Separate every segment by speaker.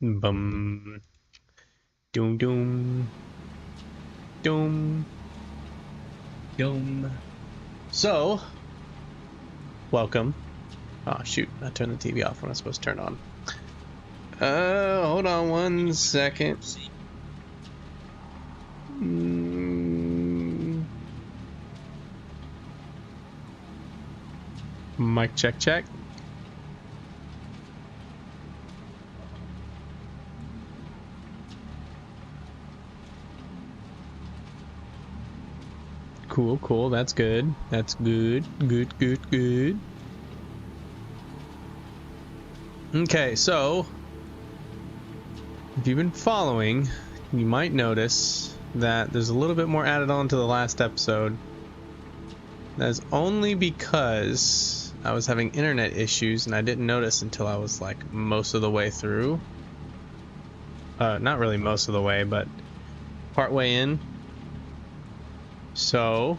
Speaker 1: Bum. Doom doom. Doom. Doom. So, welcome. Oh shoot, I turned the TV off when I was supposed to turn it on. Hold on one second. Mic check check. Cool, cool, that's good. That's good. Good, good, good. Okay, so if you've been following, you might notice that there's a little bit more added on to the last episode. That's only because I was having internet issues and I didn't notice until I was like most of the way through. Not really most of the way, but part way in. So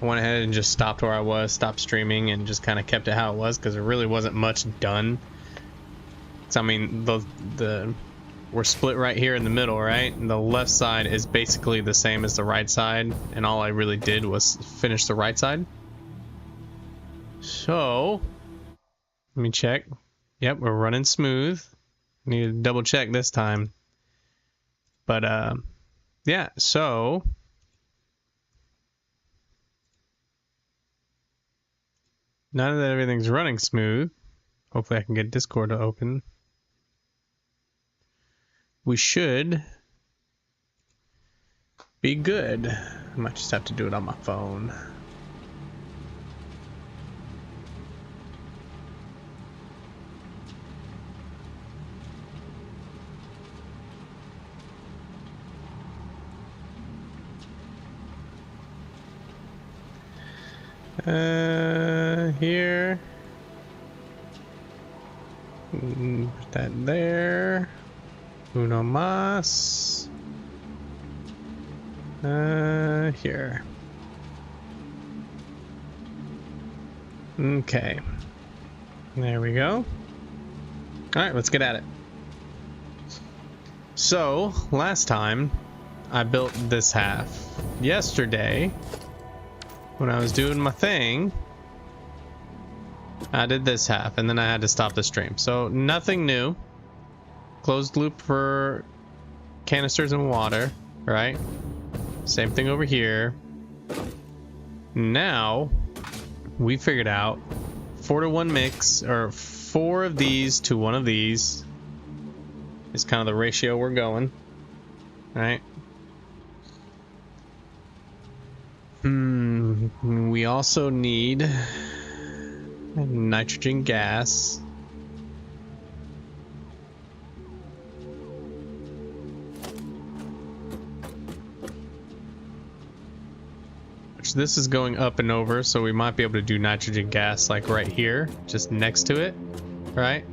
Speaker 1: I went ahead and just stopped where I was, stopped streaming, and just kind of kept it how it was because there really wasn't much done. So I mean, we're split right here in the middle, right? And the left side is basically the same as the right side, and all I really did was finish the right side. So let me check. Yep, we're running smooth. Need to double check this time. But yeah, so now that everything's running smooth, hopefully I can get Discord to open. We should be good. I might just have to do it on my phone. Here. Put that there. Uno más. Here. Okay. There we go. Alright, let's get at it. So, last time, I built this half. Yesterday, when I was doing my thing, I did this half, and then I had to stop the stream. So, nothing new. Closed loop for canisters and water, right? Same thing over here. Now, we figured out 4-to-1 mix, or 4 of these to 1 of these is kind of the ratio we're going, right? We also need nitrogen gas. Which this is going up and over, so we might be able to do nitrogen gas like right here, just next to it, right?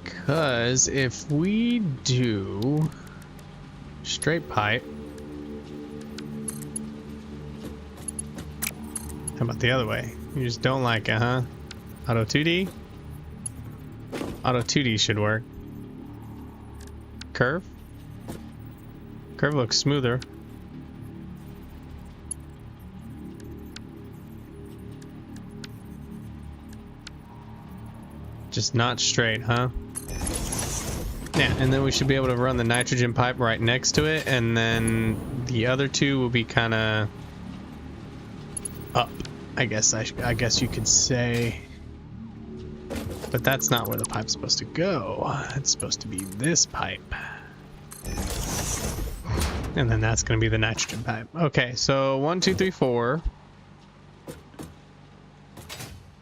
Speaker 1: Because if we do straight pipe, how about the other way? You just don't like it, huh? Auto 2D? Auto 2D should work. Curve? Curve looks smoother. Just not straight, huh? Yeah, and then we should be able to run the nitrogen pipe right next to it, and then the other two will be kind of up, I guess you could say. But that's not where the pipe's supposed to go. It's supposed to be this pipe. And then that's going to be the nitrogen pipe. Okay, so 1, 2, 3, 4.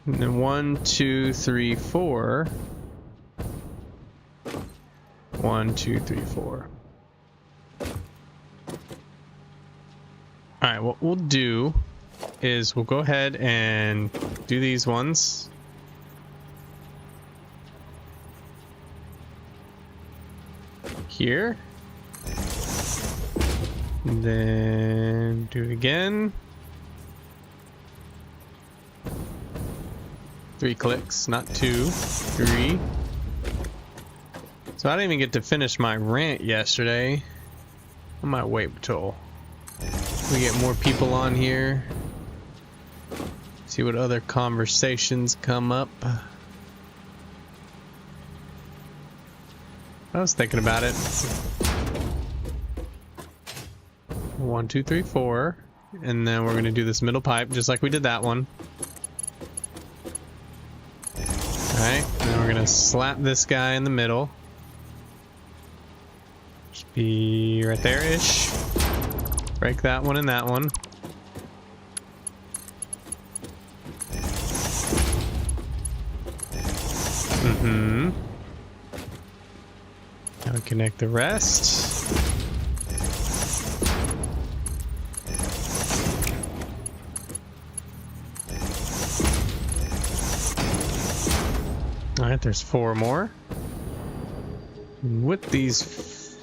Speaker 1: And then 1, 2, 3, 4. 1, 2, 3, 4. Alright, what we'll do is we'll go ahead and do these ones. Here. And then do it again. 3 clicks, not 2. 3. So I didn't even get to finish my rant yesterday. I might wait till we get more people on here. See what other conversations come up. I was thinking about it. 1, 2, 3, 4. And then we're going to do this middle pipe just like we did that one. Alright, and then we're going to slap this guy in the middle. Just be right there-ish. Break that one and that one. Mm-hmm. Now we connect the rest. Alright, there's 4 more. With these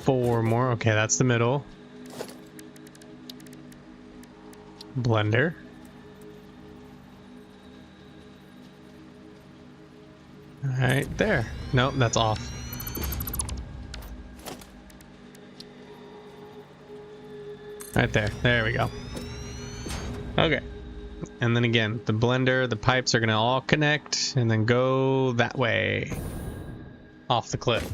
Speaker 1: 4 more, okay, that's the middle. Blender. Alright, there. Nope, that's off. Right there. There we go. Okay. And then again, the blender, the pipes are going to all connect and then go that way. Off the cliff.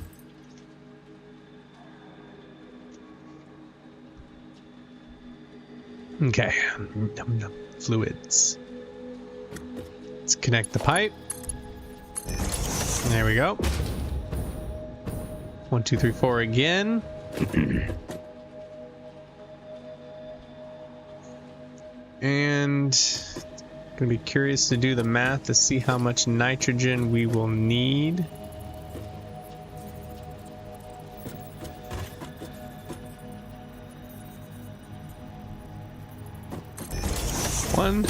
Speaker 1: Okay. Fluids. Let's connect the pipe. There we go. 1, 2, 3, 4 again. And gonna be curious to do the math to see how much nitrogen we will need. One.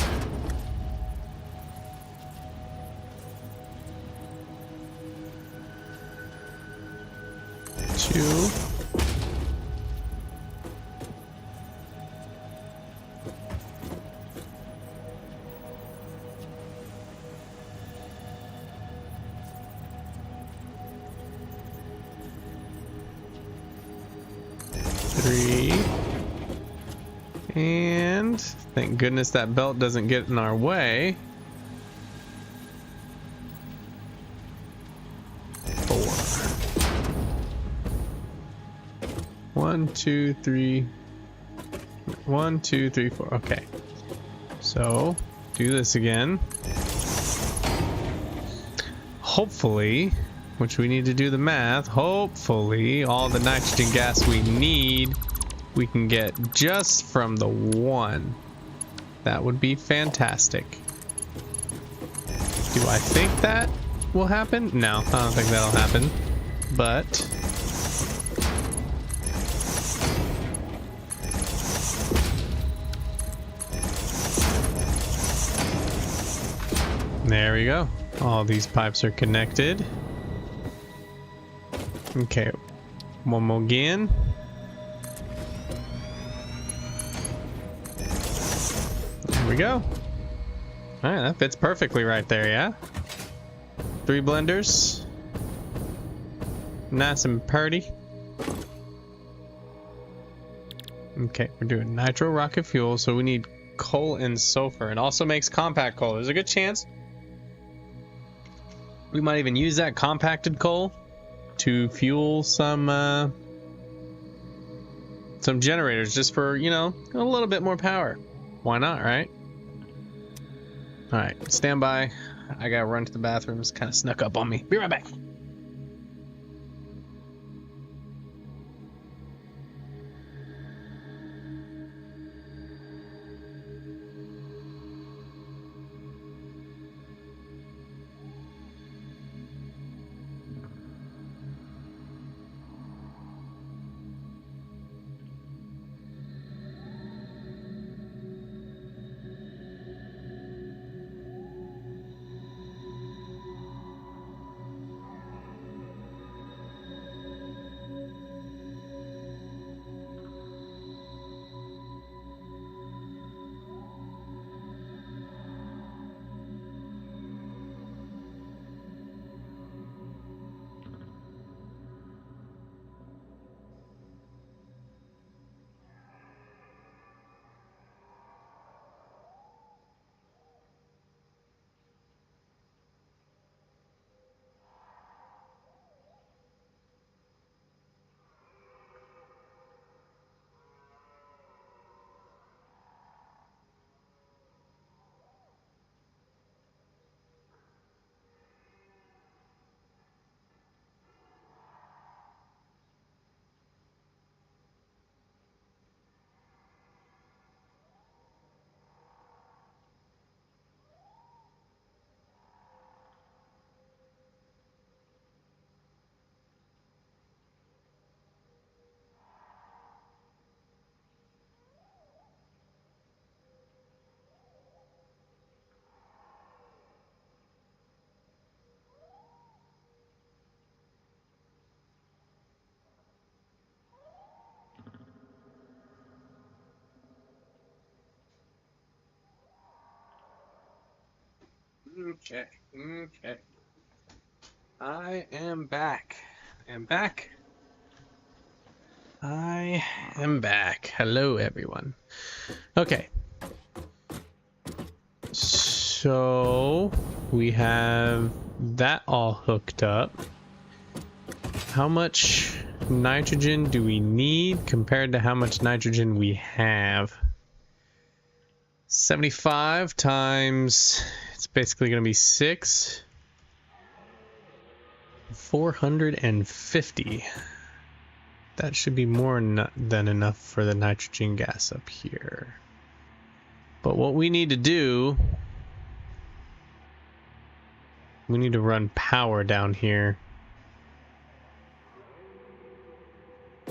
Speaker 1: 2. 3. And thank goodness that belt doesn't get in our way. 4. 1, 2, 3. 1, 2, 3, 4. Okay. So do this again. Hopefully, which we need to do the math, hopefully all the nitrogen gas we need we can get just from the one. That would be fantastic. Do I think that will happen? No, I don't think that'll happen. But there we go. All these pipes are connected. Okay, one more again. There we go. All right, that fits perfectly right there, yeah? 3 blenders. Nice and purty. Okay, we're doing nitro rocket fuel, so we need coal and sulfur. It also makes compact coal. There's a good chance we might even use that compacted coal to fuel some generators just for, you know, a little bit more power. Why not, right? All right, stand by. I gotta run to the bathroom. It's kind of snuck up on me. Be right back. Okay. Okay. I am back. I am back. Hello, everyone. Okay. So we have that all hooked up. How much nitrogen do we need compared to how much nitrogen we have? 75 times, it's basically going to be 6. 450. That should be more than enough for the nitrogen gas up here. But what we need to do, we need to run power down here.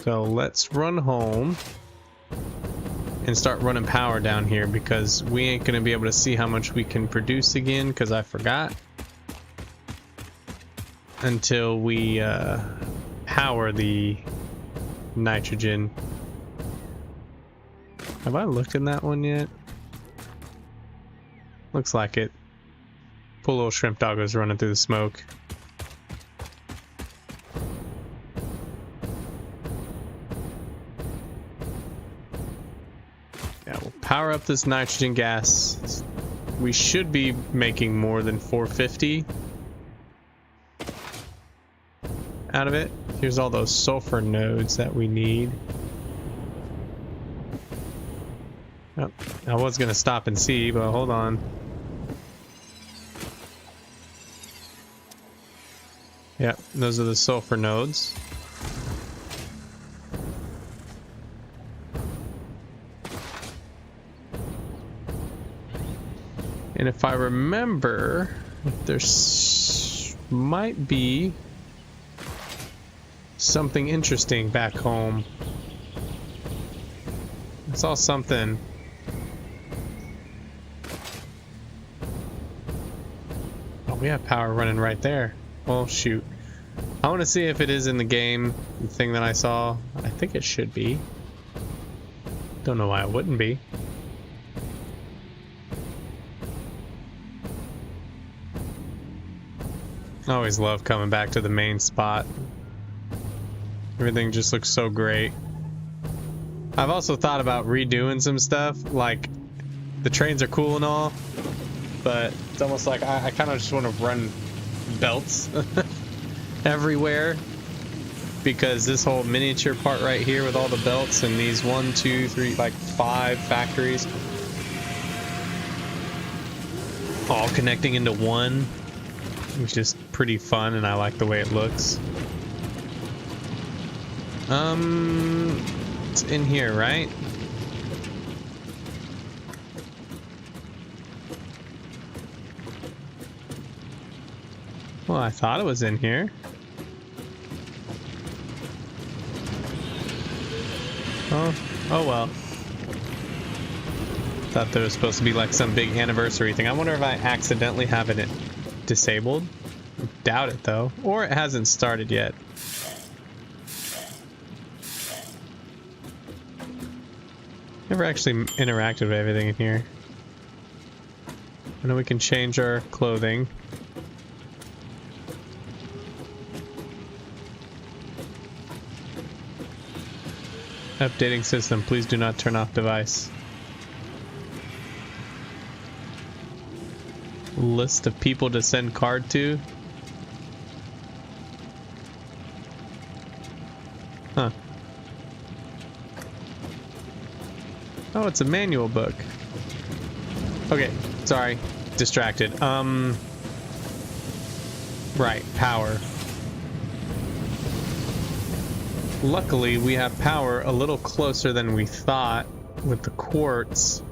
Speaker 1: So let's run home and start running power down here, because we ain't gonna be able to see how much we can produce again, because I forgot, until we power the nitrogen. Have I looked in that one yet? Looks like it. Poor little shrimp doggo's running through the smoke. Yeah, we'll power up this nitrogen gas. We should be making more than 450 out of it. Here's all those sulfur nodes that we need. Oh, I was gonna stop and see, but hold on. Yep, those are the sulfur nodes. And if I remember, there's might be something interesting back home. I saw something. Oh, we have power running right there. Well, shoot. I want to see if it is in the game, the thing that I saw. I think it should be. Don't know why it wouldn't be. I always love coming back to the main spot. Everything just looks so great. I've also thought about redoing some stuff. Like, the trains are cool and all, but it's almost like I kind of just want to run belts everywhere, because this whole miniature part right here with all the belts and these 1, 2, 3, like 5 factories all connecting into one, which is pretty fun, and I like the way it looks. It's in here, right? Well, I thought it was in here. Oh well. Thought there was supposed to be like some big anniversary thing. I wonder if I accidentally have it disabled. Doubt it though. Or it hasn't started yet. Never actually interacted with everything in here. I know we can change our clothing. Updating system. Please do not turn off device. List of people to send card to. Huh. Oh, it's a manual book. Okay, sorry. Distracted. Right, power. Luckily, we have power a little closer than we thought with the quartz.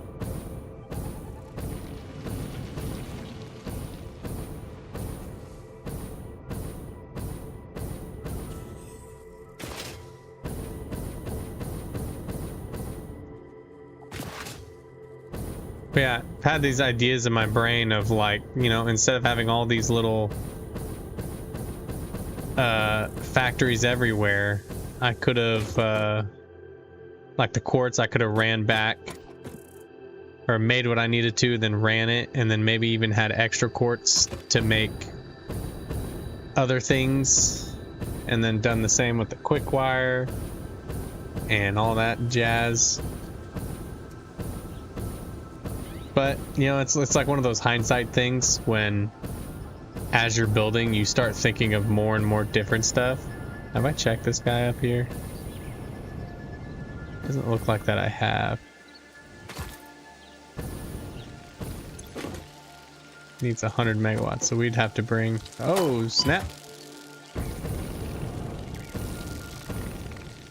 Speaker 1: But yeah, I've had these ideas in my brain of like, you know, instead of having all these little factories everywhere, I could have, like the quartz, I could have ran back or made what I needed to, then ran it, and then maybe even had extra quartz to make other things, and then done the same with the quick wire and all that jazz. But you know, it's like one of those hindsight things when as you're building you start thinking of more and more different stuff. Have I checked this guy up here? Doesn't look like that I have. Needs 100 megawatts, so we'd have to bring... Oh, snap!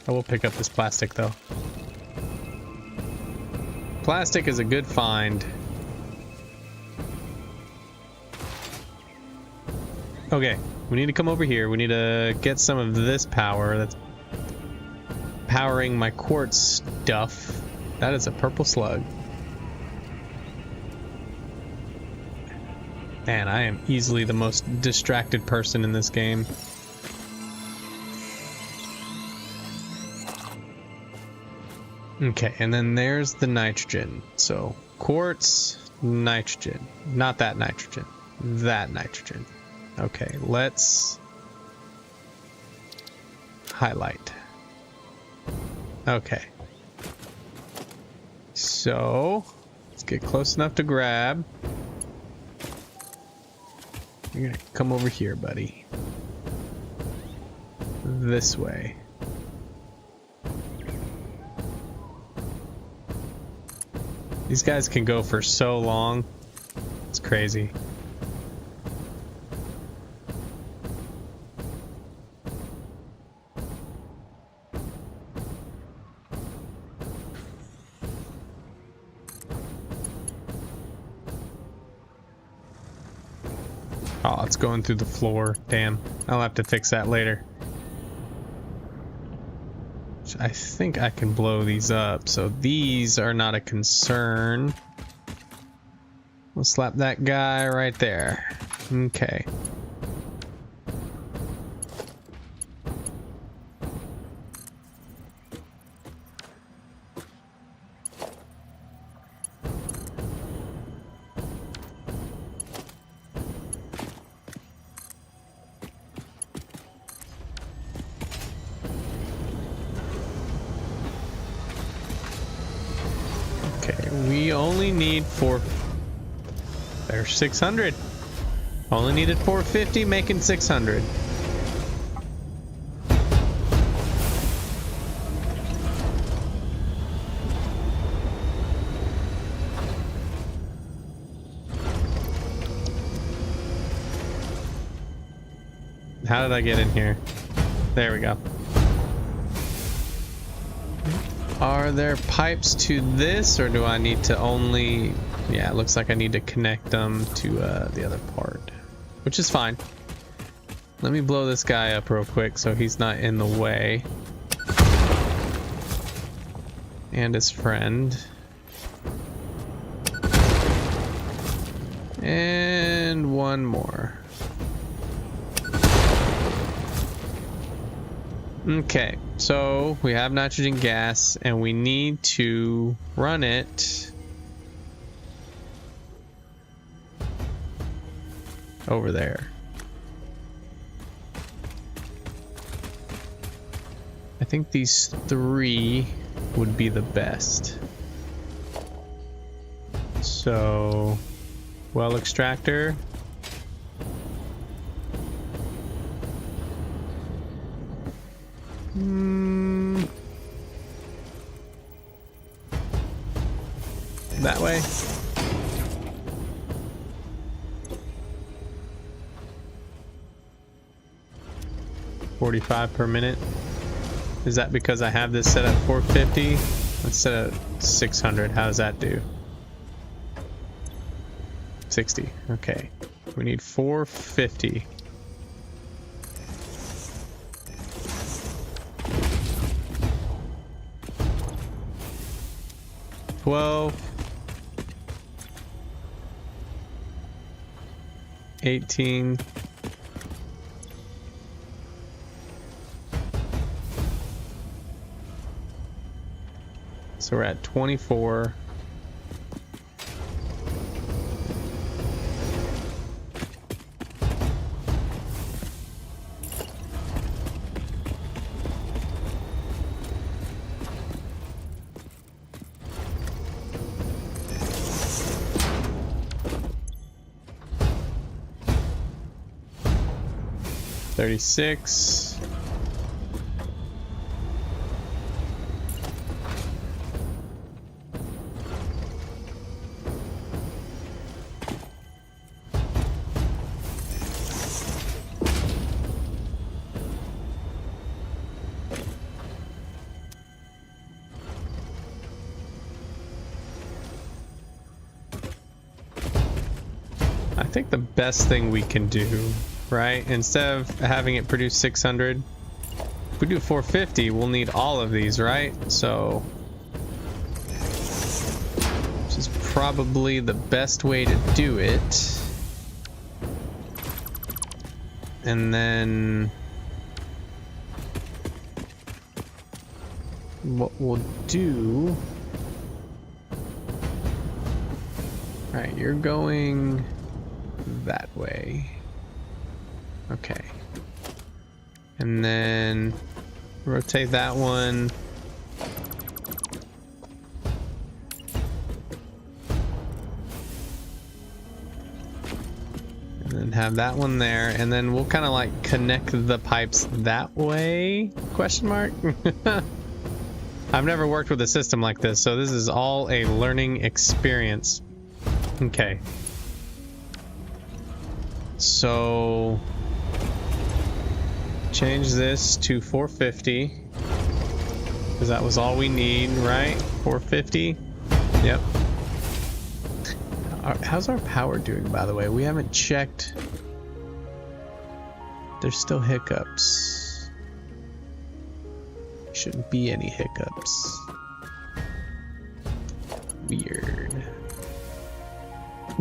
Speaker 1: I will pick up this plastic, though. Plastic is a good find. Okay, we need to come over here. We need to get some of this power that's powering my quartz stuff. That is a purple slug. Man, I am easily the most distracted person in this game. Okay, and then there's the nitrogen. So, quartz, nitrogen. Not that nitrogen. That nitrogen. Okay, let's highlight. Okay. So, let's get close enough to grab. You're gonna come over here, buddy. This way. These guys can go for so long. It's crazy. Oh, it's going through the floor. Damn. I'll have to fix that later. I think I can blow these up, so these are not a concern. We'll slap that guy right there. Okay. We only need there's 600. Only needed 450, making 600. How did I get in here? There we go. Are there pipes to this, or do I need to only... Yeah, it looks like I need to connect them to the other part, which is fine. Let me blow this guy up real quick so he's not in the way. And his friend. And one more. Okay, so we have nitrogen gas and we need to run it over there. I think these three would be the best. So, well extractor. That way. $45 per minute. Is that because I have this set at 450? Let's set it at 600. How does that do? 60. Okay. We need 450. $12. 18. So we're at 24. 36. I think the best thing we can do, right, instead of having it produce 600, if we do 450, we'll need all of these, right? So this is probably the best way to do it. And then what we'll do, all right, you're going that way. Okay. And then rotate that one. And then have that one there. And then we'll kind of like connect the pipes that way? Question mark? I've never worked with a system like this, so this is all a learning experience. Okay. So change this to 450 because that was all we need, right? 450. Yep. How's our power doing, by the way? We haven't checked. There's still hiccups. Shouldn't be any hiccups. Weird.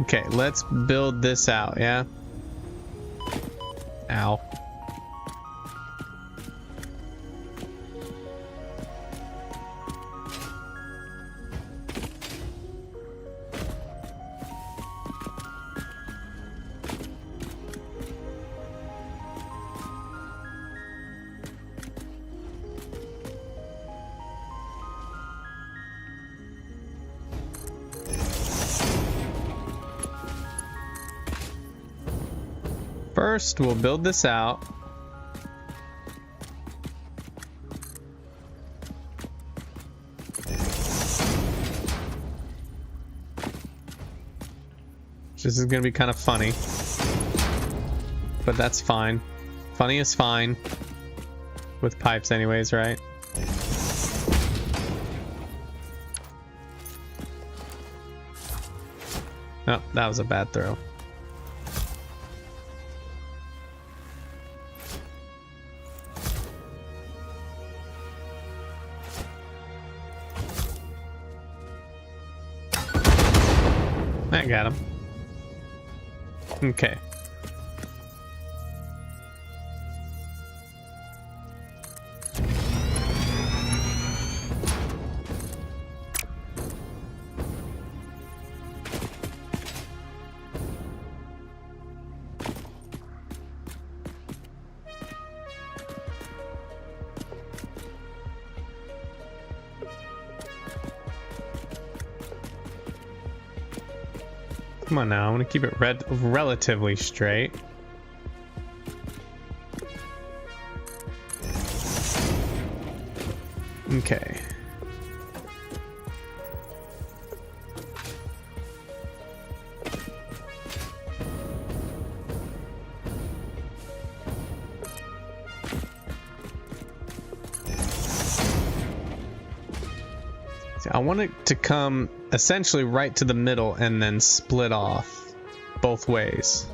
Speaker 1: Okay, let's build this out, yeah? Ow. First, we'll build this out. This is going to be kind of funny, but that's fine. Funny is fine with pipes anyways, right? Oh, that was a bad throw. I got him. Okay. Come on now, I want to keep it relatively straight. Okay. I want it to come essentially right to the middle and then split off both ways.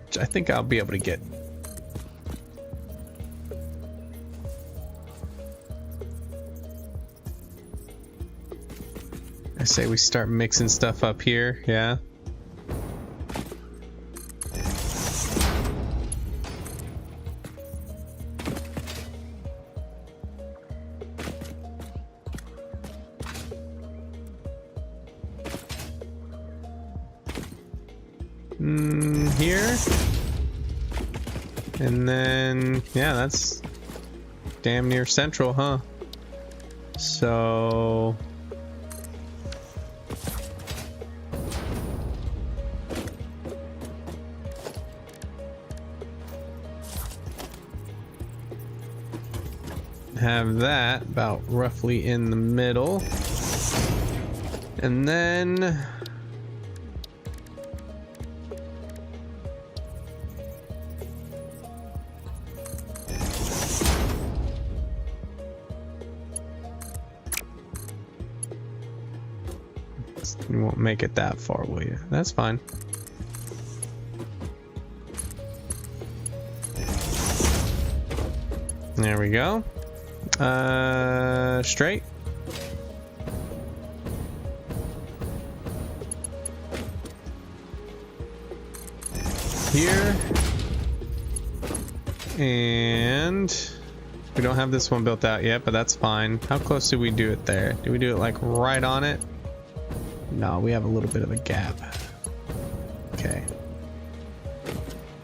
Speaker 1: Which I think I'll be able to get. I say we start mixing stuff up here, yeah. Here, and then yeah, that's damn near central, huh? have that about roughly in the middle. And then you won't make it that far, will you? That's fine. There we go. Straight. Here. And we don't have this one built out yet, but that's fine. How close do we do it there? Do we do it like right on it? No, we have a little bit of a gap. Okay.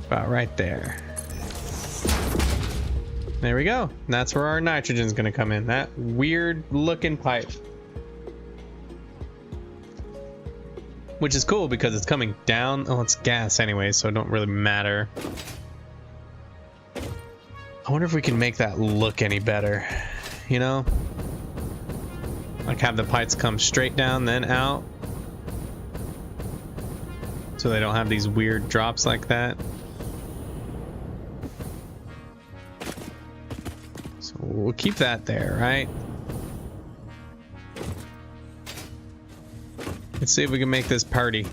Speaker 1: About right there. There we go. That's where our nitrogen's gonna come in. That weird looking pipe. Which is cool because it's coming down. Oh, it's gas anyway, so it don't really matter. I wonder if we can make that look any better. You know? Like have the pipes come straight down, then out. So they don't have these weird drops like that. We'll keep that there, right? Let's see if we can make this party.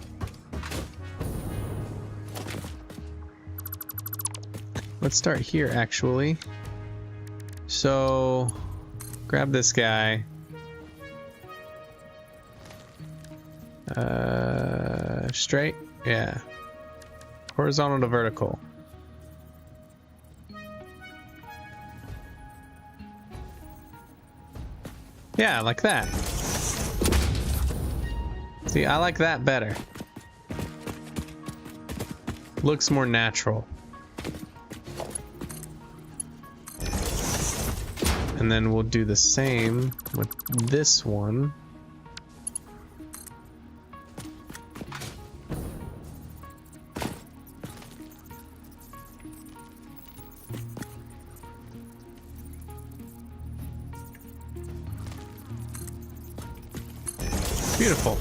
Speaker 1: Let's start here, actually. So, grab this guy. Straight? Yeah. Horizontal to vertical. Yeah, like that. See, I like that better. Looks more natural. And then we'll do the same with this one. Beautiful.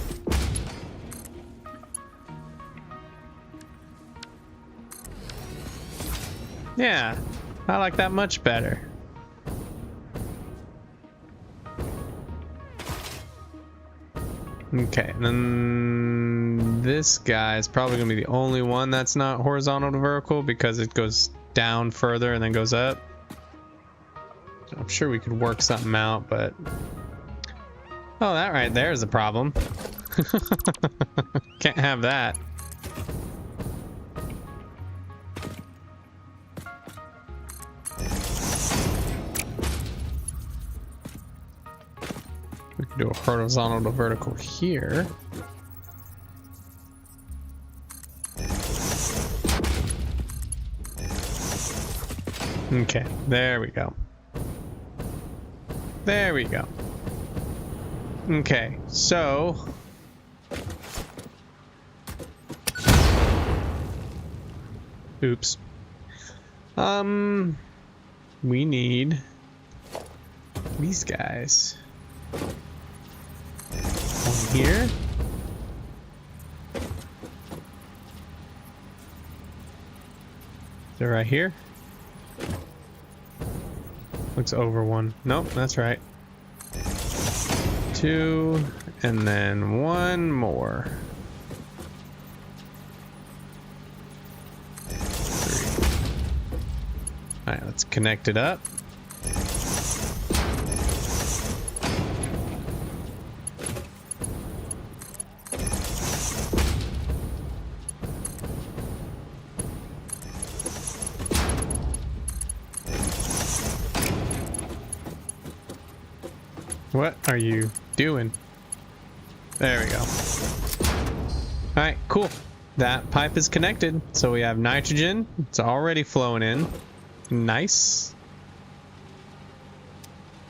Speaker 1: Yeah, I like that much better. Okay, and then this guy is probably gonna be the only one that's not horizontal to vertical because it goes down further and then goes up. I'm sure we could work something out, but oh, that right there is a problem. Can't have that. We can do a horizontal to vertical here. Okay, there we go. There we go. Okay, so oops. We need these guys. One here. They're right here. Looks over one. Nope, that's right. Two, and then one more. Three. All right, let's connect it up. What are you doing? There we go. All right, cool. That pipe is connected. So we have nitrogen. It's already flowing in. Nice.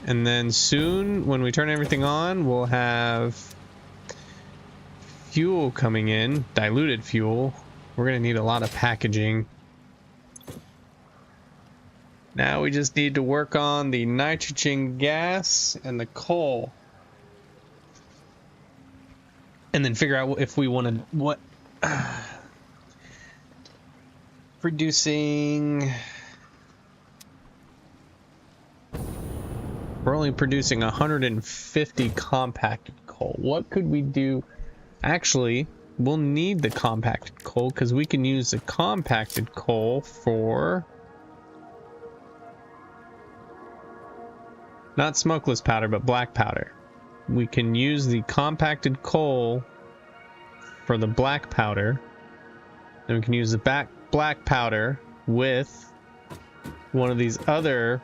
Speaker 1: And then soon, when we turn everything on, we'll have fuel coming in, diluted fuel. We're gonna need a lot of packaging. Now we just need to work on the nitrogen gas and the coal. And then figure out if we want to, what, producing, we're only producing 150 compacted coal. What could we do? Actually, we'll need the compacted coal because we can use the compacted coal for, not smokeless powder, but black powder. We can use the compacted coal for the black powder. Then we can use the black powder with one of these other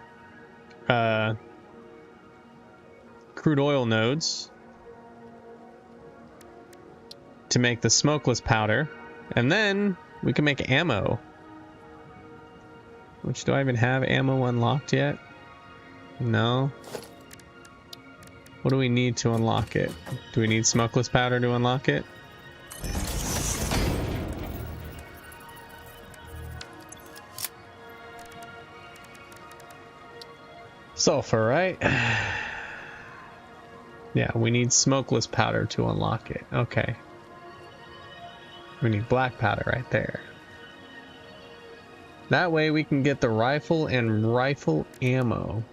Speaker 1: crude oil nodes to make the smokeless powder. And then we can make ammo. Which, do I even have ammo unlocked yet? No. What do we need to unlock it? Do we need smokeless powder to unlock it? Sulfur, right? Yeah, we need smokeless powder to unlock it. Okay. We need black powder right there. That way we can get the rifle and rifle ammo.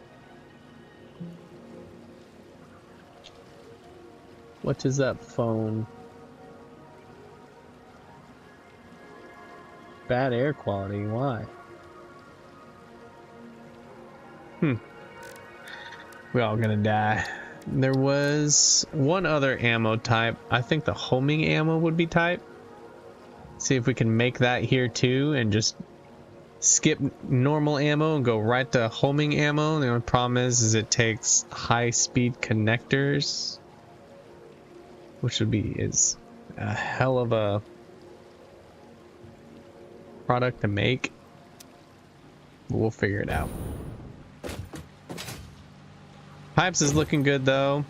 Speaker 1: What is up, phone? Bad air quality, why? We're all gonna die. There was one other ammo type. I think the homing ammo would be type. See if we can make that here too and just skip normal ammo and go right to homing ammo. The only problem is it takes high speed connectors, which is a hell of a product to make. But we'll figure it out. Pipes is looking good though.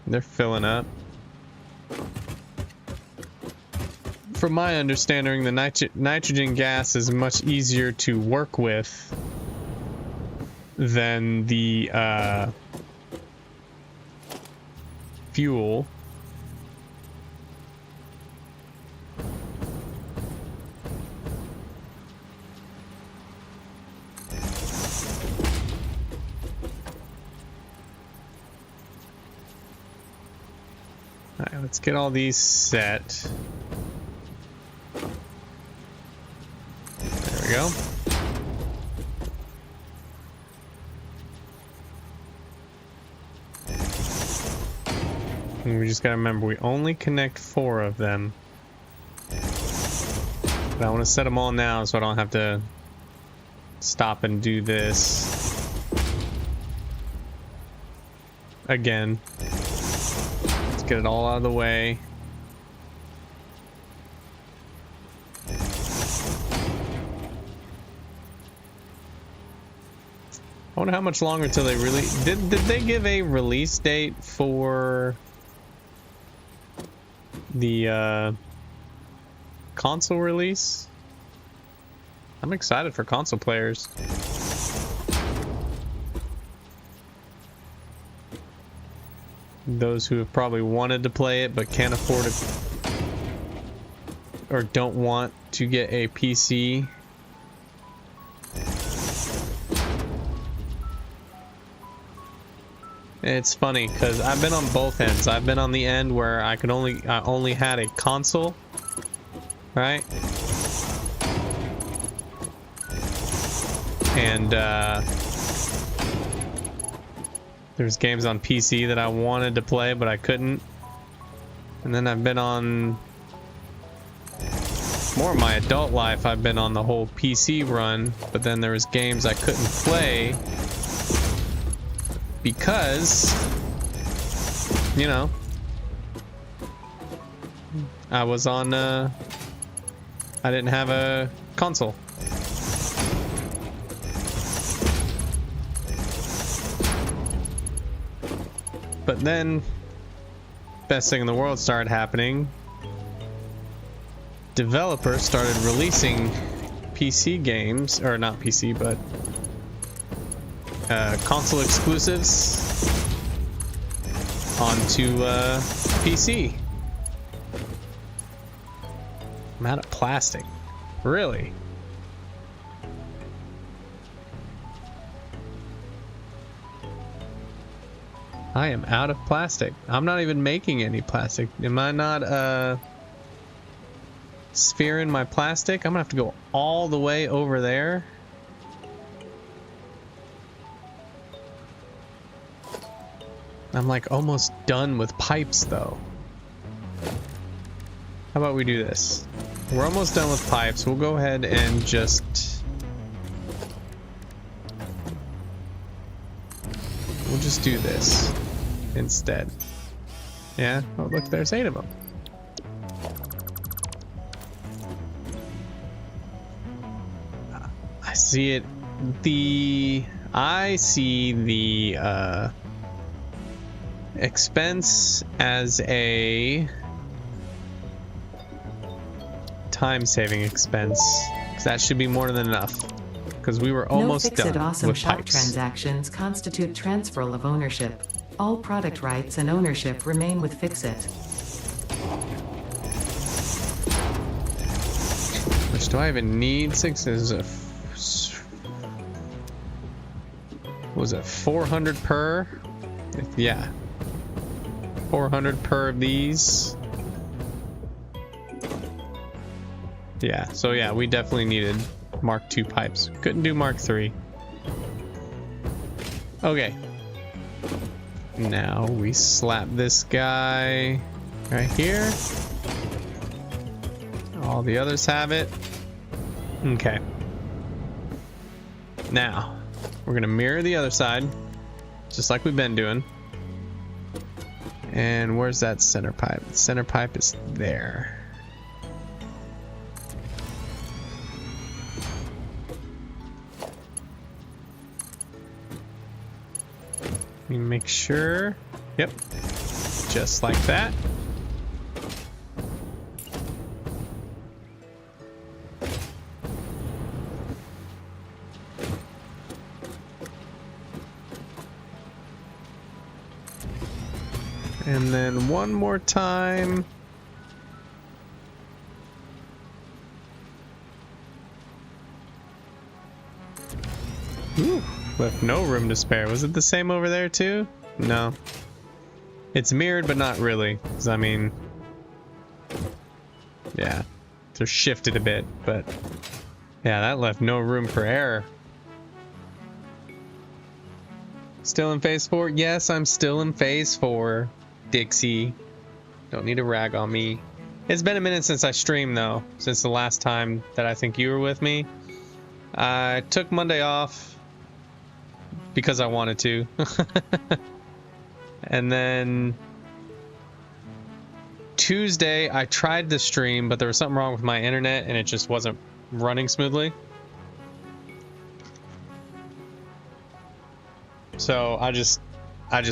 Speaker 1: They're filling up. From my understanding, the nitrogen gas is much easier to work with than the fuel. Alright, let's get all these set. There we go. And we just gotta remember, we only connect 4 of them. But I want to set them all now so I don't have to stop and do this again. Let's get it all out of the way. I wonder how much longer till they really did they give a release date for the console release? I'm excited for console players. Those who have probably wanted to play it but can't afford it or don't want to get a PC. It's funny because I've been on both ends. I've been on the end where I only had a console, right? And there's games on PC that I wanted to play but I couldn't. And then I've been on more of my adult life. I've been on the whole PC run, but then there was games I couldn't play because, you know, I was on, I didn't have a console. But then, best thing in the world started happening. Developers started releasing PC games, or not PC, but console exclusives onto PC. I'm out of plastic. Really? I am out of plastic. I'm not even making any plastic. Am I not sphere in my plastic? I'm gonna have to go all the way over there. I'm like almost done with pipes though. How about we do this? We're almost done with pipes. We'll go ahead and just... we'll just do this instead. Yeah? Oh, look, there's 8 of them. I see it. I see the expense as a time-saving expense, because that should be more than enough. Because we were almost done
Speaker 2: awesome
Speaker 1: with
Speaker 2: shop
Speaker 1: pipes.
Speaker 2: Transactions constitute transfer of ownership. All product rights and ownership remain with Fixit.
Speaker 1: Which do I even need? 6 is a... was it 400 per? Yeah. 400 per of these. Yeah, so yeah, we definitely needed Mark II pipes. Couldn't do Mark III. Okay. Now we slap this guy right here. All the others have it. Okay. Now, we're gonna mirror the other side, just like we've been doing. And where's that center pipe? The center pipe is there. Let me make sure. Yep. Just like that. And then one more time. Ooh, left no room to spare. Was it the same over there too? No. It's mirrored, but not really. 'Cause, I mean, yeah, they're shifted a bit, but yeah, that left no room for error. Still in phase 4? Yes, I'm still in phase 4. Dixie. Don't need to rag on me. It's been a minute since I streamed though, since the last time that I think you were with me. I took Monday off because I wanted to. And then Tuesday I tried to stream, but there was something wrong with my internet and it just wasn't running smoothly. So I just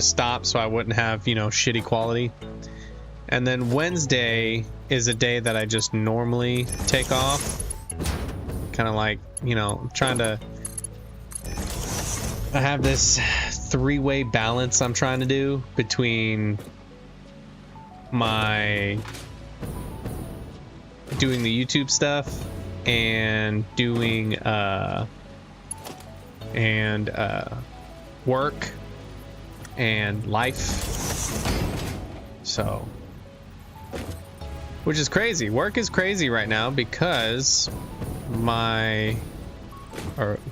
Speaker 1: stopped so I wouldn't have, you know, shitty quality. And then Wednesday is a day that I just normally take off. Kind of like, you know, trying to... I have this 3-way balance I'm trying to do between my doing the YouTube stuff and doing work and life. So, which is crazy. Work is crazy right now because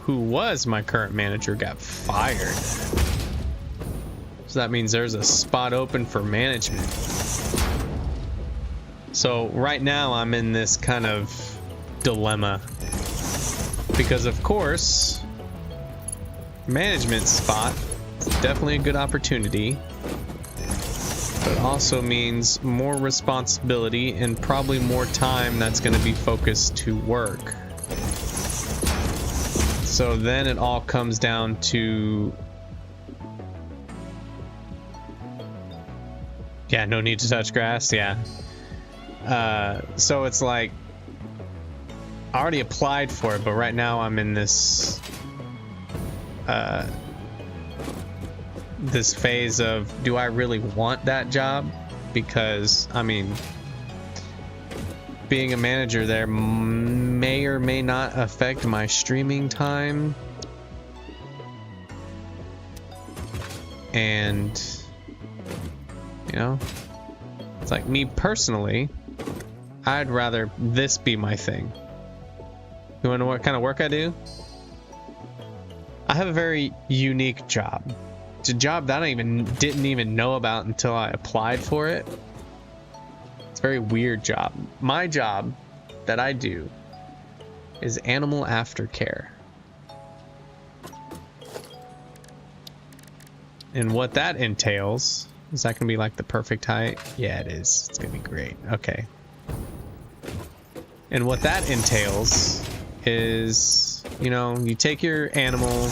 Speaker 1: who was my current manager got fired. So that means there's a spot open for management. So right now I'm in this kind of dilemma because of course management spot is definitely a good opportunity, but it also means more responsibility and probably more time that's going to be focused to work. So then it all comes down to, yeah, no need to touch grass. Yeah. So it's like I already applied for it, but right now I'm in this this phase of, do I really want that job? Because I mean, being a manager there may or may not affect my streaming time, and you know, it's like, me personally, I'd rather this be my thing. You wanna know what kind of work I do? I have a very unique job. It's a job that I didn't even know about until I applied for it. It's a very weird job. My job that I do is animal aftercare. And what that entails, is that gonna be like the perfect height? Yeah, it is. It's gonna be great. Okay. And what that entails is, you know, you take your animal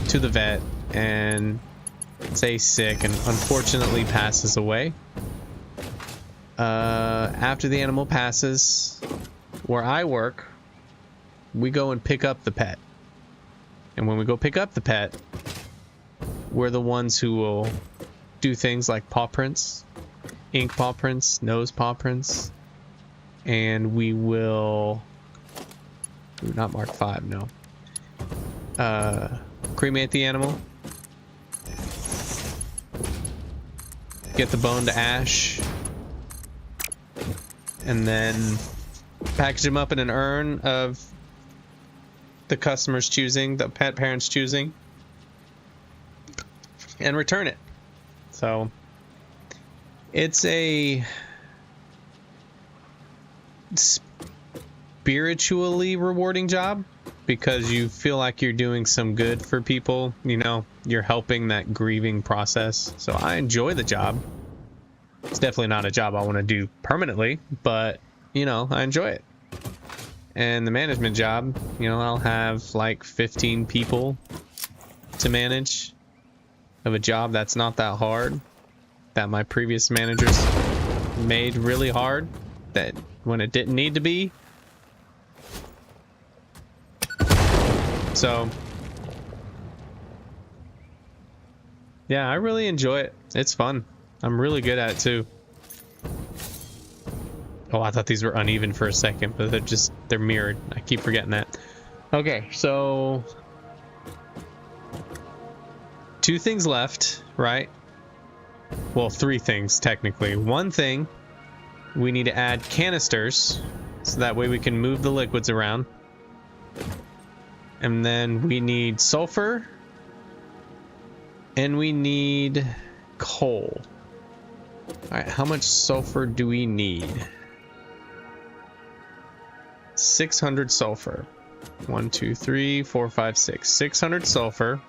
Speaker 1: to the vet and say sick and unfortunately passes away. After the animal passes, where I work, we go and pick up the pet. And when we go pick up the pet, we're the ones who will do things like paw prints, ink paw prints, nose paw prints, and we will not mark 5, no. Cremate the animal, get the bone to ash, and then package them up in an urn of the customer's choosing, the pet parent's choosing, and return it. So it's a spiritually rewarding job, because you feel like you're doing some good for people. You know, you're helping that grieving process. So I enjoy the job. It's definitely not a job I want to do permanently, but you know, I enjoy it. And the management job, you know, I'll have like 15 people to manage, of a job that's not that hard, that my previous managers made really hard, that when it didn't need to be. So yeah, I really enjoy it. It's fun. I'm really good at it too. Oh, I thought these were uneven for a second, but they're mirrored. I keep forgetting that. Okay, so 2 things left, right? Well, 3 things technically. One thing, we need to add canisters, so that way we can move the liquids around. And then we need sulfur, and we need coal. All right, how much sulfur do we need? 600 sulfur. 1, 2, 3, 4, 5, 6. 600 sulfur.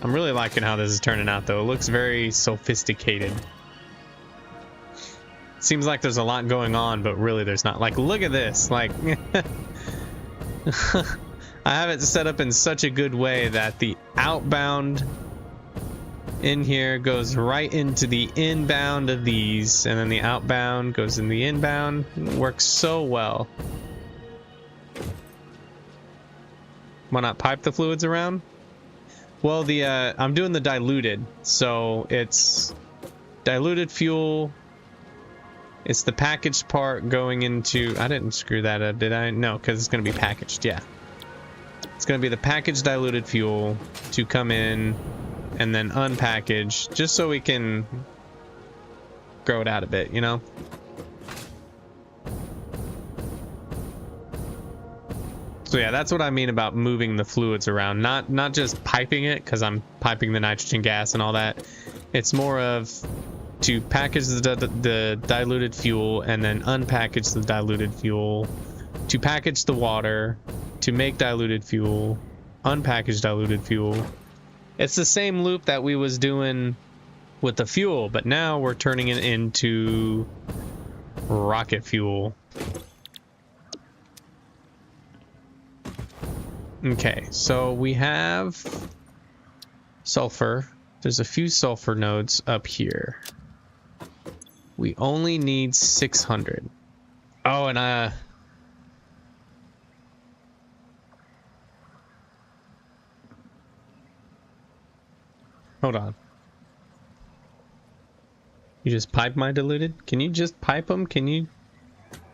Speaker 1: I'm really liking how this is turning out, though. It looks very sophisticated. Seems like there's a lot going on, but really there's not. Like, look at this. Like, I have it set up in such a good way that the outbound in here goes right into the inbound of these, and then the outbound goes in the inbound. It works so well. Why not pipe the fluids around? Well, I'm doing the diluted, so it's diluted fuel. It's the packaged part going into... I didn't screw that up, did I? No, because it's going to be packaged, yeah. It's going to be the packaged diluted fuel to come in and then unpackage, just so we can grow it out a bit, you know? So yeah, that's what I mean about moving the fluids around. Not just piping it, because I'm piping the nitrogen gas and all that. It's more of to package the diluted fuel and then unpackage the diluted fuel, to package the water, to make diluted fuel, unpackage diluted fuel. It's the same loop that we was doing with the fuel, but now we're turning it into rocket fuel. Okay, so we have sulfur. There's a few sulfur nodes up here. We only need 600. Oh, and hold on. You just pipe my diluted? Can you just pipe them? Can you...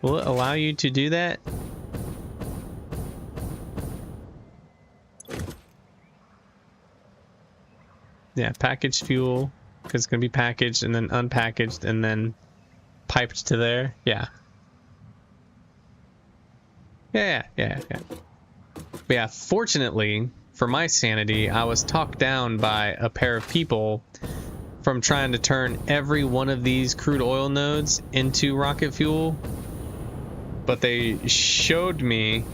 Speaker 1: Will it allow you to do that? Yeah, packaged fuel, because it's going to be packaged and then unpackaged and then piped to there. Yeah. Yeah. But yeah, fortunately, for my sanity, I was talked down by a pair of people from trying to turn every one of these crude oil nodes into rocket fuel. But they showed me...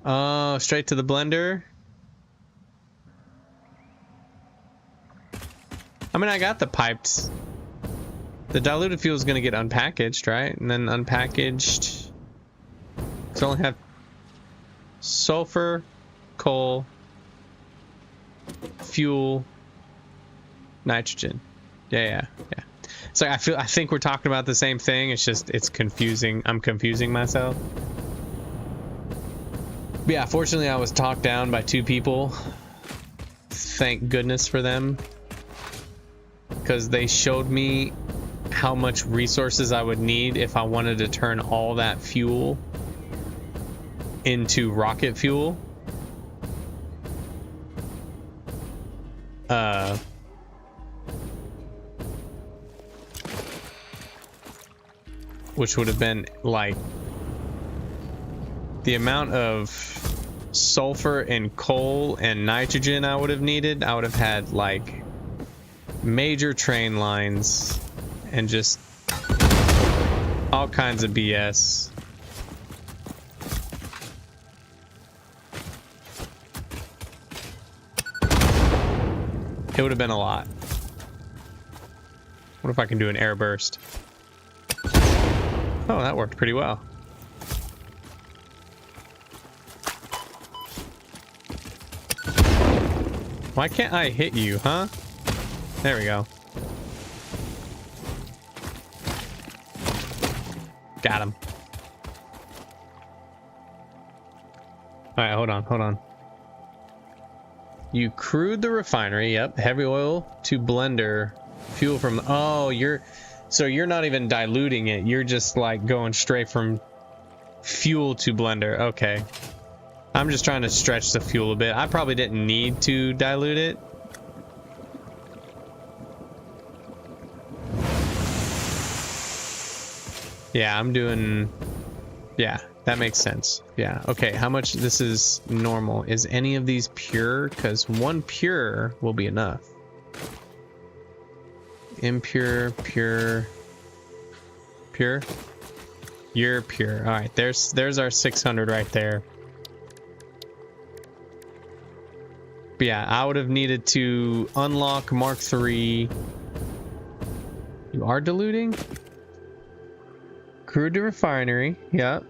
Speaker 1: Oh, straight to the blender? I mean, I got the piped. The diluted fuel is going to get unpackaged, right? And then unpackaged. So I only have sulfur, coal, fuel, nitrogen. Yeah. So I think we're talking about the same thing. It's just, it's confusing. I'm confusing myself. But yeah, fortunately I was talked down by two people. Thank goodness for them. Because they showed me how much resources I would need if I wanted to turn all that fuel into rocket fuel. Which would have been like the amount of sulfur and coal and nitrogen I would have needed. I would have had like major train lines and just all kinds of BS. It would have been a lot. What if I can do an air burst? Oh, that worked pretty well. Why can't I hit you, huh? There we go. Got him. Alright, hold on. You crude the refinery, yep. Heavy oil to blender. Fuel from... Oh, so you're not even diluting it. You're just like going straight from fuel to blender. Okay. I'm just trying to stretch the fuel a bit. I probably didn't need to dilute it. Yeah, I'm doing... Yeah, that makes sense. Yeah, okay, how much... This is normal. Is any of these pure? Because one pure will be enough. Impure, pure... Pure? You're pure. Alright, there's our 600 right there. But yeah, I would have needed to unlock Mark III. You are diluting? Crude to refinery, yep.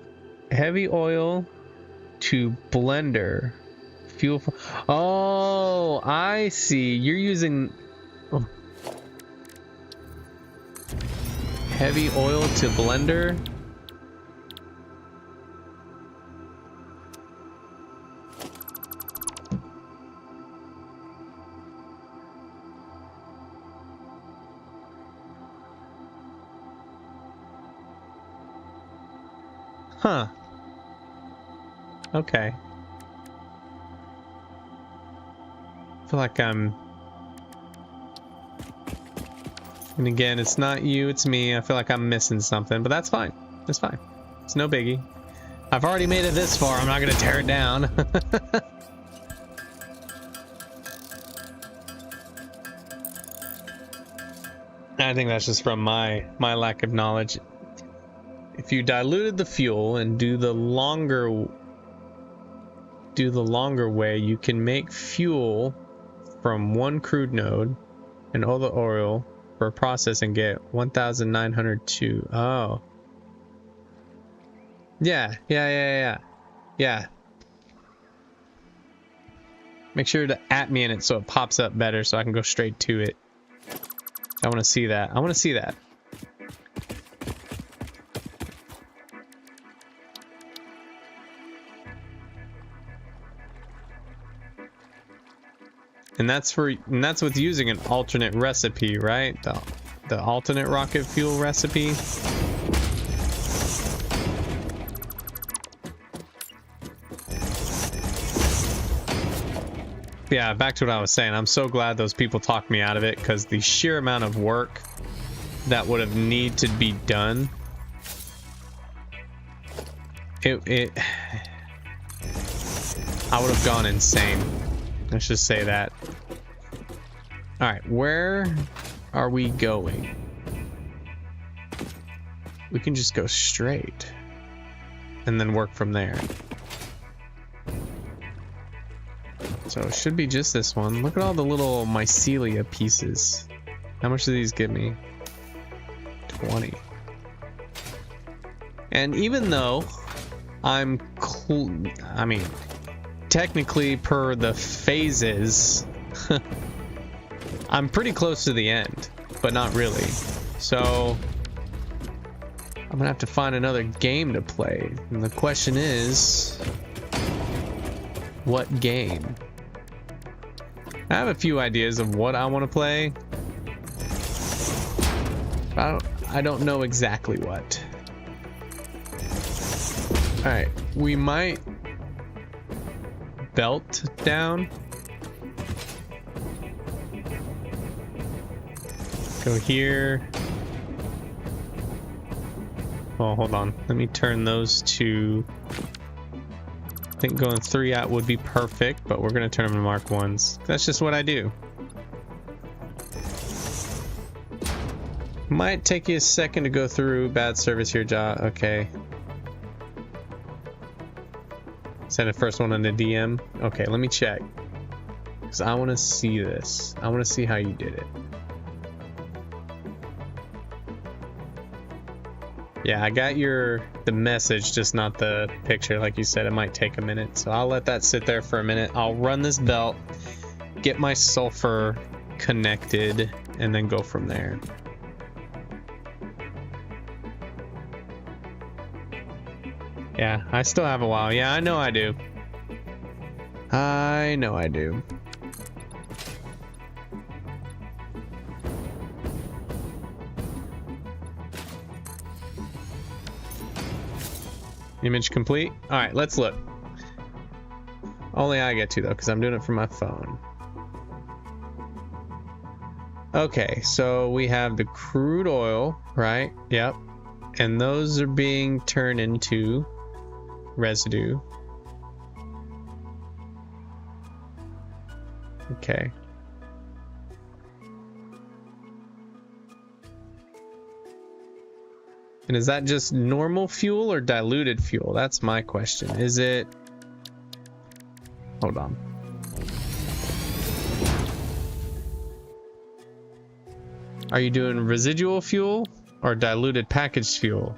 Speaker 1: Heavy oil to blender. Fuel for... Oh, I see. You're using... Oh. Heavy oil to blender. Huh. Okay. I feel like I'm... And again, it's not you, it's me. I feel like I'm missing something, but that's fine. That's fine. It's no biggie. I've already made it this far. I'm not going to tear it down. I think that's just from my lack of knowledge. If you diluted the fuel and do the longer way, you can make fuel from one crude node and all the oil for a process and get 1,902. Oh. Yeah. Make sure to @ me in it so it pops up better so I can go straight to it. I want to see that. I want to see that. And that's with using an alternate recipe, right? The alternate rocket fuel recipe. Yeah, back to what I was saying. I'm so glad those people talked me out of it, because the sheer amount of work that would have need to be done, I would have gone insane. Let's just say that. All right, where are we going? We can just go straight and then work from there. So it should be just this one. Look at all the little mycelia pieces. How much do these give me? 20. And even though technically per the phases, I'm pretty close to the end, but not really. So I'm gonna have to find another game to play. And the question is, what game? I have a few ideas of what I want to play. I don't know exactly what. All right, we might belt down. Go here. Oh, hold on. Let me turn those to... I think going 3 out would be perfect, but we're going to turn them to Mark 1s. That's just what I do. Might take you a second to go through. Bad service here, Ja. Okay. Send the first one on the DM. Okay, let me check. Because I want to see this. I want to see how you did it. Yeah, I got the message, just not the picture. Like you said, it might take a minute. So I'll let that sit there for a minute. I'll run this belt, get my sulfur connected, and then go from there. Yeah, I still have a while. Yeah, I know I do. I know I do. Image complete. All right, let's look. Only I get to though, because I'm doing it from my phone. Okay, so we have the crude oil, right? Yep. And those are being turned into residue. Okay. And is that just normal fuel or diluted fuel? That's my question. Is it... Hold on. Are you doing residual fuel or diluted packaged fuel?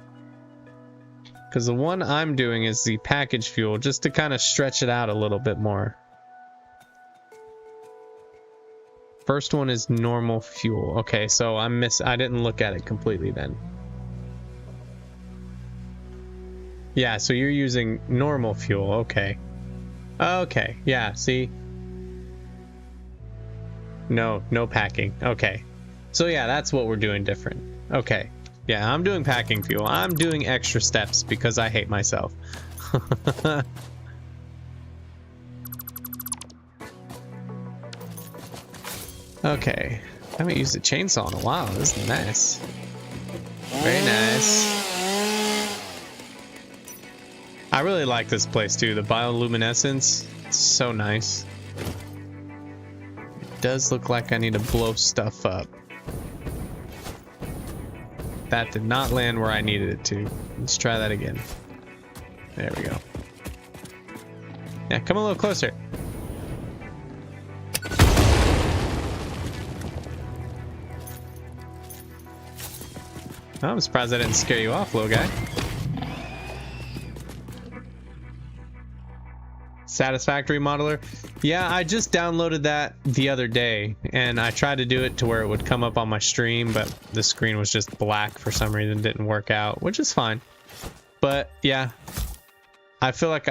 Speaker 1: Because the one I'm doing is the packaged fuel, just to kind of stretch it out a little bit more. First one is normal fuel. Okay, so I didn't look at it completely then. Yeah, so you're using normal fuel. Okay. Okay, yeah, see? No packing. Okay. So yeah, that's what we're doing different. Okay. Yeah, I'm doing packing fuel. I'm doing extra steps because I hate myself. Okay. I haven't used a chainsaw in a while. This is nice. Very nice. I really like this place too. The bioluminescence. It's so nice. It does look like I need to blow stuff up. That did not land where I needed it to. Let's try that again. There we go. Yeah, come a little closer. I'm surprised I didn't scare you off, little guy. Satisfactory modeler. Yeah, I just downloaded that the other day, and I tried to do it to where it would come up on my stream, but the screen was just black for some reason. Didn't work out, which is fine. But yeah, I feel like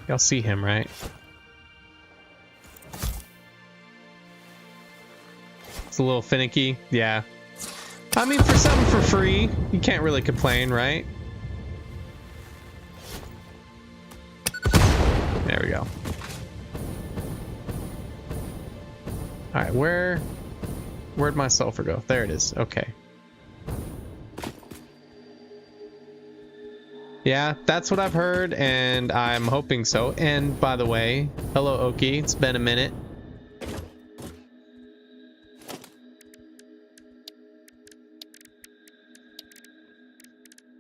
Speaker 1: y'all see him, right? It's a little finicky. Yeah. I mean, for something for free, you can't really complain, right? There we go. All right, where'd my sulfur go? There it is. Okay. Yeah, that's what I've heard, and I'm hoping so. And by the way, hello, Oki. It's been a minute.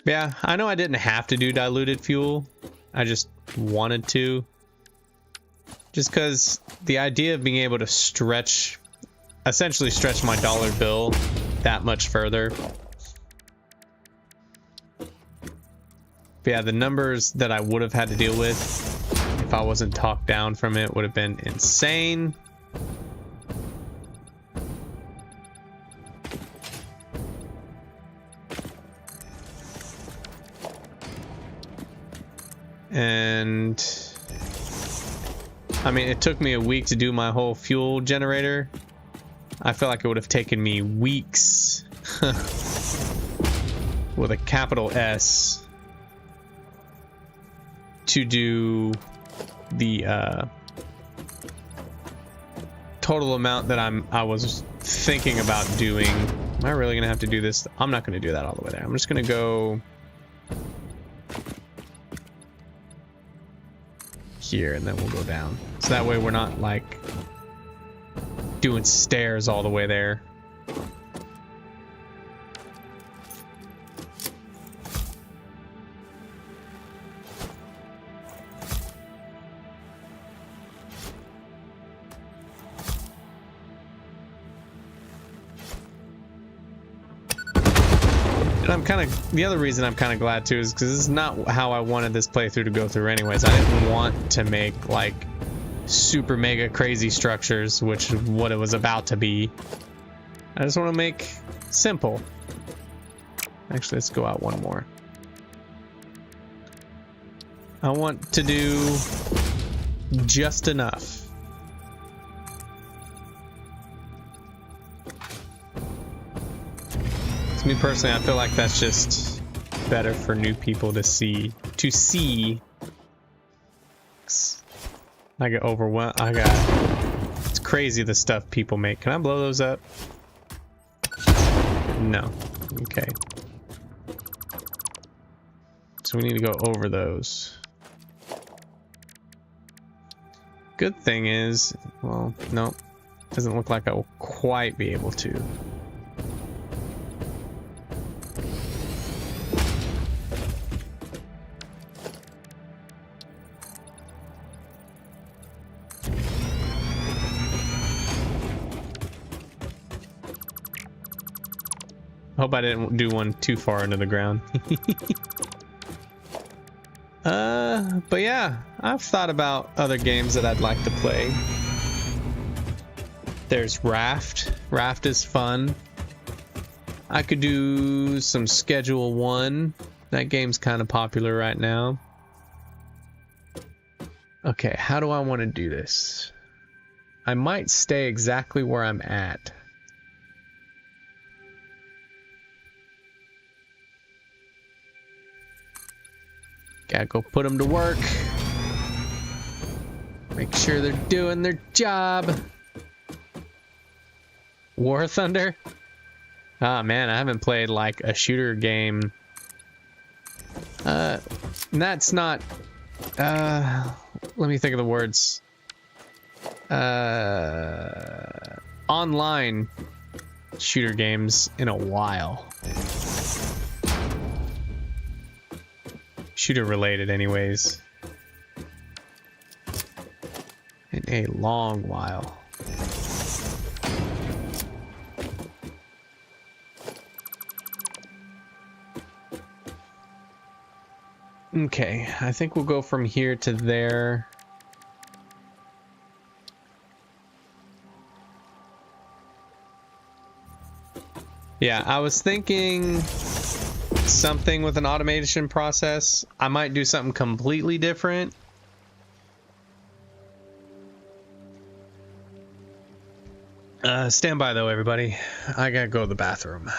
Speaker 1: Yeah, I know I didn't have to do diluted fuel. I just wanted to. Just because the idea of being able to essentially stretch my dollar bill that much further. But yeah, the numbers that I would have had to deal with if I wasn't talked down from it would have been insane. And I mean, it took me a week to do my whole fuel generator. I feel like it would have taken me weeks with a capital S to do the total amount that I was thinking about doing. Am I really gonna have to do this? I'm not gonna do that all the way there. I'm just gonna go here, and then we'll go down, so that way we're not like doing stairs all the way there. And I'm kind of, the other reason I'm kind of glad too is because this is not how I wanted this playthrough to go through anyways. I didn't want to make like super mega crazy structures, which is what it was about to be. I just want to make simple. Actually, let's go out one more. I want to do just enough. Me personally, I feel like that's just better for new people to see. I get overwhelmed. It's crazy the stuff people make. Can I blow those up? No. Okay. So we need to go over those. Good thing is, well, no, doesn't look like I will quite be able to. Hope I didn't do one too far into the ground. But yeah, I've thought about other games that I'd like to play. There's Raft. Raft is fun. I could do some Schedule 1. That game's kind of popular right now. Okay, how do I want to do this? I might stay exactly where I'm at. Gotta go put them to work. Make sure they're doing their job. War Thunder? Ah, man, I haven't played like a shooter game. That's not... let me think of the words. Online shooter games in a while. Shooter related anyways. In a long while. Okay, I think we'll go from here to there. Yeah, I was thinking something with an automation process. I might do something completely different. Stand by though, everybody. I gotta go to the bathroom.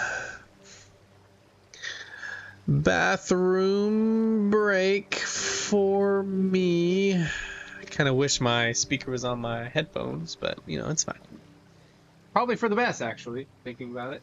Speaker 1: Bathroom break for me. I kind of wish my speaker was on my headphones, but you know, it's fine. Probably for the best, actually, thinking about it.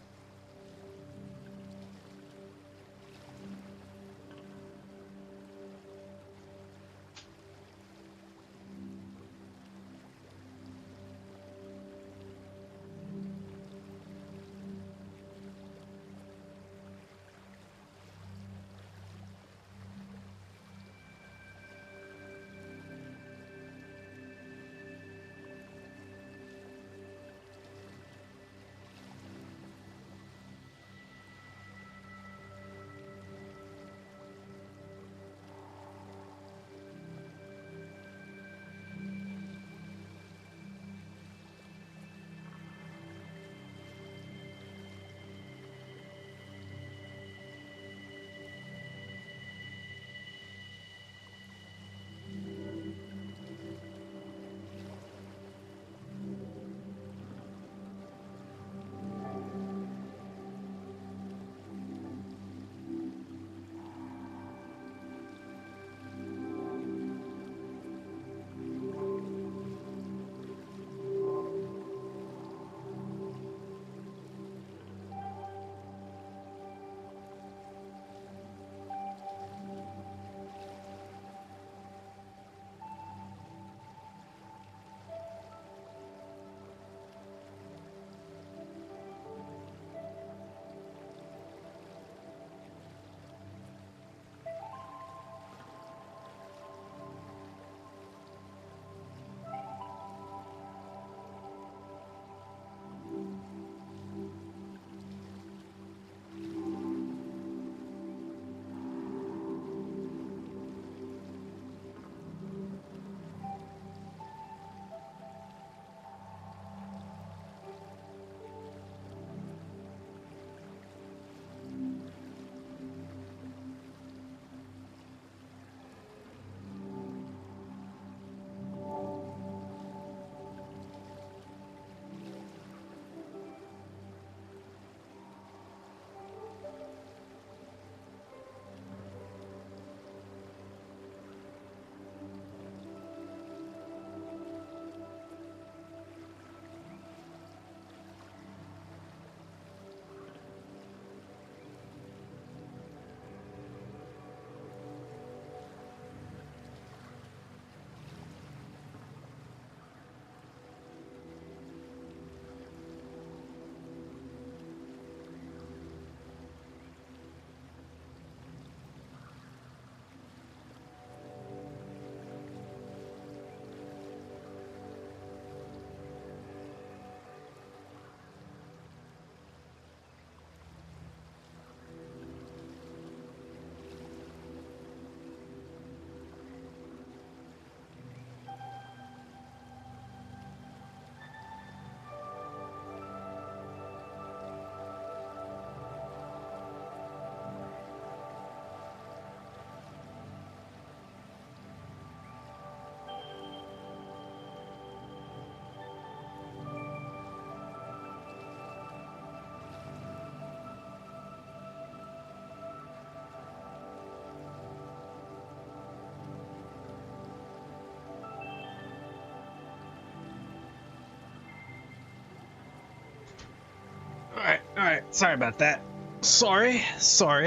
Speaker 1: All right. Sorry about that. Sorry.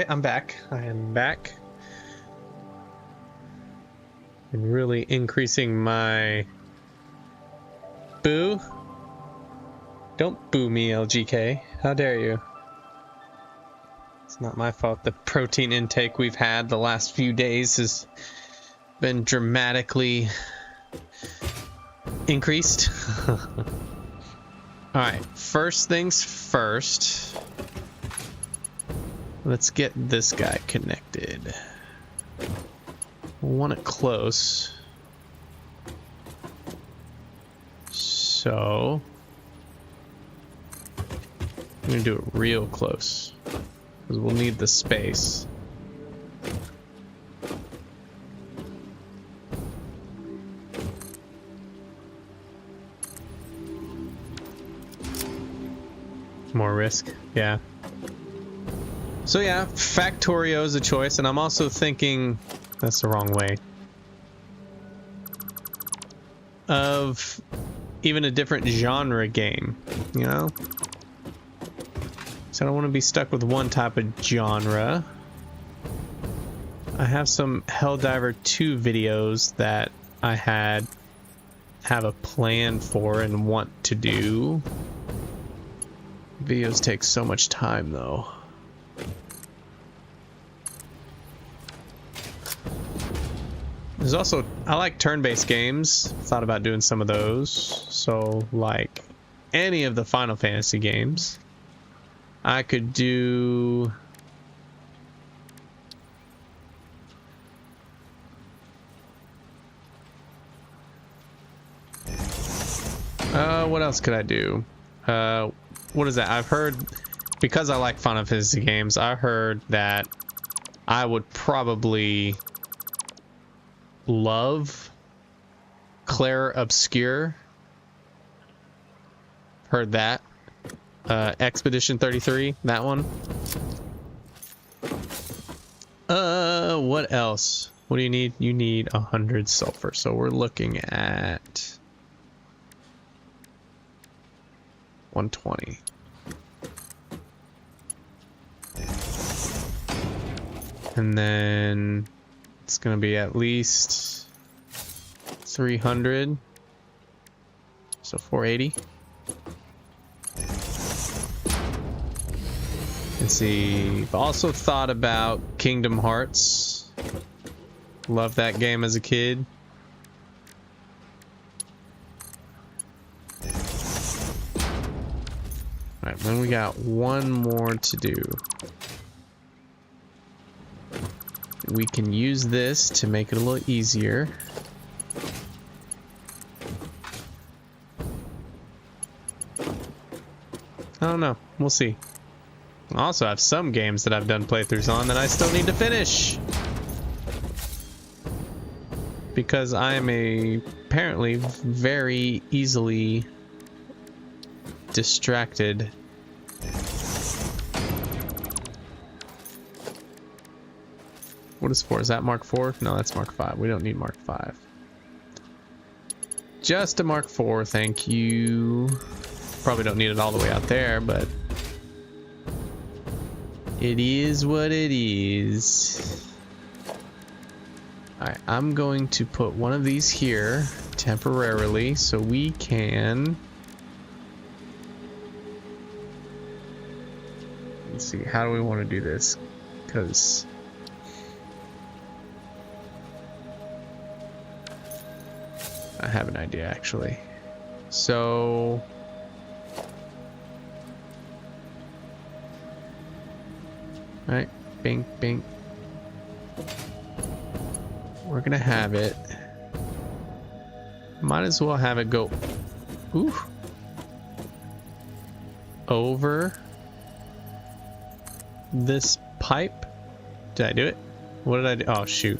Speaker 1: I'm back. I am back. And really increasing my boo. Don't boo me, LGK. How dare you? It's not my fault. The protein intake we've had the last few days has been dramatically increased. Alright, first things first. Let's get this guy connected. We'll want it close. So I'm gonna do it real close because we'll need the space. More risk, yeah. So yeah, Factorio is a choice, and I'm also thinking that's the wrong way of even a different genre game, you know? So I don't want to be stuck with one type of genre. I have some Helldiver 2 videos that I have a plan for and want to do. Videos take so much time though. There's also, I like turn-based games. Thought about doing some of those. So like any of the Final Fantasy games. I could do what else could I do? What is that? I've heard, because I like Final Fantasy games, I heard that I would probably love Claire Obscure. Heard that. Expedition 33, that one. What else? What do you need? You need 100 sulfur. So we're looking at 120. And then it's gonna be at least 300. So 480. Let's see. I've also thought about Kingdom Hearts. Loved that game as a kid. Alright, then we got one more to do. We can use this to make it a little easier. I don't know. We'll see. I also have some games that I've done playthroughs on that I still need to finish. Because I am apparently very easily distracted. What is 4? Is that Mark 4? No, that's Mark 5. We don't need Mark 5. Just a Mark 4, thank you. Probably don't need it all the way out there, but it is what it is. Alright, I'm going to put one of these here temporarily so we can... Let's see, how do we want to do this? Because... I have an idea, actually. So... Alright, bing, bing. We're gonna have it. Might as well have it go... Ooh. Over this pipe. Did I do it? What did I do? Oh, shoot.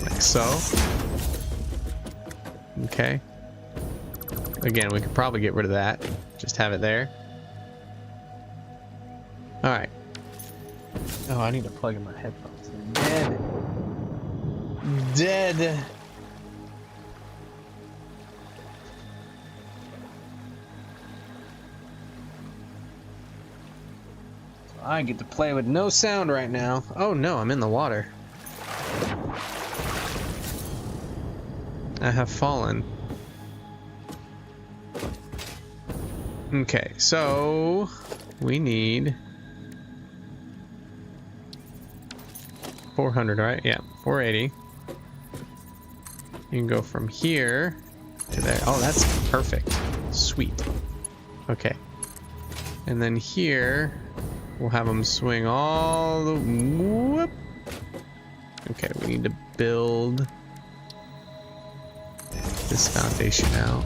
Speaker 1: Like so. Okay. Again, we could probably get rid of that. Just have it there. Alright. Oh, I need to plug in my headphones. They're dead. Dead. So I get to play with no sound right now. Oh no, I'm in the water. I have fallen. Okay, so we need 400, right? Yeah, 480. You can go from here to there. Oh, that's perfect. Sweet. Okay. And then here We'll have them swing all the whoop. Okay, we need to build this foundation out.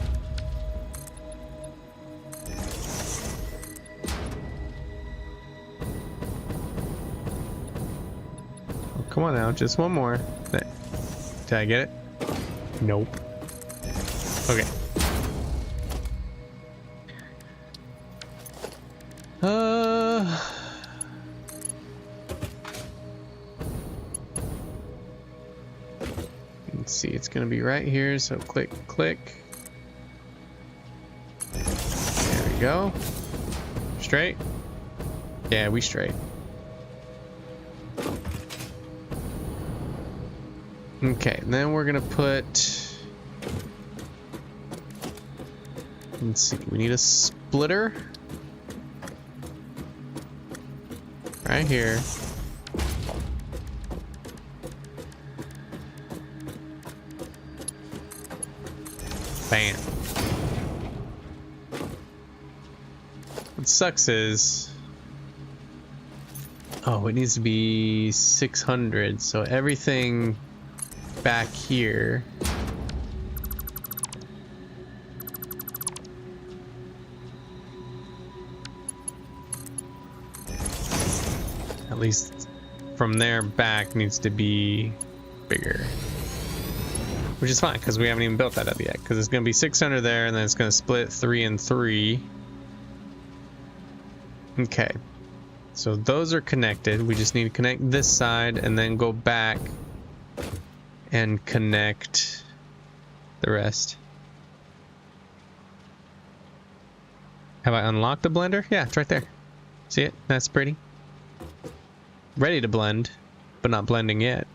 Speaker 1: Oh, come on now, just one more. Did I get it? Nope. Okay. Let's see, it's gonna be right here, so click, click. There we go. Straight? Yeah, we straight. Okay, and then we're gonna put, let's see, we need a splitter right here. Bam. What sucks is, oh, it needs to be 600, so everything back here at least from there back needs to be bigger, which is fine because we haven't even built that up yet, because it's going to be 600 there and then it's going to split 3 and 3. Okay, so those are connected. We just need to connect this side and then go back and connect the rest. Have I unlocked the blender? Yeah, it's right there. See it? That's pretty. Ready to blend, but not blending yet.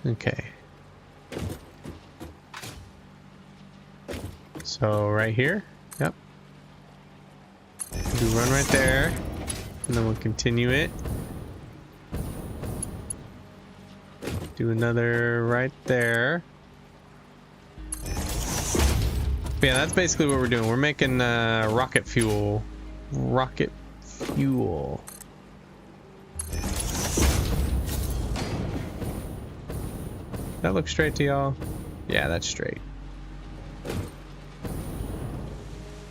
Speaker 1: Okay. So right here, yep. Do run right there, and then we'll continue it. Do another right there. But yeah, that's basically what we're doing. We're making rocket fuel. Rocket fuel. That looks straight to y'all? Yeah, that's straight.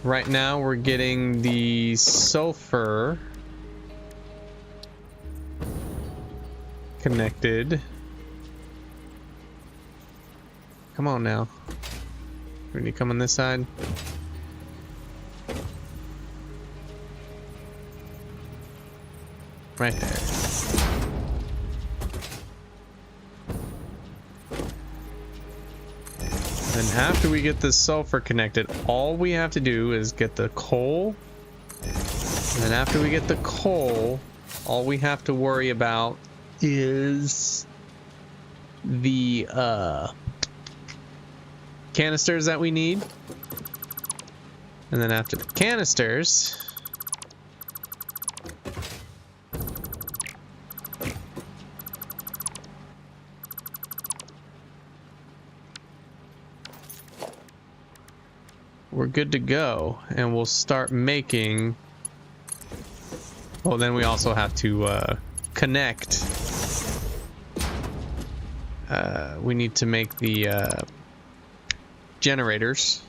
Speaker 1: Right now we're getting the sulfur connected. Come on now. We need to come on this side. Right there. And after we get the sulfur connected, all we have to do is get the coal. And then after we get the coal, all we have to worry about is the canisters that we need. And then after the canisters, we're good to go, and we'll start making. Well, then we also have to connect. We need to make the generators.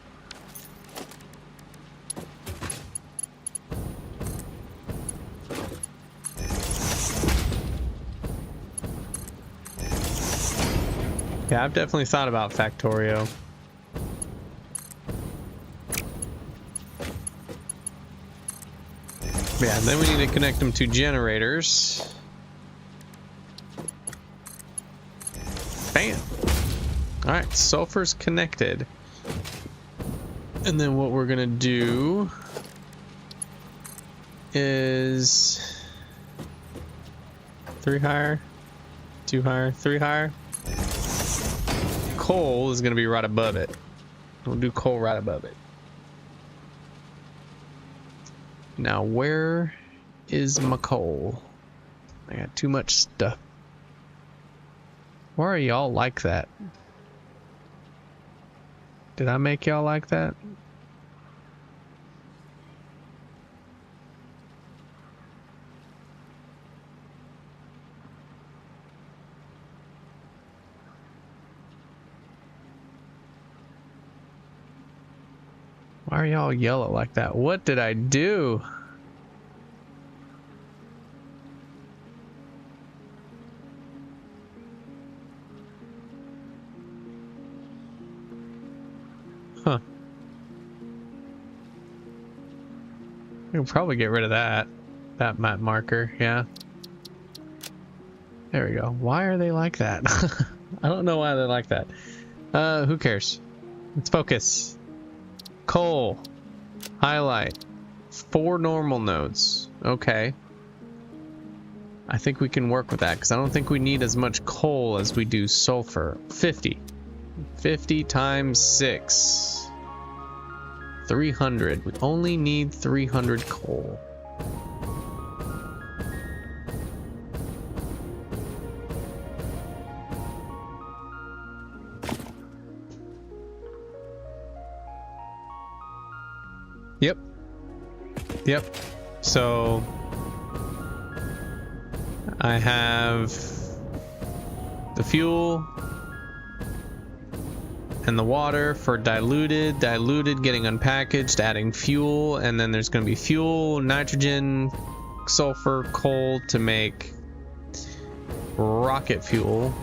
Speaker 1: Yeah, I've definitely thought about Factorio. Yeah, and then we need to connect them to generators. Bam! Alright, sulfur's connected. And then what we're gonna do is 3 higher, 2 higher, 3 higher. Coal is gonna be right above it. We'll do coal right above it. Now where is my coal? I got too much stuff. Why are y'all like that? Did I make y'all like that? Why are y'all yellow like that? What did I do? Huh. We can probably get rid of that map marker, yeah. There we go. Why are they like that? I don't know why they're like that. Who cares? Let's focus. Coal. Highlight. 4 normal nodes. Okay. I think we can work with that because I don't think we need as much coal as we do sulfur. 50. 50 times 6. 300. We only need 300 coal. Yep. Yep. So I have the fuel and the water for diluted getting unpackaged, adding fuel, and then there's going to be fuel, nitrogen, sulfur, coal to make rocket fuel.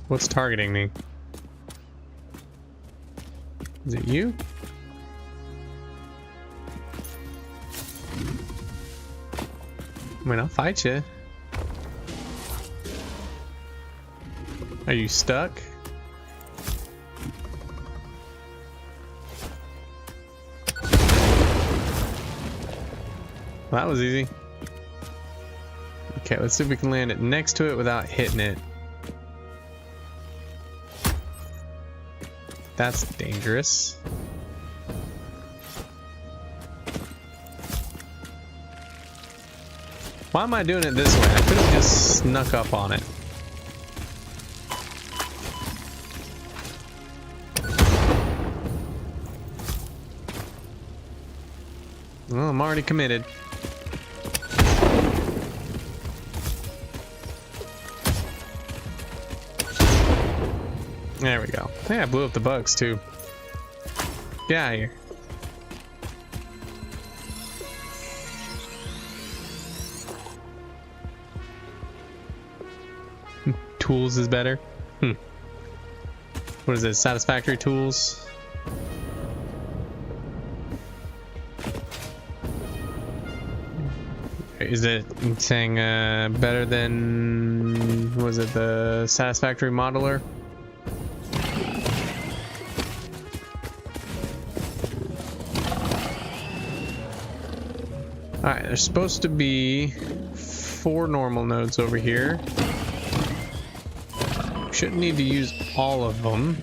Speaker 1: What's targeting me? Is it you? I mean, I'll fight you. Are you stuck? Well, that was easy. Okay, let's see if we can land it next to it without hitting it. That's dangerous. Why am I doing it this way? I could have just snuck up on it. Well, I'm already committed. There we go. Hey, I blew up the bugs too. Get out of here. Tools is better. What is it? Satisfactory tools? Is it saying better than, was it the Satisfactory modeler? Alright, there's supposed to be 4 normal nodes over here. Shouldn't need to use all of them.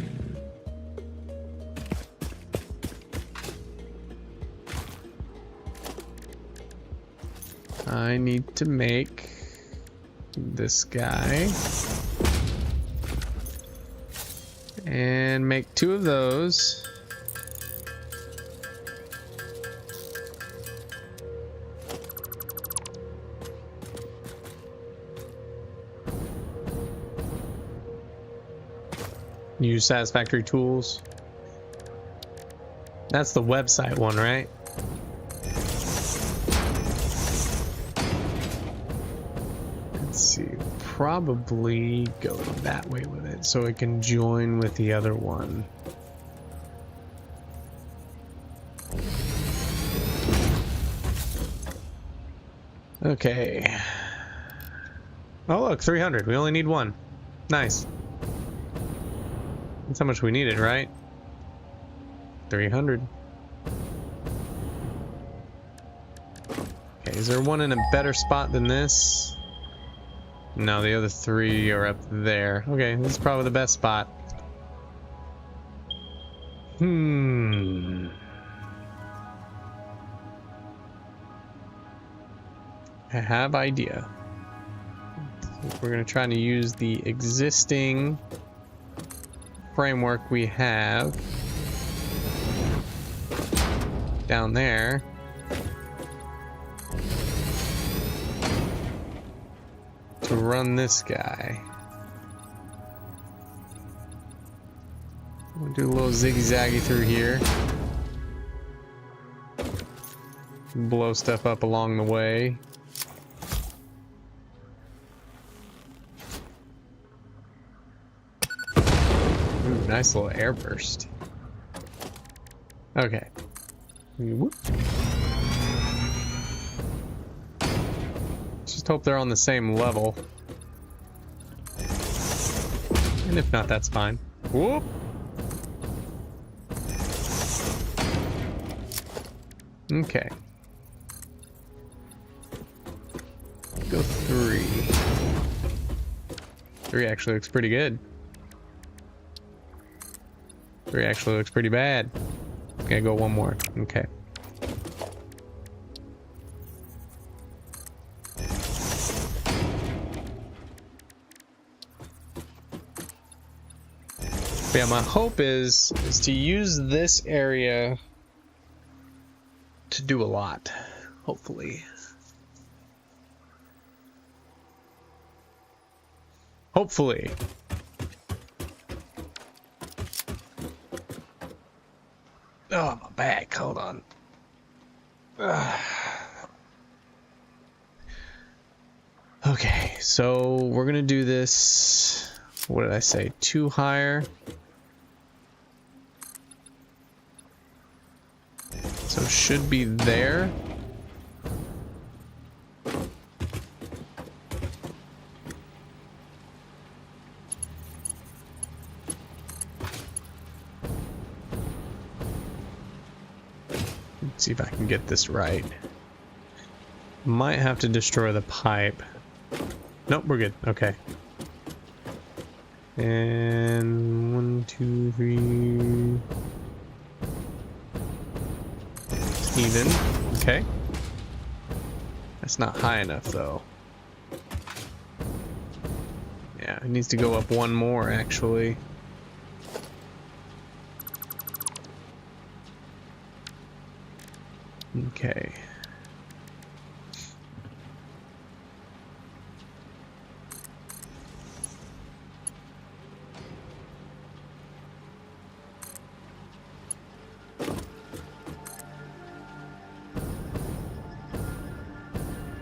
Speaker 1: I need to make this guy and make 2 of those. Use Satisfactory tools. That's the website one, right? Let's see. Probably go that way with it so it can join with the other one. Okay. Oh look, 300. We only need 1. Nice. That's how much we needed, right? 300. Okay, is there one in a better spot than this? No, the other 3 are up there. Okay, this is probably the best spot. I have idea. We're gonna try to use the existing framework we have down there. To run this guy. We'll do a little ziggy-zaggy through here. Blow stuff up along the way. Ooh, nice little air burst. Okay. Whoop. Just hope they're on the same level. And if not, that's fine. Whoop! Okay. Go 3. 3 actually looks pretty good. 3 actually looks pretty bad. Okay, go 1 more. Okay. But yeah, my hope is to use this area to do a lot, hopefully. Hopefully. Oh, my back. Hold on. Okay, so we're gonna do this. What did I say? 2 higher. So it should be there. Let's see if I can get this right. Might have to destroy the pipe. Nope, we're good. Okay. And 1, 2, 3. Even. Okay. That's not high enough, though. Yeah, it needs to go up 1 more, actually. Okay.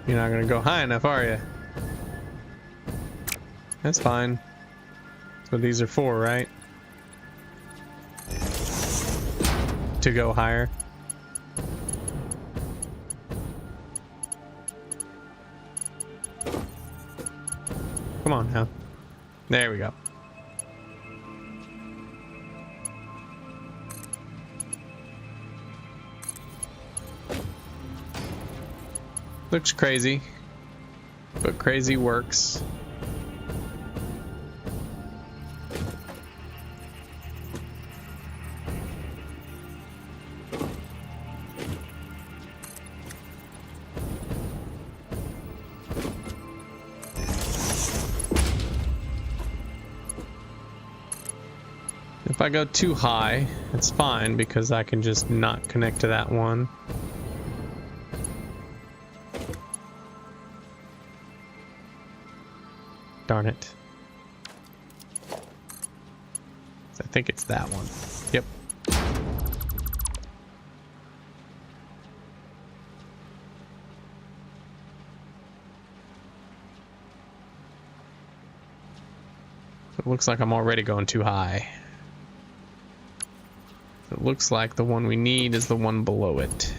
Speaker 1: You're not gonna go high enough, are you? That's fine. That's what these are for, right? To go higher. Come on now. There we go. Looks crazy, but crazy works. If I go too high, it's fine because I can just not connect to that one. Darn it. I think it's that one. Yep. It looks like I'm already going too high. It looks like the one we need is the one below it.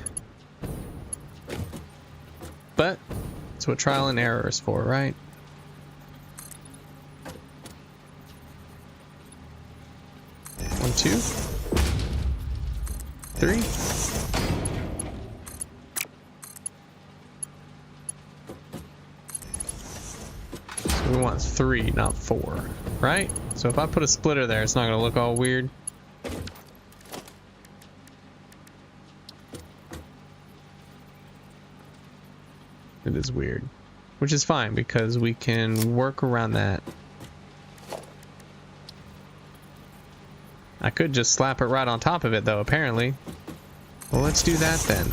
Speaker 1: But that's what trial and error is for, right? One, 2, 3. So we want 3, not 4, right? So if I put a splitter there, it's not going to look all weird. It is weird, which is fine because we can work around that. I could just slap it right on top of it though, apparently. Well, let's do that then.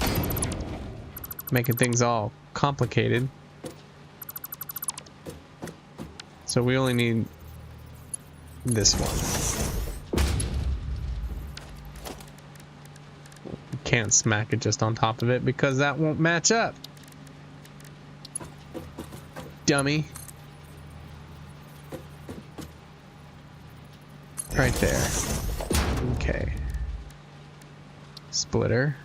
Speaker 1: Making things all complicated. So we only need this one. We can't smack it just on top of it because that won't match up. Dummy. Right there. Okay. Splitter.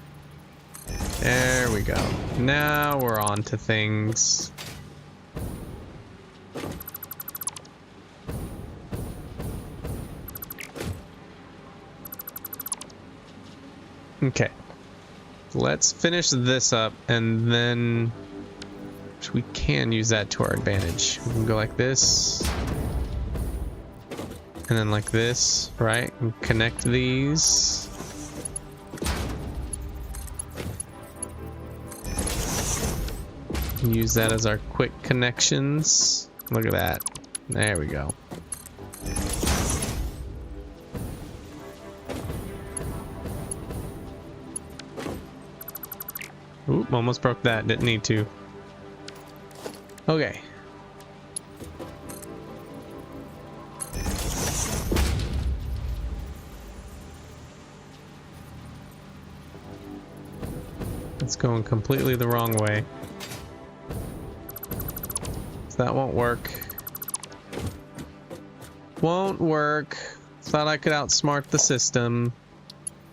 Speaker 1: There we go. Now we're on to things. Okay. Let's finish this up and then we can use that to our advantage. We can go like this. And then like this, right? And connect these. Use that as our quick connections. Look at that. There we go. Oop, almost broke that. Didn't need to. Okay. It's going completely the wrong way. So that won't work. Won't work. Thought I could outsmart the system,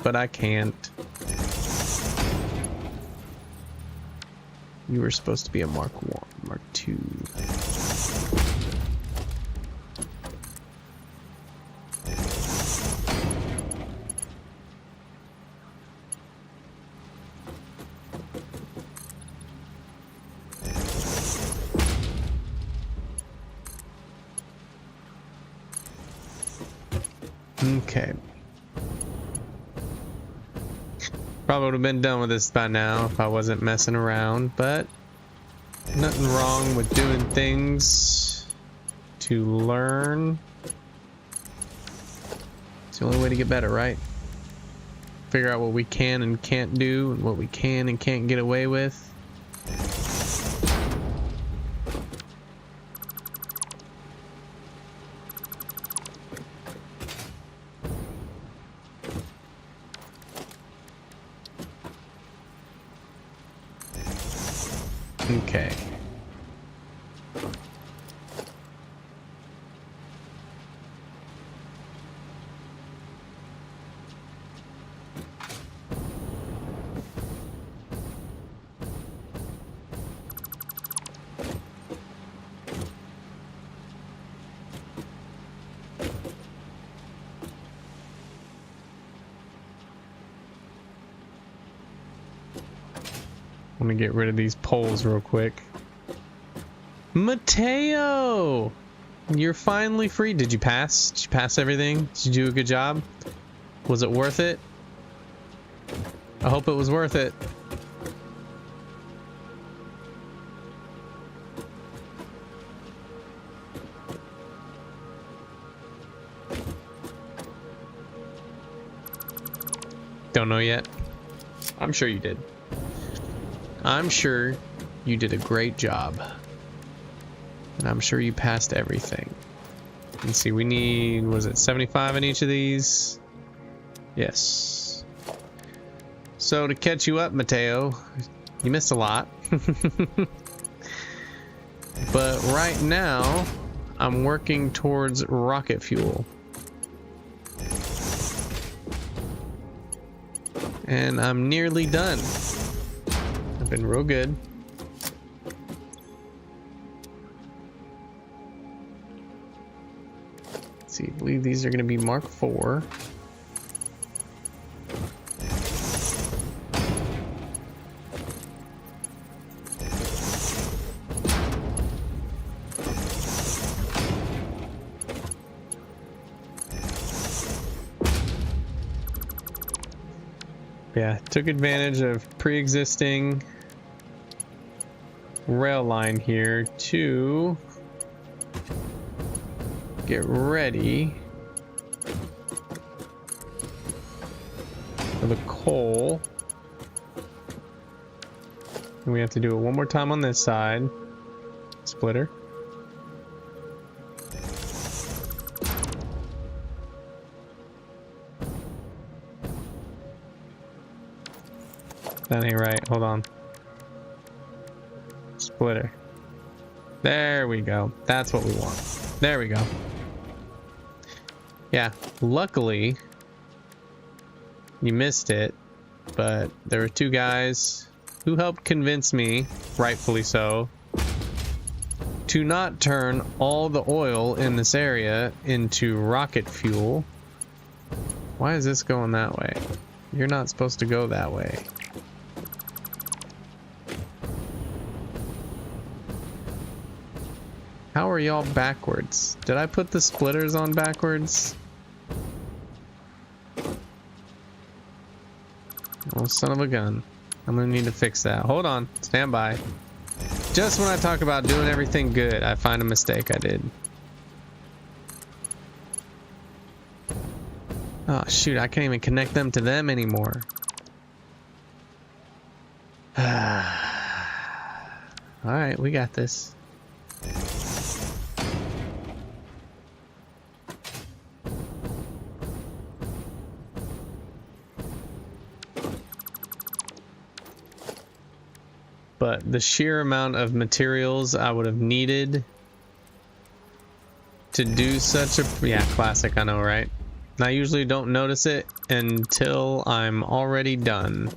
Speaker 1: but I can't. You were supposed to be a Mark 1, Mark 2. Okay. Probably would have been done with this by now if I wasn't messing around, but nothing wrong with doing things to learn. It's the only way to get better, right? Figure out what we can and can't do and what we can and can't get away with. Okay. Let me get rid of these poles real quick. Mateo! You're finally free. Did you pass? Did you pass everything? Did you do a good job? Was it worth it? I hope it was worth it. Don't know yet. I'm sure you did. I'm sure you did a great job. And I'm sure you passed everything. Let's see, we need, was it 75 in each of these? Yes. So to catch you up, Mateo, you missed a lot. But right now, I'm working towards rocket fuel. And I'm nearly done. I've been real good. Let's see, I believe these are going to be Mark 4. Yeah, took advantage of pre-existing rail line here to get ready for the coal. And we have to do it one more time on this side. Splitter. That ain't right. Hold on. Splitter. There we go. That's what we want. There we go. Yeah, luckily you missed it, but there were two guys who helped convince me, rightfully so, to not turn all the oil in this area into rocket fuel. Why is this going that way? You're not supposed to go that way. How are y'all backwards? Did I put the splitters on backwards? Oh, son of a gun. I'm gonna need to fix that. Hold on. Stand by. Just when I talk about doing everything good, I find a mistake I did. Oh, shoot. I can't even connect them to them anymore. Alright, we got this. But the sheer amount of materials I would have needed to do such a... Yeah, classic, I know, right? And I usually don't notice it until I'm already done.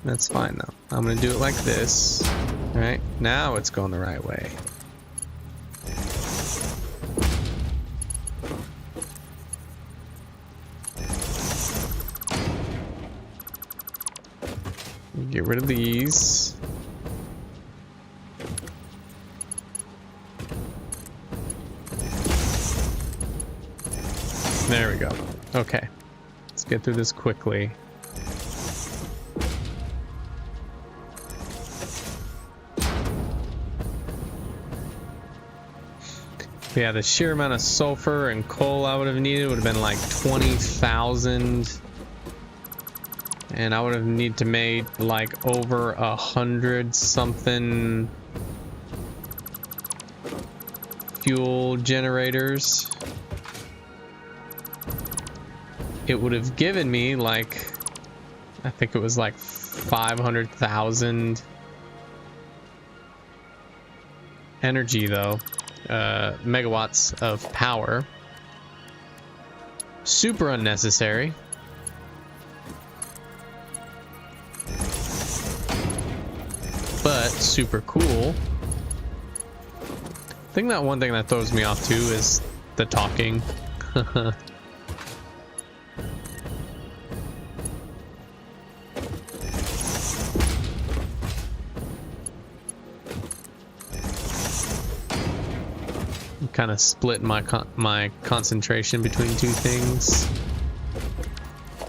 Speaker 1: That's fine, though. I'm going to do it like this. All right, now it's going the right way. Get rid of these. There we go. Okay. Let's get through this quickly. Yeah, the sheer amount of sulfur and coal I would have needed would have been like 20,000. And I would have need to make like over 100 something fuel generators. It would have given me like, I think it was like 500,000 energy though, megawatts of power. Super unnecessary. But super cool. I think that one thing that throws me off too is the talking. Kind of split my concentration between two things.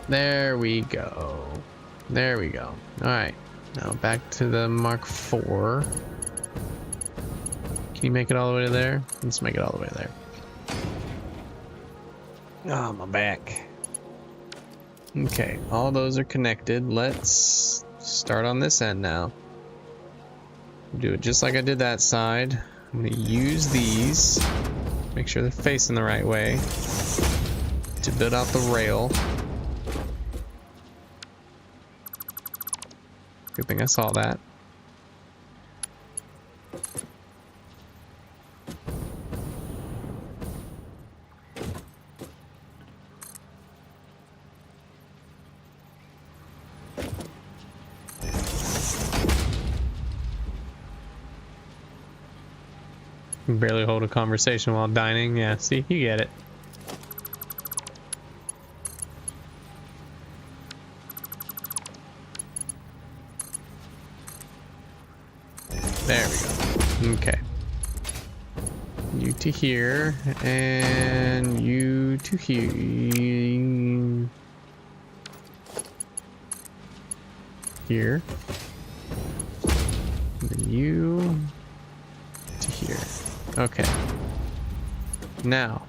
Speaker 1: There we go. There we go. All right. Now back to the Mark IV. Can you make it all the way to there? Let's make it all the way there. Oh, my back. Okay, all those are connected. Let's start on this end now. Do it just like I did that side. I'm going to use these. Make sure they're facing the right way to build out the rail. Good thing I saw that. Can barely hold a conversation while dining. Yeah, see, you get it. There we go. Okay. You to here, and you to here. Here. And then you to here. Okay. Now,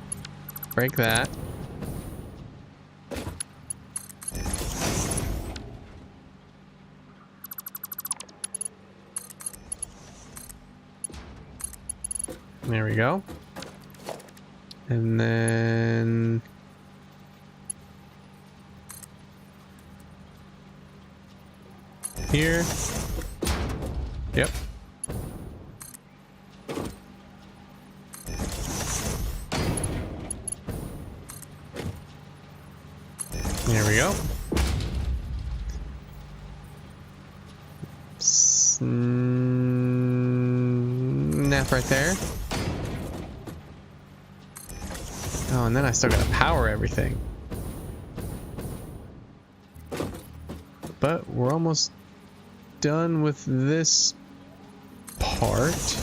Speaker 1: break that. There we go. And then here. Yep. There we go. Snap right there. Oh, and then I still gotta power everything. But we're almost done with this part.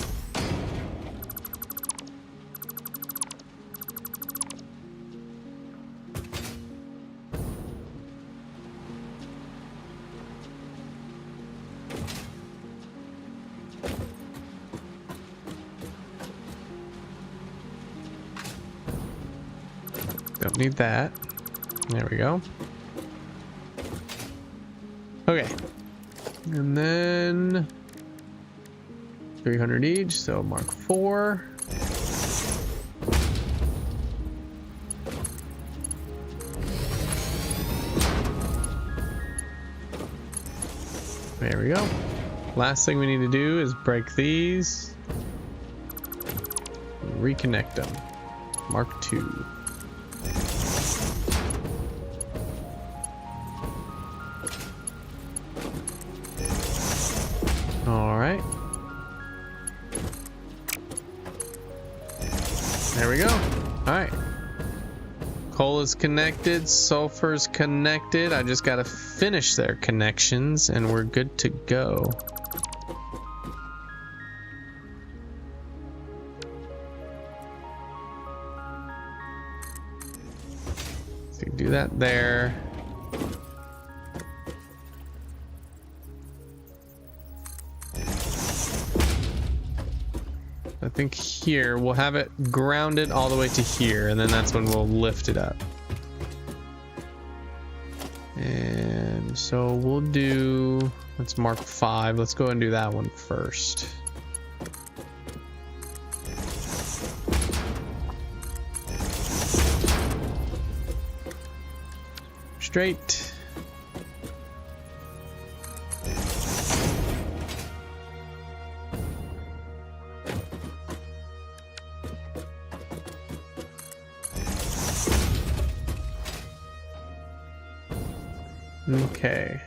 Speaker 1: Don't need that. There we go. Okay. And then 300 each, so mark 4. There we go. Last thing we need to do is break these. Reconnect them. Mark 2. Alright. There we go. Alright. Coal is connected. Sulfur's connected. I just gotta finish their connections and we're good to go. So you do that there. I think here we'll have it grounded all the way to here, and then that's when we'll lift it up. And so we'll do, let's mark 5. Let's go and do that one first. Straight. Okay.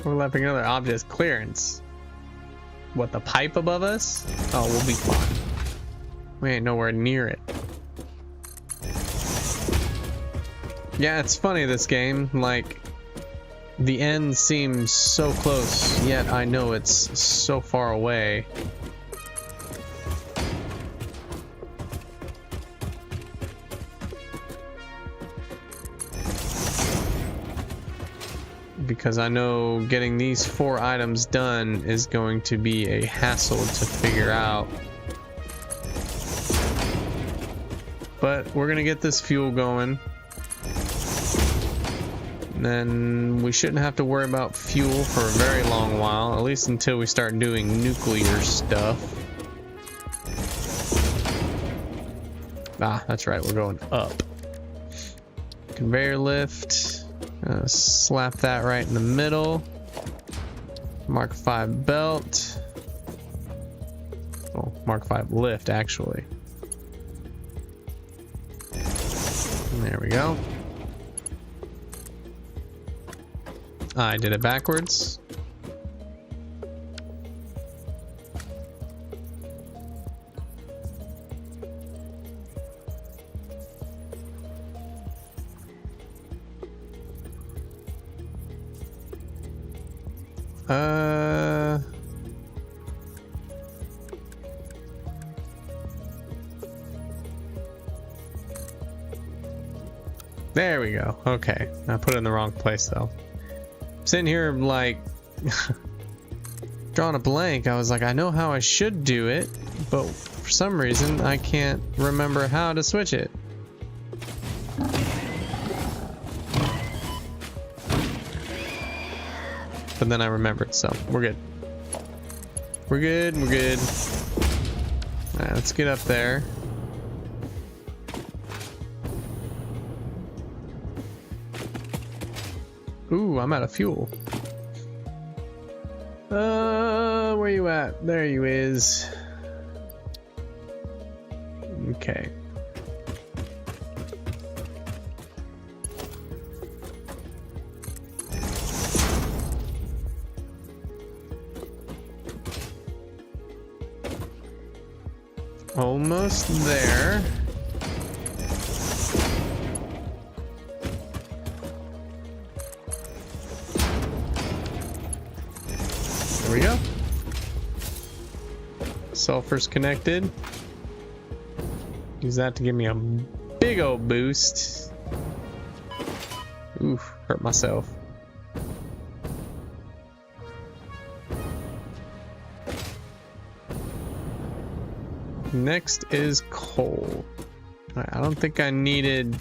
Speaker 1: Overlapping another object clearance. What, the pipe above us? Oh, we'll be fine. We ain't nowhere near it. Yeah, it's funny, this game. Like, the end seems so close, yet I know it's so far away. Because I know getting these 4 items done is going to be a hassle to figure out. But we're gonna get this fuel going. And then we shouldn't have to worry about fuel for a very long while, at least until we start doing nuclear stuff. Ah, that's right, we're going up. Conveyor lift. Slap that right in the middle. Mark 5 belt. Oh, Mark 5 lift, actually. There we go. I did it backwards. There we go. Okay. I put it in the wrong place though. Sitting here like drawing a blank. I was like, I know how I should do it, but for some reason I can't remember how to switch it. But then I remembered, so we're good. We're good, we're good. Alright, let's get up there. Ooh, I'm out of fuel. Where you at? There you is. Okay. Almost there. There we go. Sulfur's connected. Use that to give me a big old boost. Oof, hurt myself. Next is coal. Alright, I don't think I needed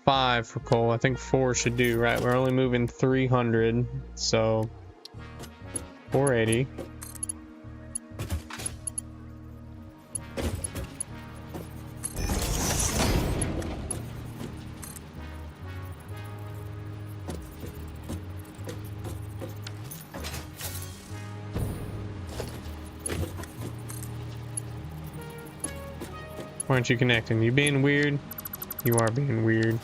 Speaker 1: 5 for coal. I think 4 should do, right? We're only moving 300, so 480. Why aren't you connecting? You being weird? You are being weird.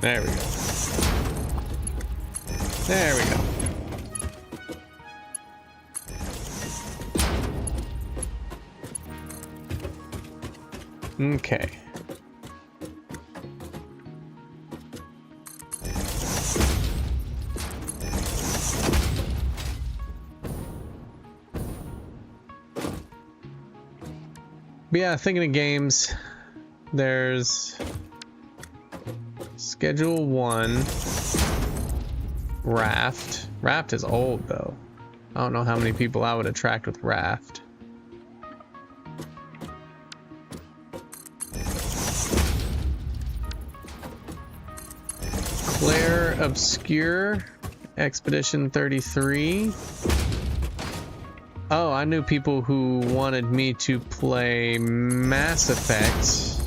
Speaker 1: There we go. There we go. Okay. But yeah, thinking of games, there's Schedule 1, Raft. Raft is old though. I don't know how many people I would attract with Raft. Claire Obscure, Expedition 33. Oh, I knew people who wanted me to play Mass Effect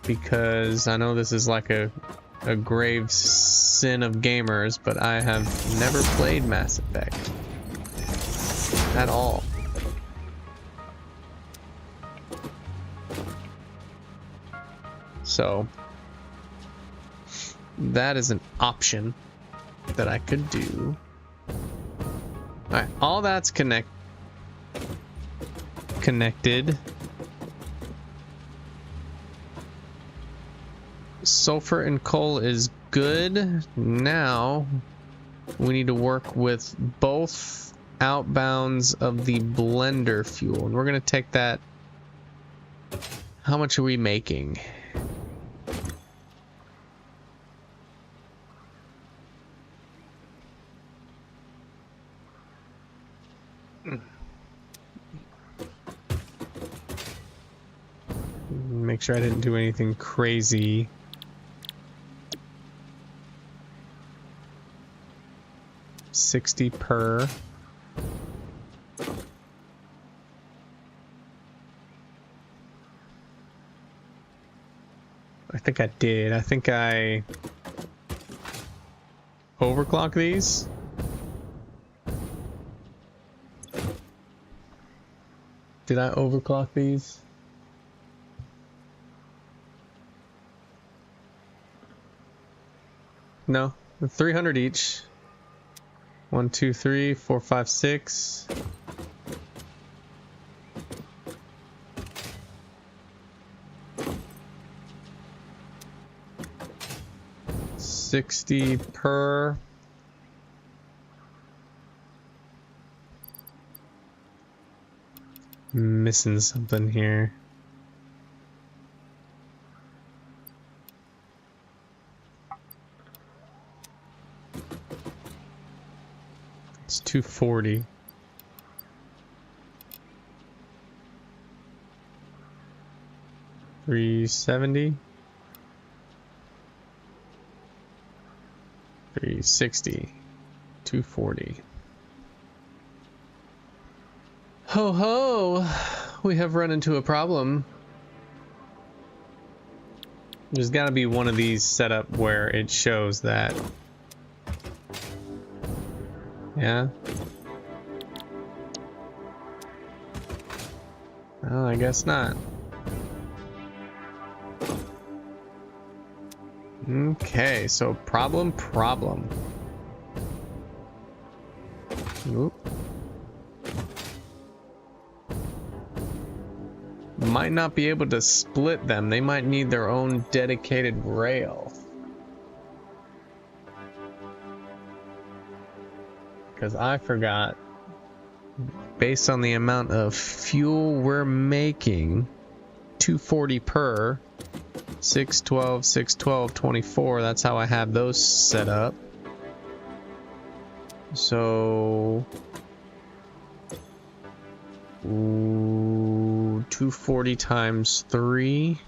Speaker 1: because I know this is like a grave sin of gamers, but I have never played Mass Effect at all. So that is an option that I could do. Alright, all that's connected. Sulfur and coal is good. Now we need to work with both outbounds of the blender fuel. And we're going to take that. How much are we making? Make sure I didn't do anything crazy. $60 per. I think I did. I think I overclock these. Did I overclock these? No, 300 each. 1, 2, 3, 4, 5, 6. $60 per. Missing something here. It's 240. $370. $360. $240. Ho ho! We have run into a problem. There's got to be one of these set up where it shows that. Yeah? Oh, I guess not. Okay, so problem. Oop. Might not be able to split them. They might need their own dedicated rail. Because I forgot, based on the amount of fuel we're making, 240 per, 612, 612, 24, that's how I have those set up. So, ooh, 240 times 3.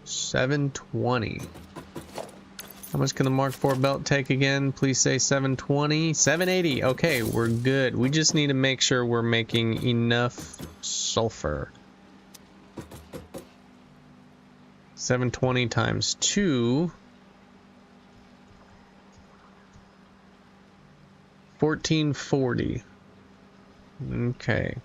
Speaker 1: $720. How much can the Mark IV belt take again? Please say 720. 780. Okay, we're good. We just need to make sure we're making enough sulfur. 720 times 2. 1440. Okay.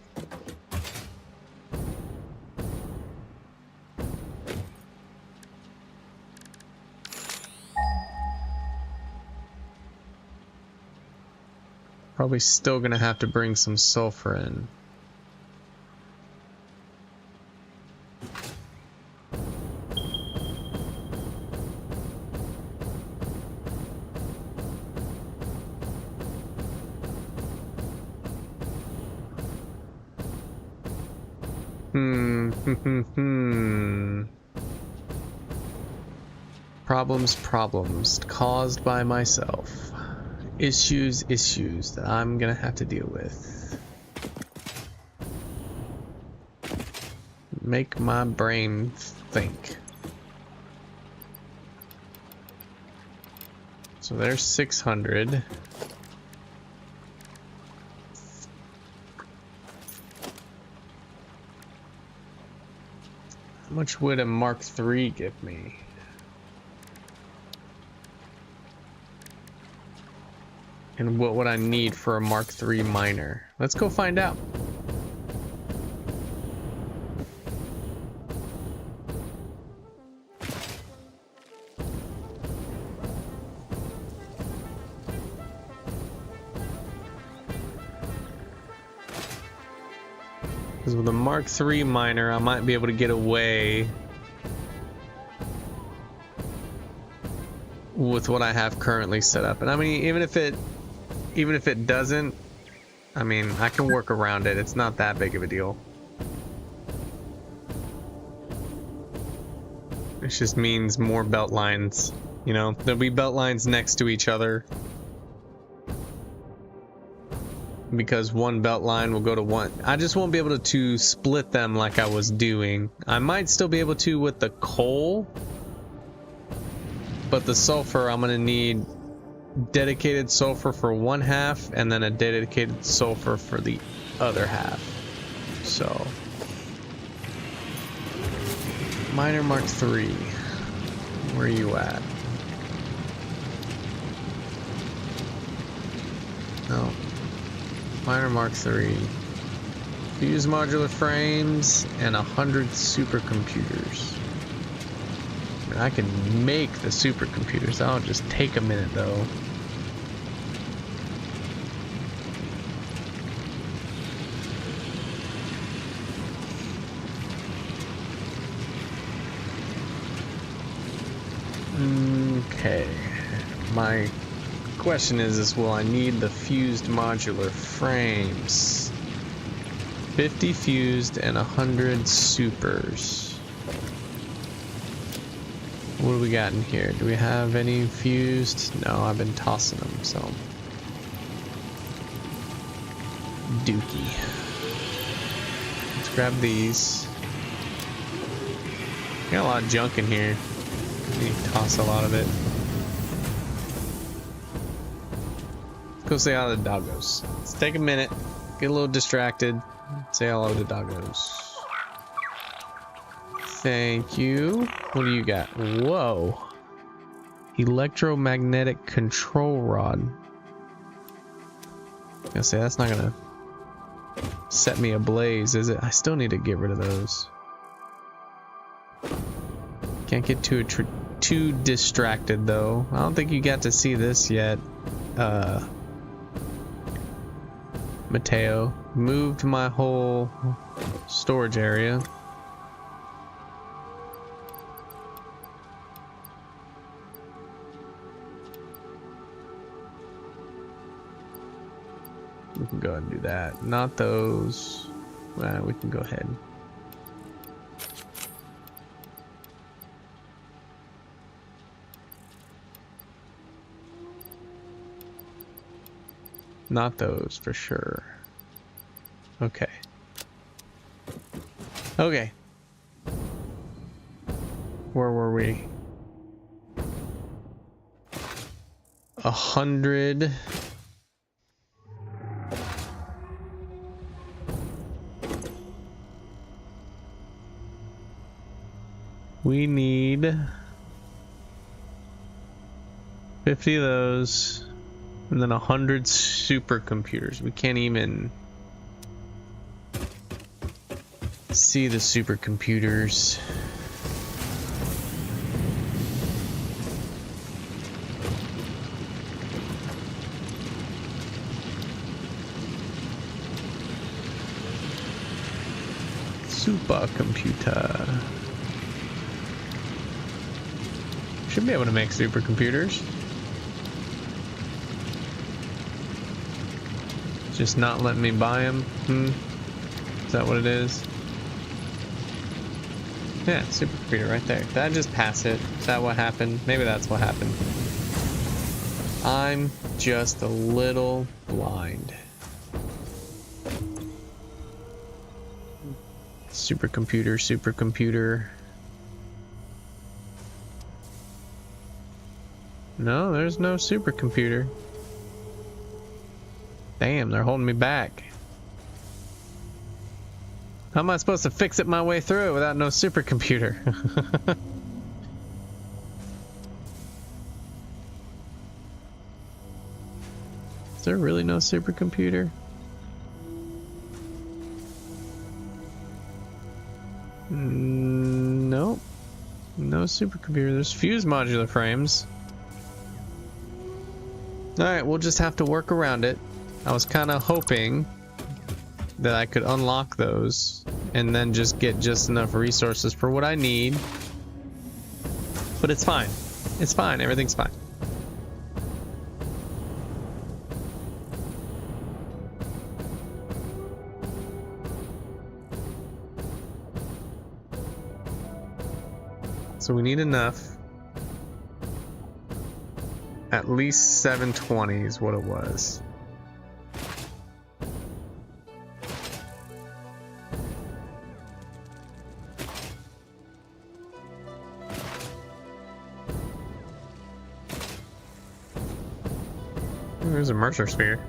Speaker 1: Probably still gonna have to bring some sulfur in. Problems caused by myself. Issues that I'm gonna have to deal with. Make my brain think. So there's 600. How much would a Mark III give me? And what would I need for a Mark III miner? Let's go find out. Because with a Mark III miner, I might be able to get away with what I have currently set up. And I mean, even if it doesn't, I mean, I can work around it. It's not that big of a deal. It just means more belt lines. You know, there'll be belt lines next to each other. Because one belt line will go to one. I just won't be able to split them like I was doing. I might still be able to with the coal. But the sulfur, I'm gonna need dedicated sulfur for one half and then a dedicated sulfur for the other half. So Miner Mark III, where are you at? No. Miner Mark III. Fuse modular frames and 100 supercomputers. I mean, I can make the supercomputers. That'll just take a minute though. Okay. My question is will I need the fused modular frames? 50 fused and 100 supers. What do we got in here? Do we have any fused? No, I've been tossing them, so. Dookie. Let's grab these. Got a lot of junk in here. Need to toss a lot of it. Let's go say hello to doggos. Let's take a minute, get a little distracted, say hello to doggos. Thank you. What do you got? Whoa. Electromagnetic control rod. I was gonna say, that's not gonna set me ablaze, is it? I still need to get rid of those. Can't get too distracted though. I don't think you got to see this yet. Mateo moved my whole storage area. We can go ahead and do that. Not those. We can go ahead. Not those for sure. Okay. Okay. Where were we? 100. We need 50 of those. And then 100 supercomputers. We can't even see the supercomputers. Supercomputer. Should be able to make supercomputers. Just not letting me buy them. Is that what it is? Yeah, supercomputer right there. Did I just pass it? Is that what happened? Maybe that's what happened. I'm just a little blind. Supercomputer, supercomputer. No, there's no supercomputer. Damn, they're holding me back. How am I supposed to fix it my way through it without no supercomputer? Is there really no supercomputer? Nope. No supercomputer. There's fused modular frames. Alright, we'll just have to work around it. I was kind of hoping that I could unlock those and then just get just enough resources for what I need. But it's fine. It's fine. Everything's fine. So we need enough. At least 720 is what it was. There's a Mercer sphere.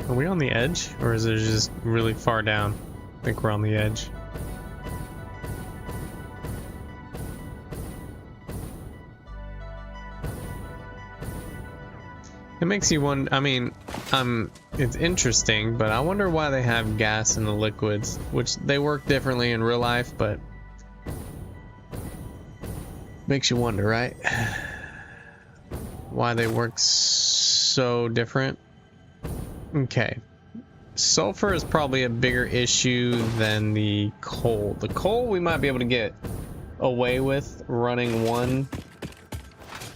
Speaker 1: Are we on the edge, or is it just really far down? I think we're on the edge. It makes you wonder. I mean, it's interesting, but I wonder why they have gas in the liquids, which they work differently in real life, but makes you wonder, right? Why they work so different. Okay. Sulfur is probably a bigger issue than the coal. The coal we might be able to get away with running one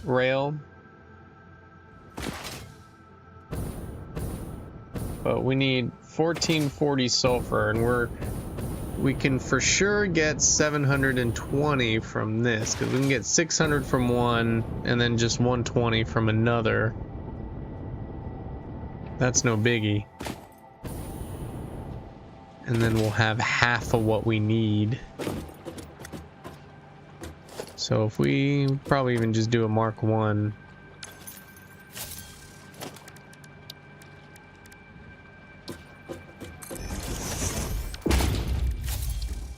Speaker 1: rail. But we need 1440 sulfur, and we can for sure get 720 from this, because we can get 600 from one and then just 120 from another. That's no biggie. And then we'll have half of what we need. So if we probably even just do a Mark 1.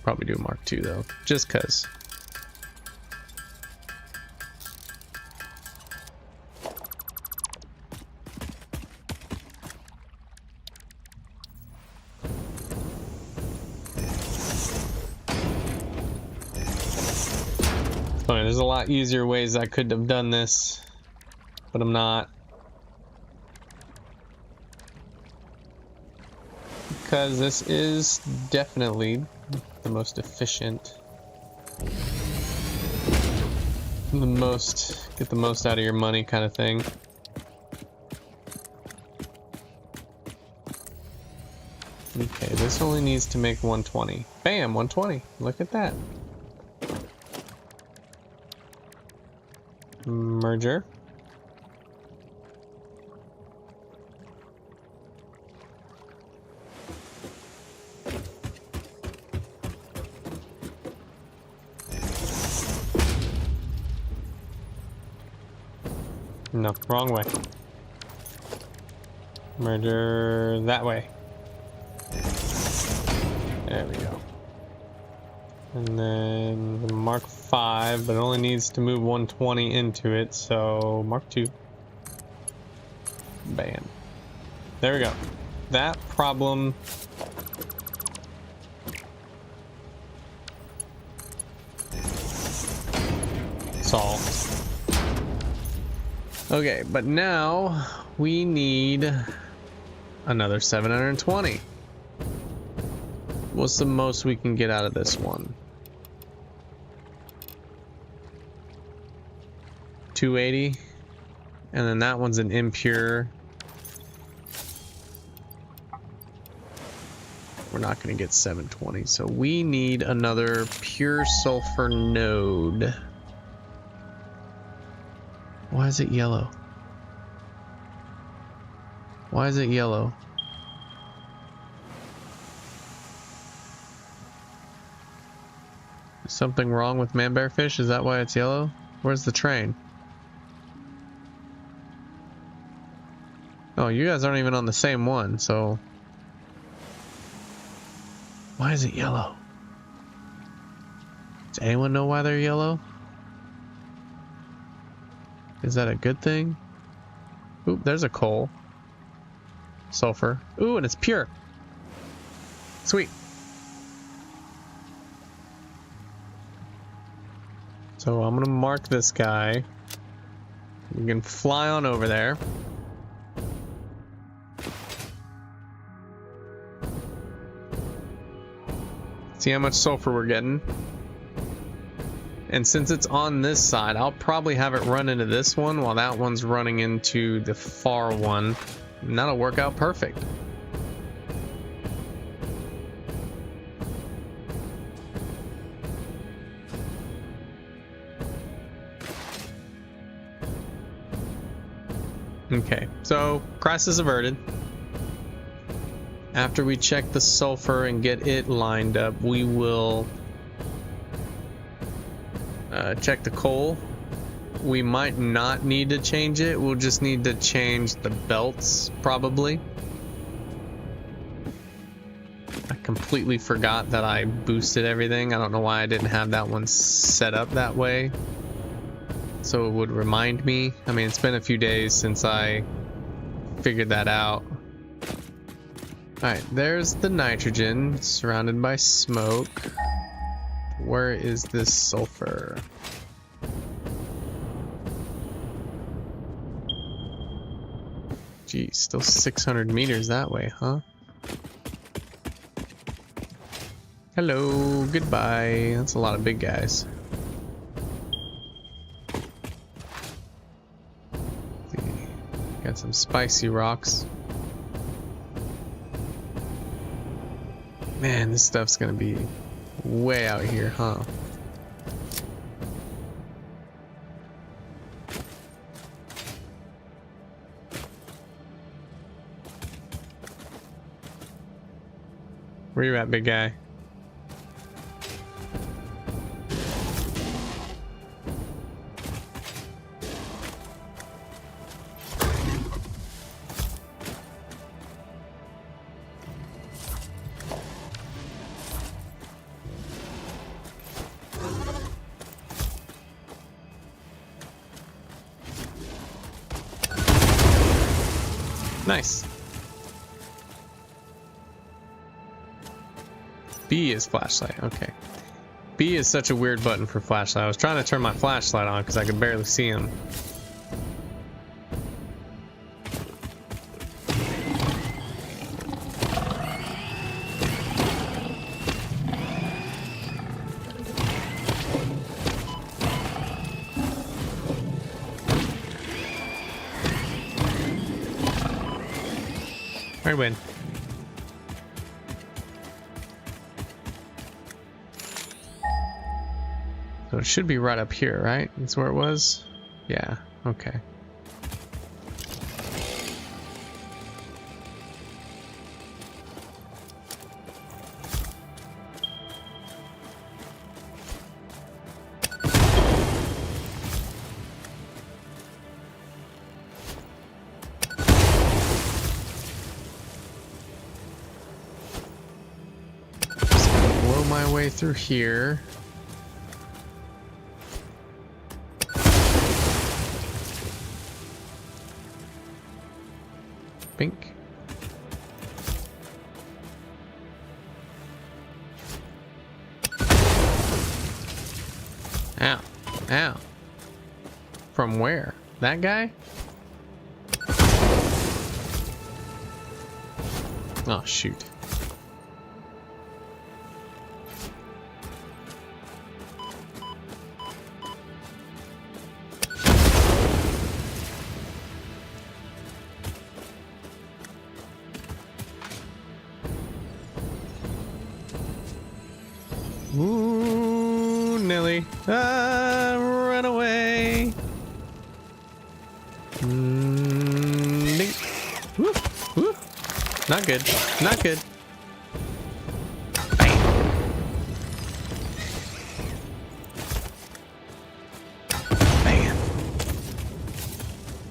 Speaker 1: Probably do a Mark 2 though, just cuz. Funny, there's a lot easier ways I could have done this, but I'm not. Because this is definitely the most efficient, get the most out of your money kind of thing. Okay, this only needs to make 120. Bam, 120. Look at that. Merger. No, wrong way. Merger that way. There we go. And then the Mark 5, but it only needs to move 120 into it, so Mark 2. Bam. There we go. That problem solved. Okay, but now we need another 720. What's the most we can get out of this one? 280, and then that one's an impure. We're not going to get 720, so we need another pure sulfur node. Why is it yellow? Why is it yellow? Is something wrong with manbearfish? Is that why it's yellow? Where's the train? Oh, you guys aren't even on the same one, so... Why is it yellow? Does anyone know why they're yellow? Is that a good thing? Oop, there's a coal. Sulfur. Ooh, and it's pure. Sweet. So I'm gonna mark this guy. We can fly on over there. See how much sulfur we're getting. And since it's on this side, I'll probably have it run into this one while that one's running into the far one. And that'll work out perfect. Okay, so crisis averted. After we check the sulfur and get it lined up, we will check the coal. We might not need to change it. We'll just need to change the belts, probably. I completely forgot that I boosted everything. I don't know why I didn't have that one set up that way, so it would remind me. I mean, it's been a few days since I figured that out. Alright, there's the nitrogen surrounded by smoke. Where is this sulfur? Geez, still 600 meters that way, huh? Hello, goodbye. That's a lot of big guys. Got some spicy rocks. Man, this stuff's gonna be way out here, huh? Where you at, big guy? Nice. B is flashlight. Okay. B is such a weird button for flashlight. I was trying to turn my flashlight on because I could barely see him. I win. So it should be right up here, right? That's where it was? Yeah, okay. Blow my way through here. Bink. Ow. Ow. From where? That guy? Oh, shoot. Ooh, Nelly. Ah, run away. Ding. Woo, woo. Not good. Not good. Bam. Bam.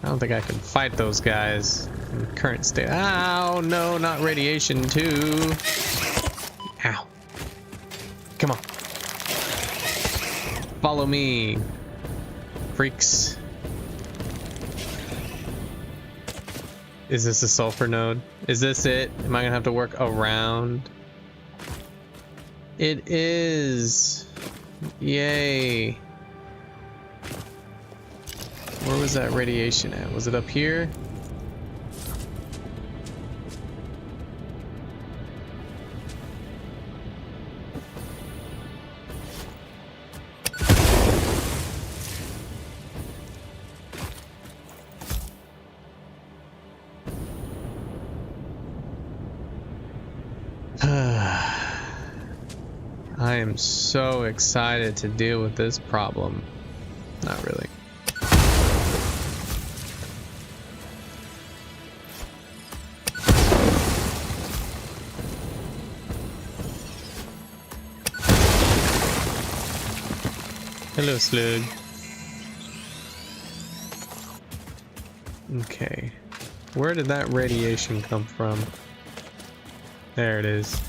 Speaker 1: I don't think I can fight those guys in current state. Ow, no, not radiation too. Ow. Come on. Follow me, freaks. Is this a sulfur node? Is this it? Am I gonna have to work around? It is. Yay. Where was that radiation at? Was it up here? I am so excited to deal with this problem. Not really. Hello, slug. Okay. Where did that radiation come from? There it is.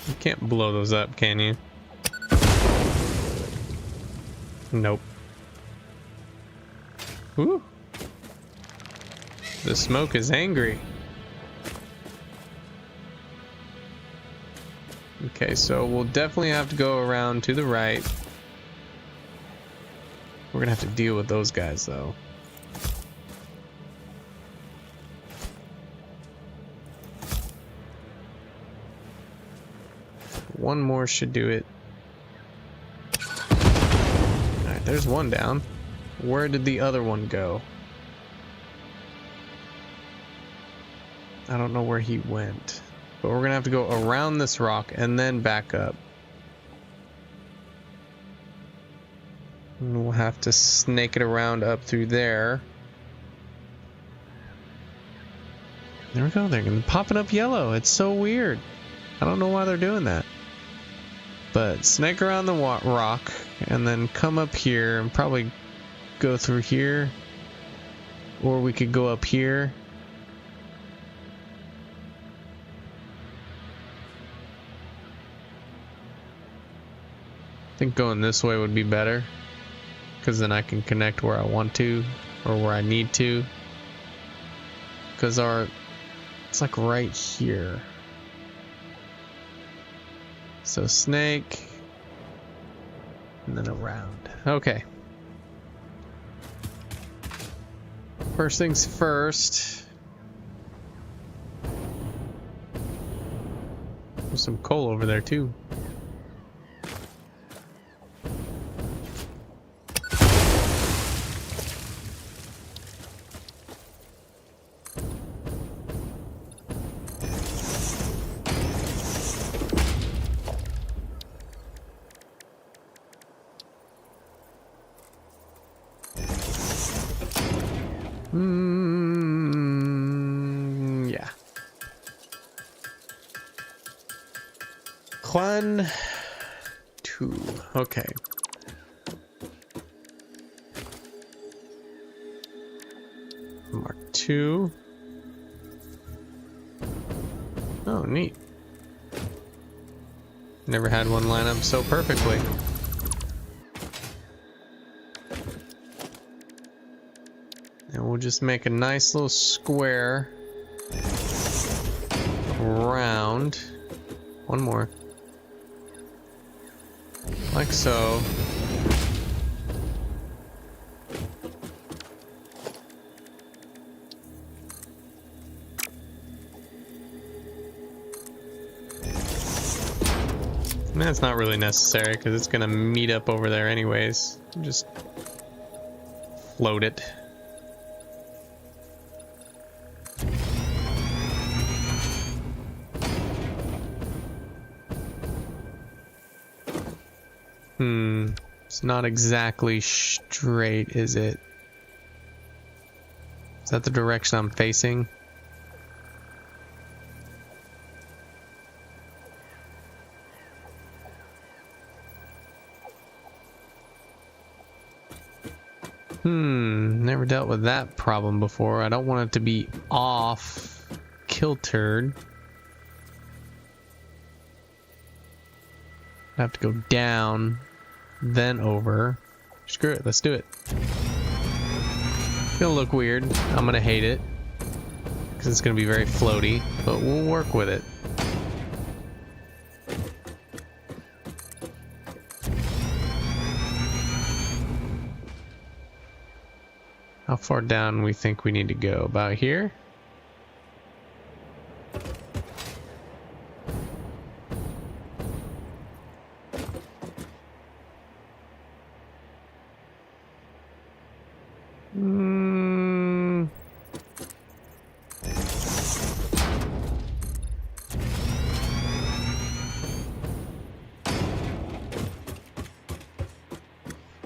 Speaker 1: You can't blow those up, can you? Nope. Ooh. The smoke is angry. Okay, so we'll definitely have to go around to the right. We're gonna have to deal with those guys, though. one more should do it. Alright, there's one down. Where did the other one go? I don't know where he went. But we're gonna have to go around this rock and then back up. And we'll have to snake it around up through there. There we go. They're gonna popping up yellow. It's so weird. I don't know why they're doing that. But snake around the rock and then come up here and probably go through here. Or we could go up here. I think going this way would be better. Because then I can connect where I want to. Or where I need to. Because it's like right here. So snake. And then around. Okay. First things first. There's some coal over there too. Yeah. Juan 2. Okay. Mark 2. Oh, neat. Never had one line up so perfectly. And we'll just make a nice little square around. One more. Like so. I mean, that's not really necessary because it's gonna meet up over there anyways. Just float it. It's not exactly straight, is it? Is that the direction I'm facing? Never dealt with that problem before. I don't want it to be off kiltered. I have to go down, then over. Screw it, let's do it. It's gonna look weird. I'm gonna hate it because it's gonna be very floaty, but we'll work with it. How far down we think we need to go? About here?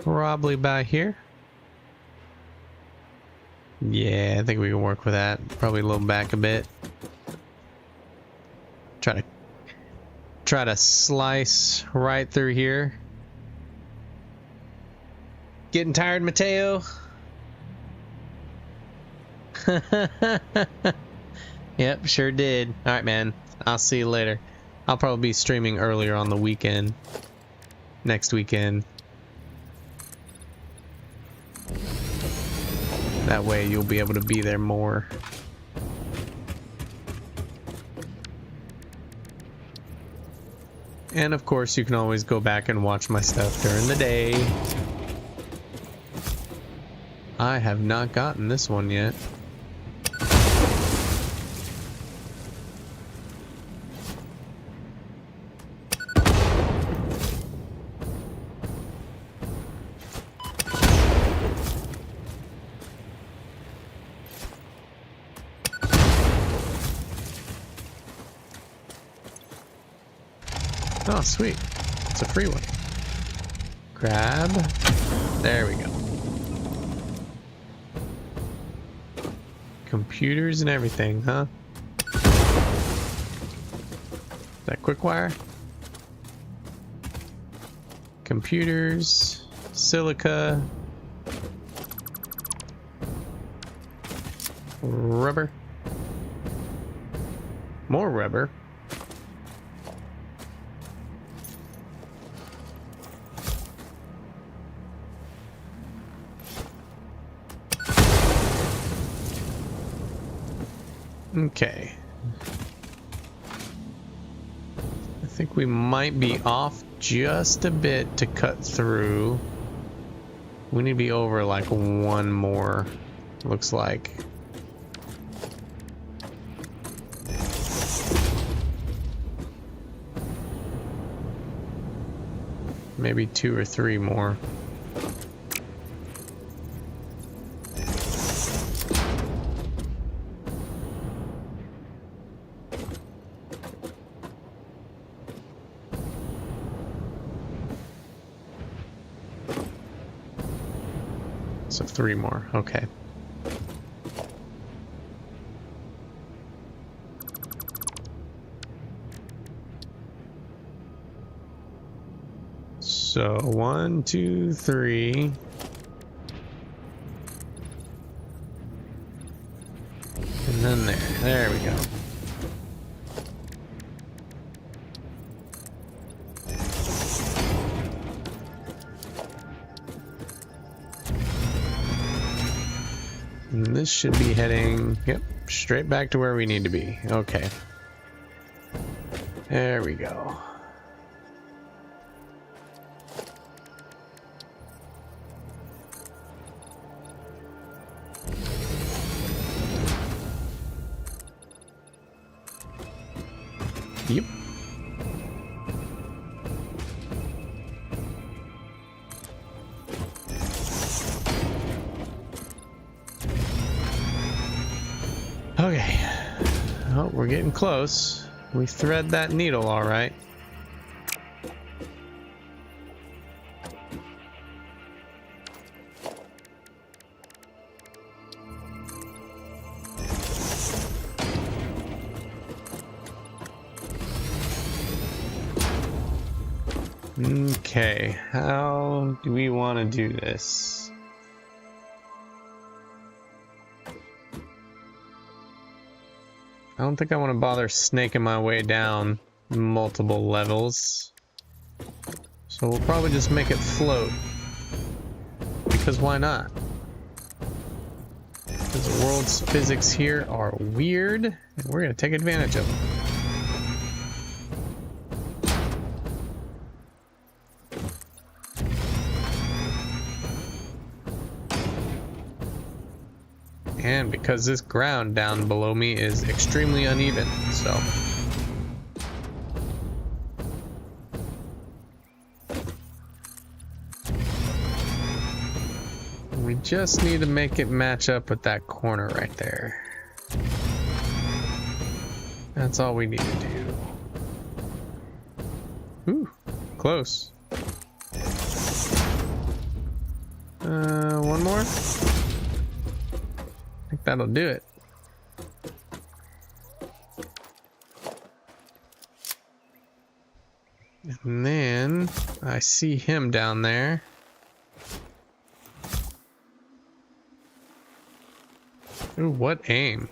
Speaker 1: Probably about here. Yeah, I think we can work with that. Probably a little back a bit. Try to slice right through here. Getting tired, Mateo? Yep, sure did. Alright, man. I'll see you later. I'll probably be streaming earlier on the weekend. Next weekend. That way you'll be able to be there more. And of course you can always go back and watch my stuff during the day. I have not gotten this one yet. Oh, sweet. It's a free one. Grab. There we go. Computers and everything, huh? Is that quick wire? Computers, silica, rubber, more rubber. Okay. I think we might be off just a bit to cut through. We need to be over like one more, looks like. Maybe 2 or 3 more. So 3 more, okay. So 1, 2, 3. And then there we go. And this should be heading, yep, straight back to where we need to be. Okay. There we go. Yep. Okay. Oh, we're getting close. We thread that needle all right. Okay, how do we want to do this? I don't think I want to bother snaking my way down multiple levels. So we'll probably just make it float. Because why not? Because the world's physics here are weird, and we're going to take advantage of them. And because this ground down below me is extremely uneven, so we just need to make it match up with that corner right there. That's all we need to do. Ooh, close. One more? I think that'll do it. And then I see him down there. Ooh, what aim?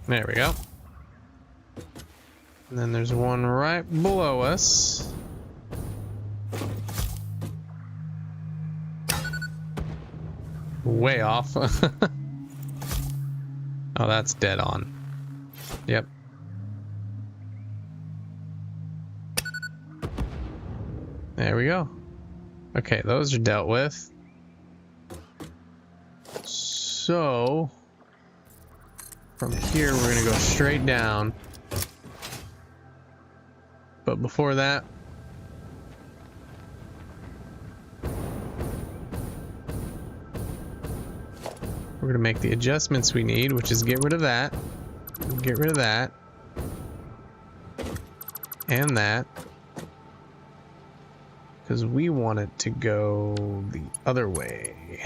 Speaker 1: There we go. And then there's one right below us. Way off. Oh, that's dead on. Yep. There we go. Okay, those are dealt with. So from here we're gonna go straight down. But before that, we're gonna make the adjustments we need, which is get rid of that, and that, because we want it to go the other way,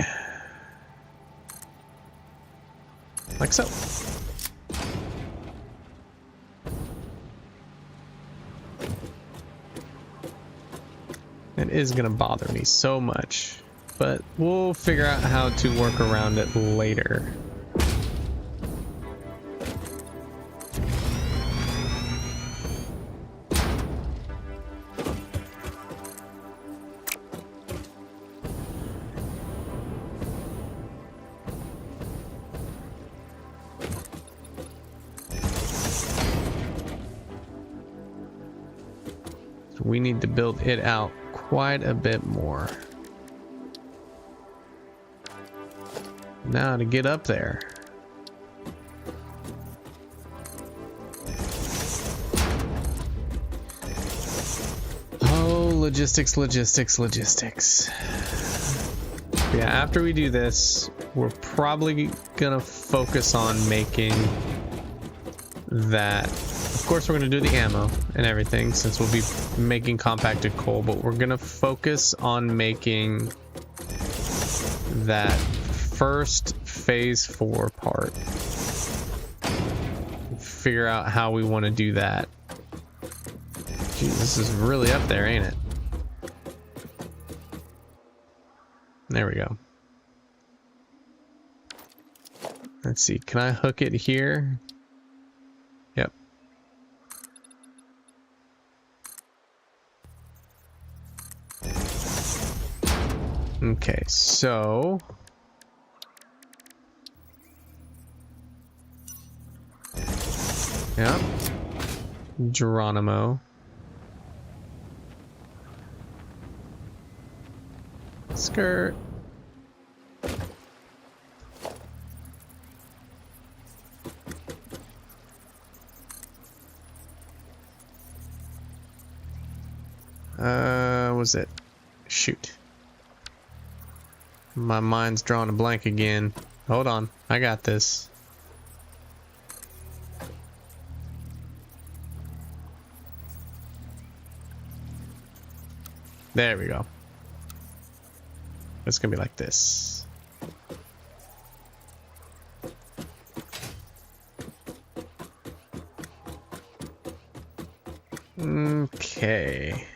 Speaker 1: like so. It is gonna bother me so much, but we'll figure out how to work around it later. So we need to build it out quite a bit more. Now to get up there. Oh, logistics. Yeah, after we do this, we're probably gonna focus on making that. Of course, we're gonna do the ammo and everything since we'll be making compacted coal, but we're gonna focus on making that first phase 4 part. Figure out how we want to do that. Jeez, this is really up there, ain't it? There we go. Let's see, can I hook it here? Yep. Okay, so yep. Geronimo. Skirt. Was it? Shoot. My mind's drawing a blank again. Hold on, I got this. There we go. It's gonna be like this. Okay.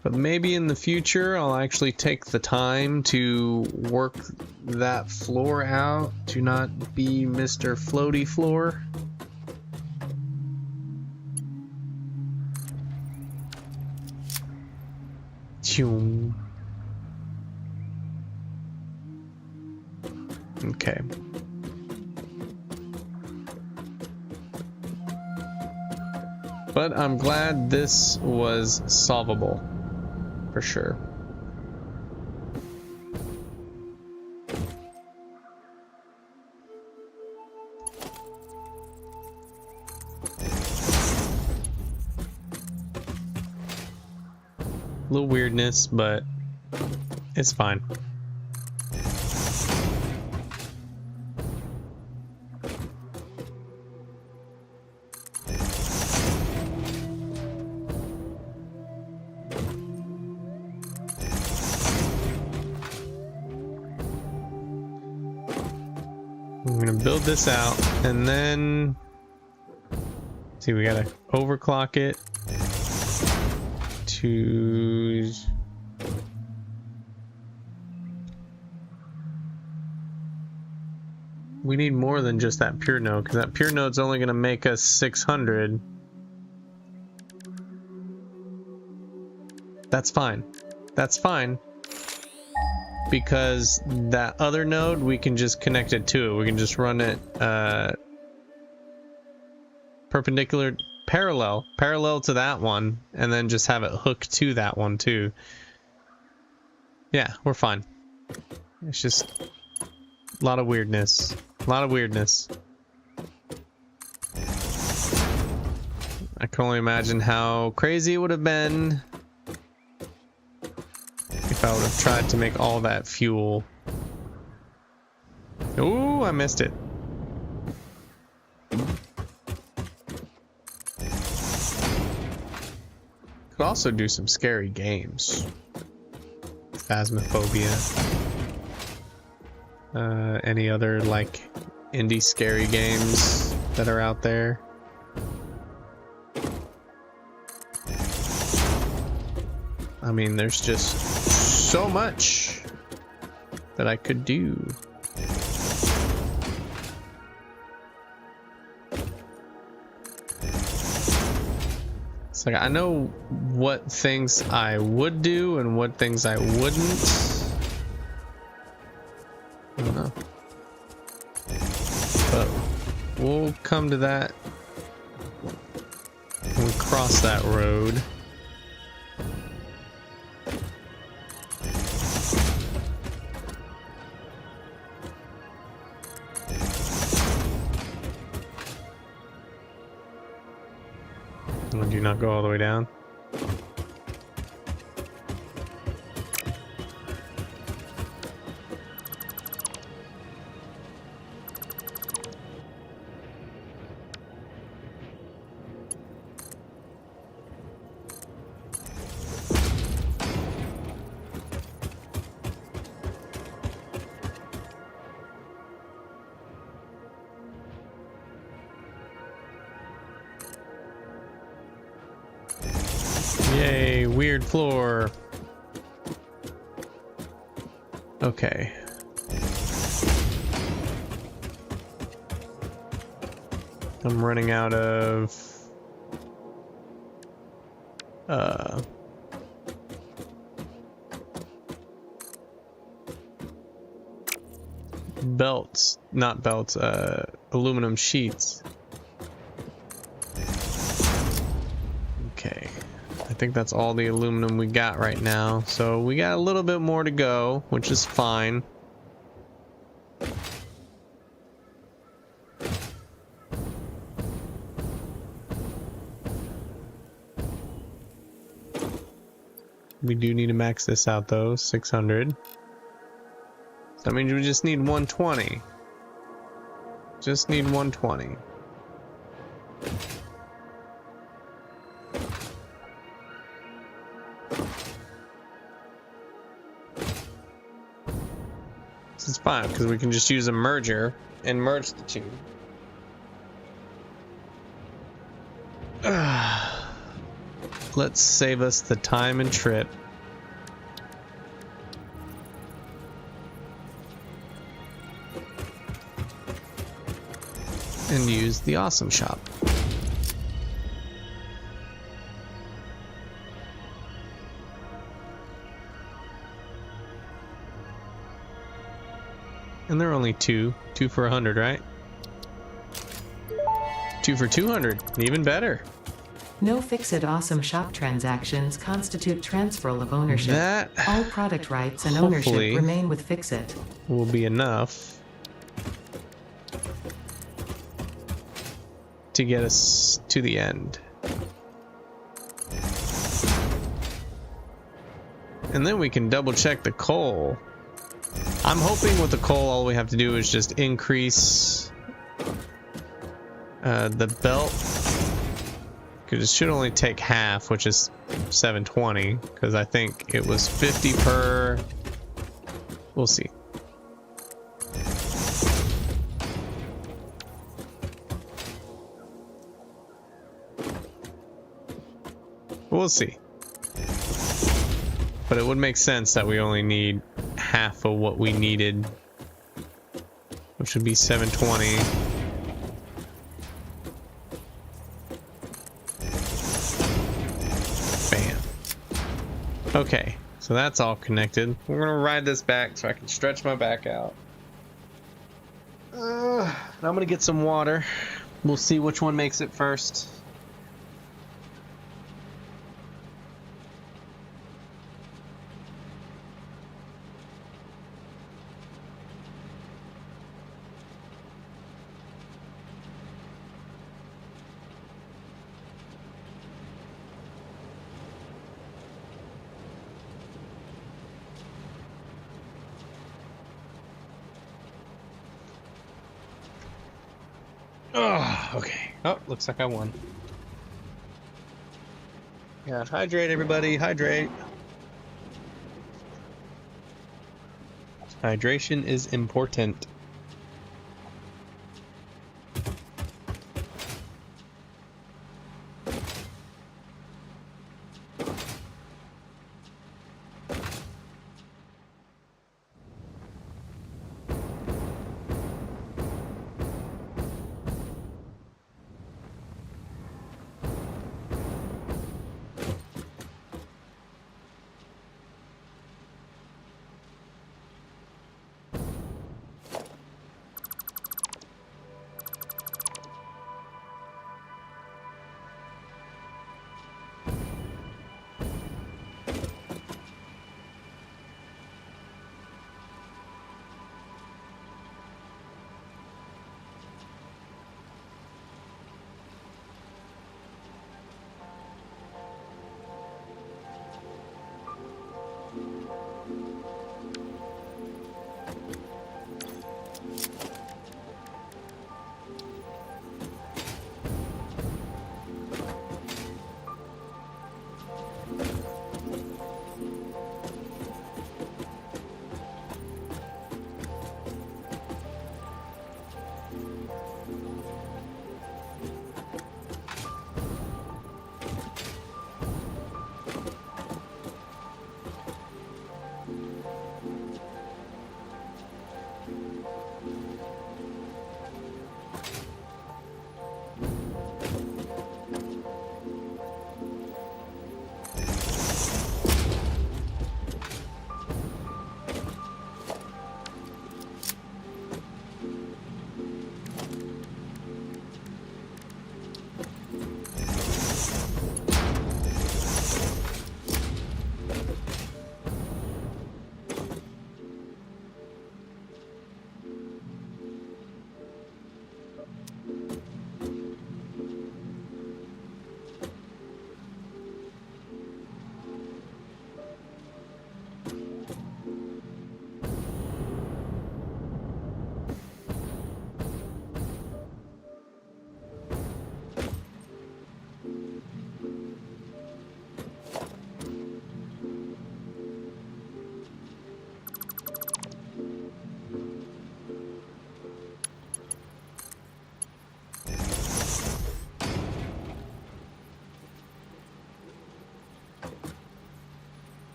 Speaker 1: But maybe in the future I'll actually take the time to work that floor out to not be Mr. Floaty Floor. Choom. Okay. But I'm glad this was solvable. For sure. A little weirdness, but it's fine. I'm gonna build this out and then see, we gotta overclock it to we need more than just that pure node, because that pure node's only gonna make us 600. That's fine. That's fine. Because that other node, we can just connect it to it. We can just run it parallel to that one, and then just have it hooked to that one too. Yeah, we're fine. It's just a lot of weirdness. A lot of weirdness. I can only imagine how crazy it would have been if I would have tried to make all that fuel. Ooh, I missed it. Could also do some scary games. Phasmophobia. Any other like indie scary games that are out there? I mean, there's just so much that I could do. It's like I know what things I would do and what things I wouldn't. I don't know. But we'll come to that when we cross that road. Do you not go all the way down? Yay, weird floor. Okay. I'm running out of belts, not belts, aluminum sheets. Okay. I think that's all the aluminum we got right now. So we got a little bit more to go, which is fine. We do need to max this out though, 600. So that means we just need 120. Just need 120. This is fine because we can just use a merger and merge the two. Let's save us the time and trip. And use the awesome shop. And they're only two for 100, right? 2 for 200, even better.
Speaker 2: No Fix-It Awesome Shop transactions constitute transferal of ownership.
Speaker 1: That
Speaker 2: all product rights and ownership remain with Fix-It.
Speaker 1: Will be enough to get us to the end. And then we can double check the coal. I'm hoping with the coal all we have to do is just increase the belt, because it should only take half, which is 720, because I think it was 50 per. We'll see. We'll see. But it would make sense that we only need half of what we needed, which would be 720. Bam. Okay, so that's all connected. We're gonna ride this back so I can stretch my back out. I'm gonna get some water. We'll see which one makes it first. Oh, okay. Oh, looks like I won. Yeah, hydrate, everybody. Hydrate. Hydration is important.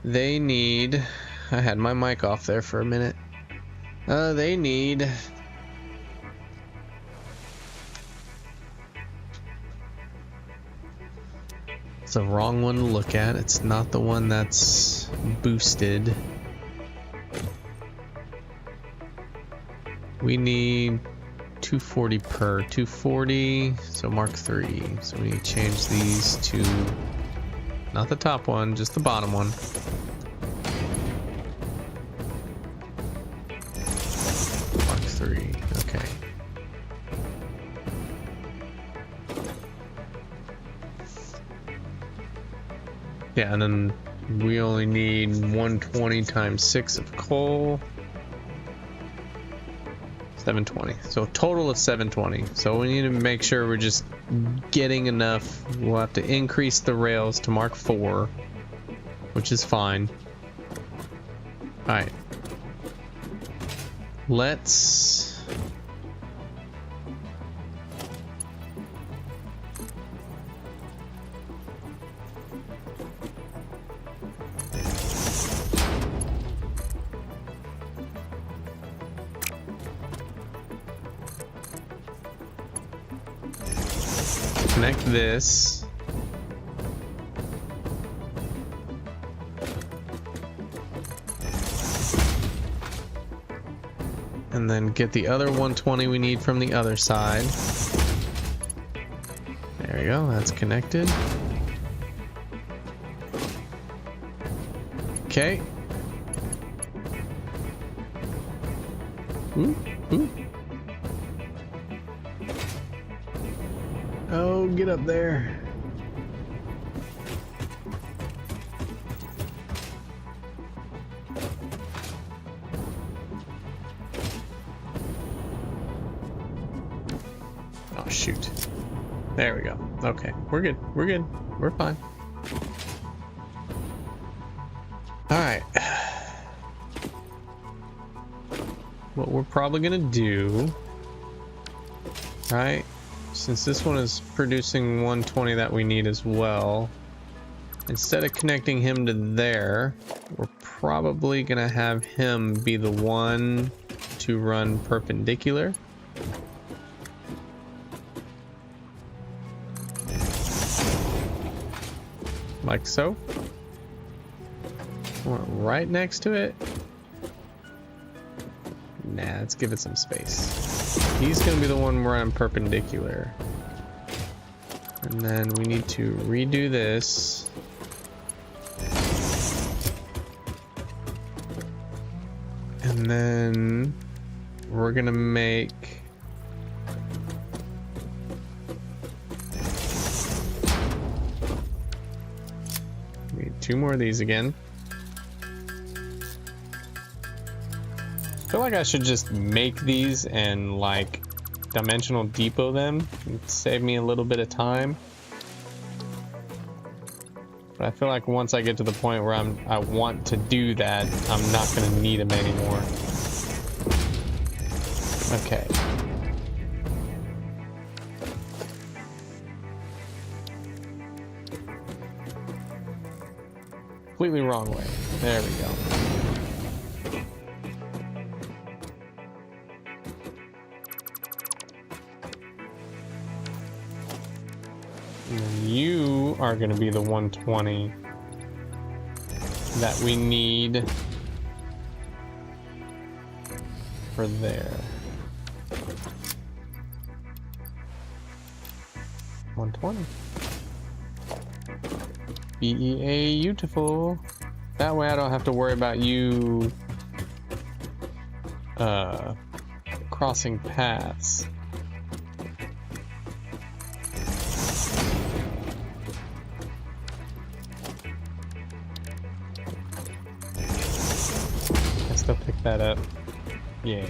Speaker 1: They need... I had my mic off there for a minute. They need... It's the wrong one to look at. It's not the one that's boosted. We need 240 per. 240, so Mark 3. So we need to change these to not the top one, just the bottom one. Mark 3, okay. Yeah, and then we only need 120 times 6 of coal. 720. So a total of 720. So we need to make sure we're just getting enough. We'll have to increase the rails to Mark 4, which is fine. Alright. Let's... connect this. And then get the other 120 we need from the other side. There we go, that's connected. Okay. Ooh, ooh. Oh, get up there. Oh, shoot. There we go. Okay, we're good. We're good. We're fine. All right. What we're probably gonna do, right? Since this one is producing 120 that we need as well, instead of connecting him to there, we're probably gonna have him be the one to run perpendicular. Like so. Right next to it. Nah, let's give it some space. He's gonna be the one running perpendicular. And then we need to redo this. And then we're gonna make we need 2 more of these again. I feel like I should just make these and like dimensional depot them. It'd save me a little bit of time. But I feel like once I get to the point where I want to do that, I'm not going to need them anymore. Okay. Completely wrong way. There we go. You are going to be the 120 that we need for there. 120. Beautiful. That way I don't have to worry about you crossing paths. Still pick that up. Yeah.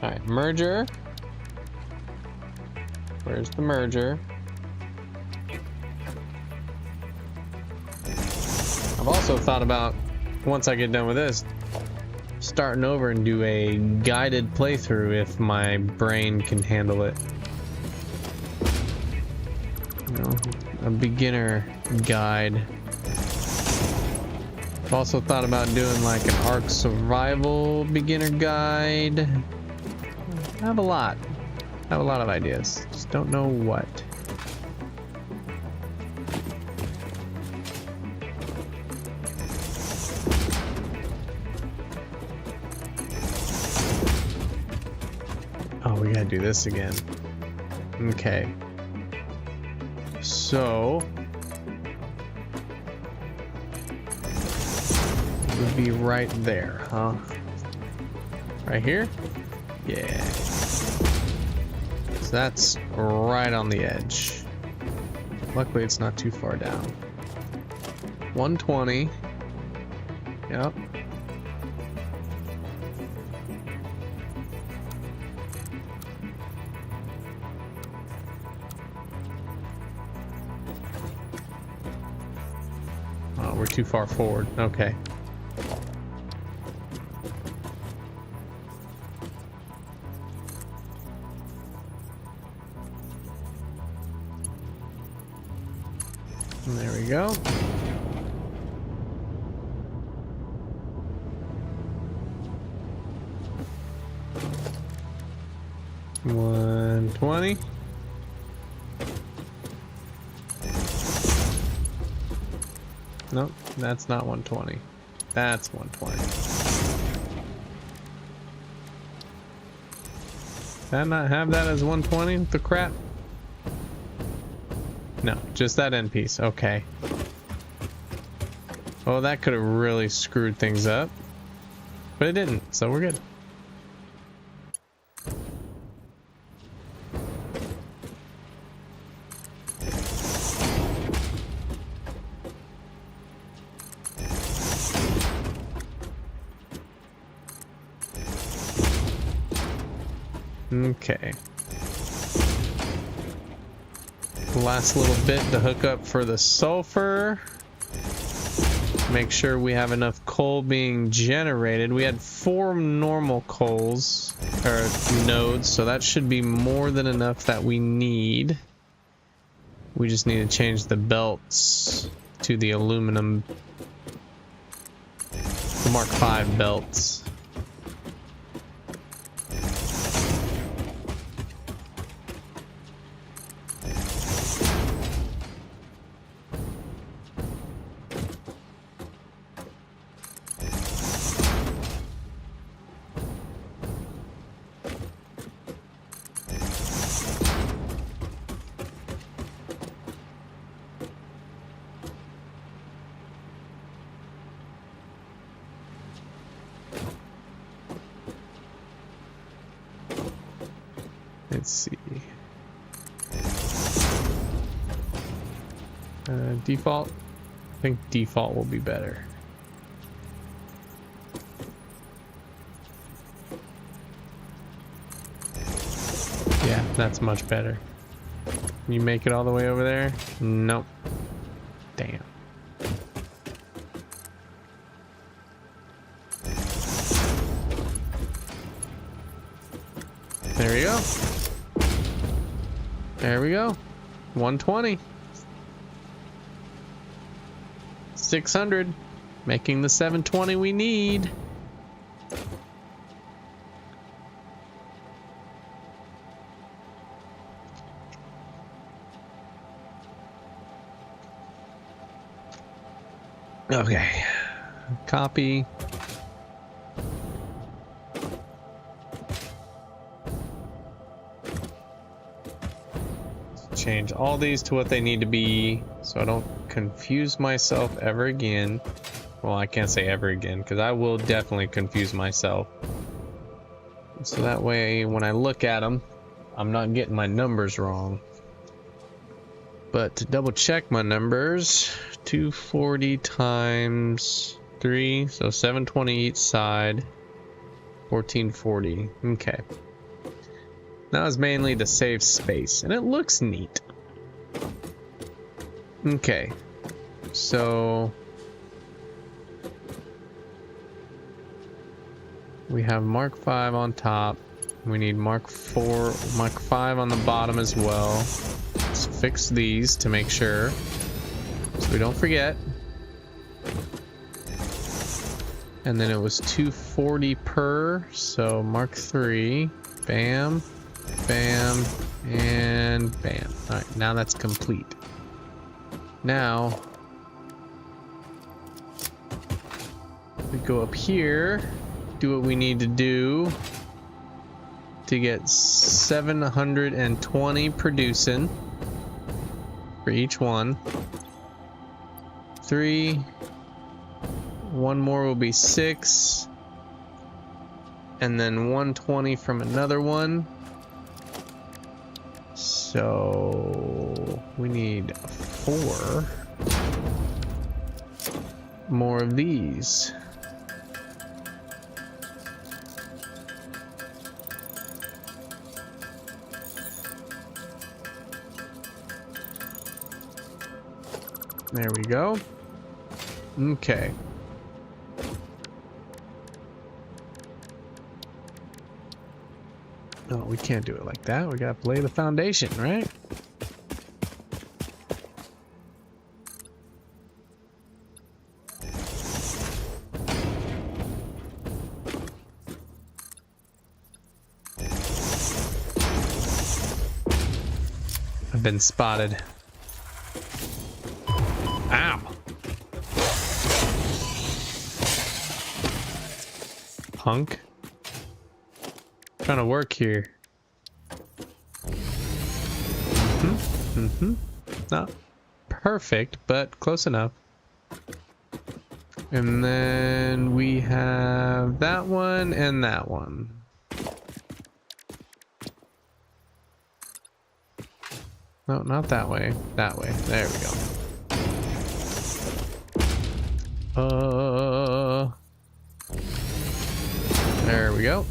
Speaker 1: Alright, merger. Where's the merger? I've also thought about, once I get done with this, starting over and do a guided playthrough if my brain can handle it. You know, a beginner guide. I've also thought about doing like an Ark survival beginner guide. I have a lot. I have a lot of ideas. Just don't know what. Oh, we gotta do this again. Okay. So it would be right there, huh? Right here? Yeah. So that's right on the edge. Luckily it's not too far down. 120. Yep. Oh, we're too far forward. Okay. And there we go. $120. Nope, that's not 120. That's 120. Did I not have that as 120? The crap? No, just that end piece. Okay. Oh, that could have really screwed things up. But it didn't, so we're good. Okay. Last little bit to hook up for the sulfur. Make sure we have enough coal being generated. We had 4 normal coals, or nodes, so that should be more than enough that we need. We just need to change the belts to the aluminum, the Mark V belts. Let's see. Default. I think default will be better. Yeah, that's much better. You make it all the way over there? Nope. Damn. There we go. There we go. 120. 600. Making the 720 we need. Okay. Copy. Change all these to what they need to be so I don't confuse myself ever again. Well, I can't say ever again because I will definitely confuse myself. So that way when I look at them, I'm not getting my numbers wrong. But to double check my numbers, 240 times 3, so 720 each side, 1440. Okay. That was mainly to save space, and it looks neat. Okay, so we have Mark V on top. We need Mark 4, Mark 5 on the bottom as well. Let's fix these to make sure, so we don't forget. And then it was 240 per, so Mark 3. Bam, bam, and bam. All right, now that's complete. Now we go up here, do what we need to do to get 720 producing for each one. 3. One more will be 6. And then 120 from another one. So we need 4 more of these. There we go. Okay. No, we can't do it like that. We gotta lay the foundation, right? I've been spotted. Ow! Punk. Trying to work here. Not perfect, but close enough. And then we have that one and that one. No, not that way. That way. There we go. There we go.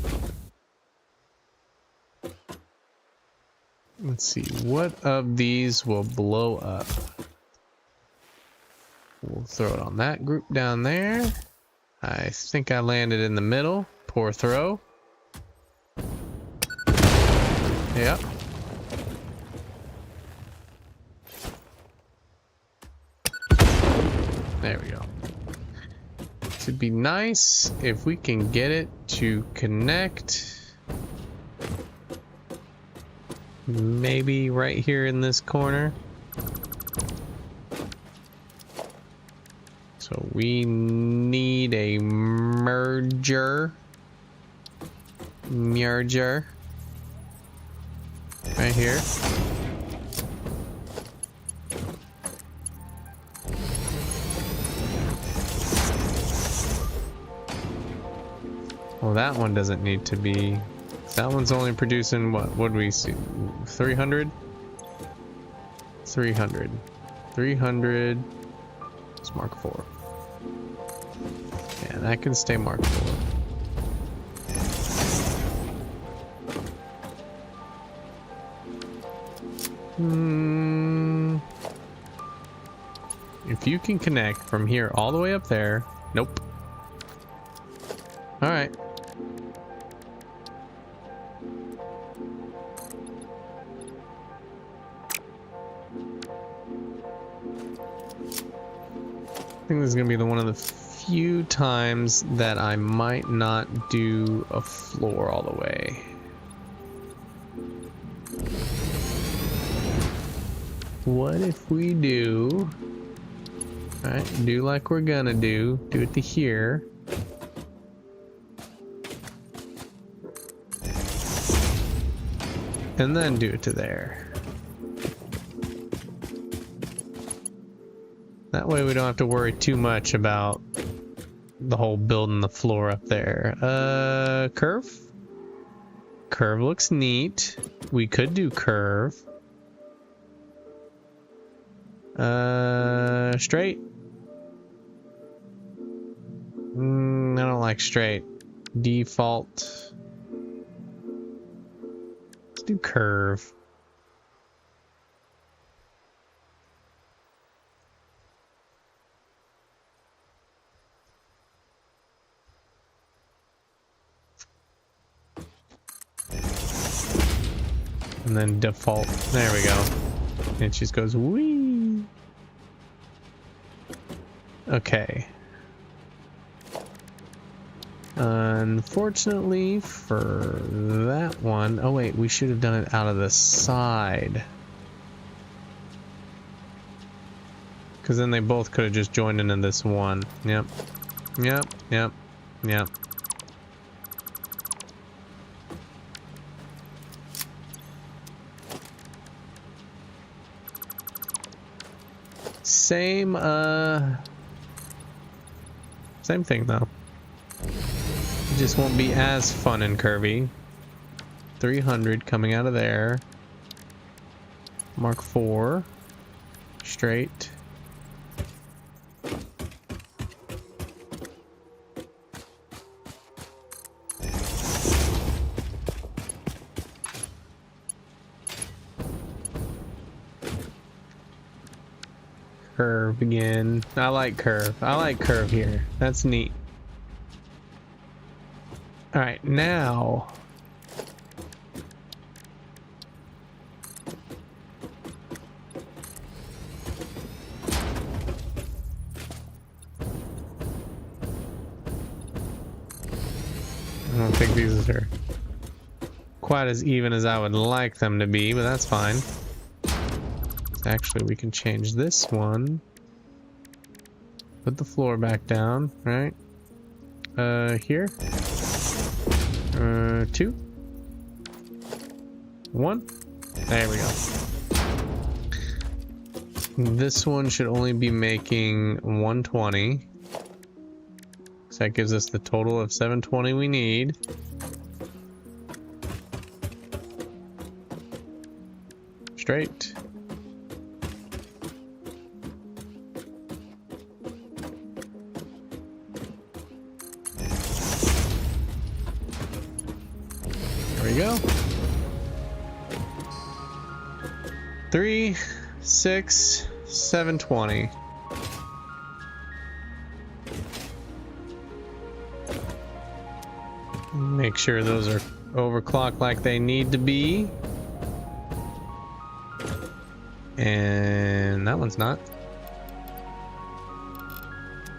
Speaker 1: Let's see, what of these will blow up? We'll throw it on that group down there. I think I landed in the middle. Poor throw. Yep. There we go. It'd be nice if we can get it to connect. Maybe right here in this corner. So we need a merger. Right here. Well, that one doesn't need to be. That one's only producing what? What do we see? 300? 300. 300. It's Mark 4. Yeah, that can stay Mark 4. If you can connect from here all the way up there. Nope. All right. I think this is gonna be one of the few times that I might not do a floor all the way. What if we do? Alright, do like we're gonna do it to here. And then do it to there. That way we don't have to worry too much about the whole building the floor up there. Curve? Curve looks neat. We could do curve. Straight? I don't like straight. Default. Let's do curve. And then default. There we go. And she just goes, wee. Okay. Unfortunately for that one, oh wait, we should have done it out of the side. Because then they both could have just joined into this one. Yep. Yep. Yep. Yep. Same thing though. It just won't be as fun and curvy. 300 coming out of there. Mark 4. Straight. Curve again. I like curve. I like curve here. That's neat. Alright, now I don't think these are quite as even as I would like them to be, but that's fine. Actually, we can change this one. Put the floor back down, right? Here. 2. 1. There we go. This one should only be making 120. So that gives us the total of 720 we need. Straight. There we go. 3, 6, 720. Make sure those are overclocked like they need to be. And that one's not.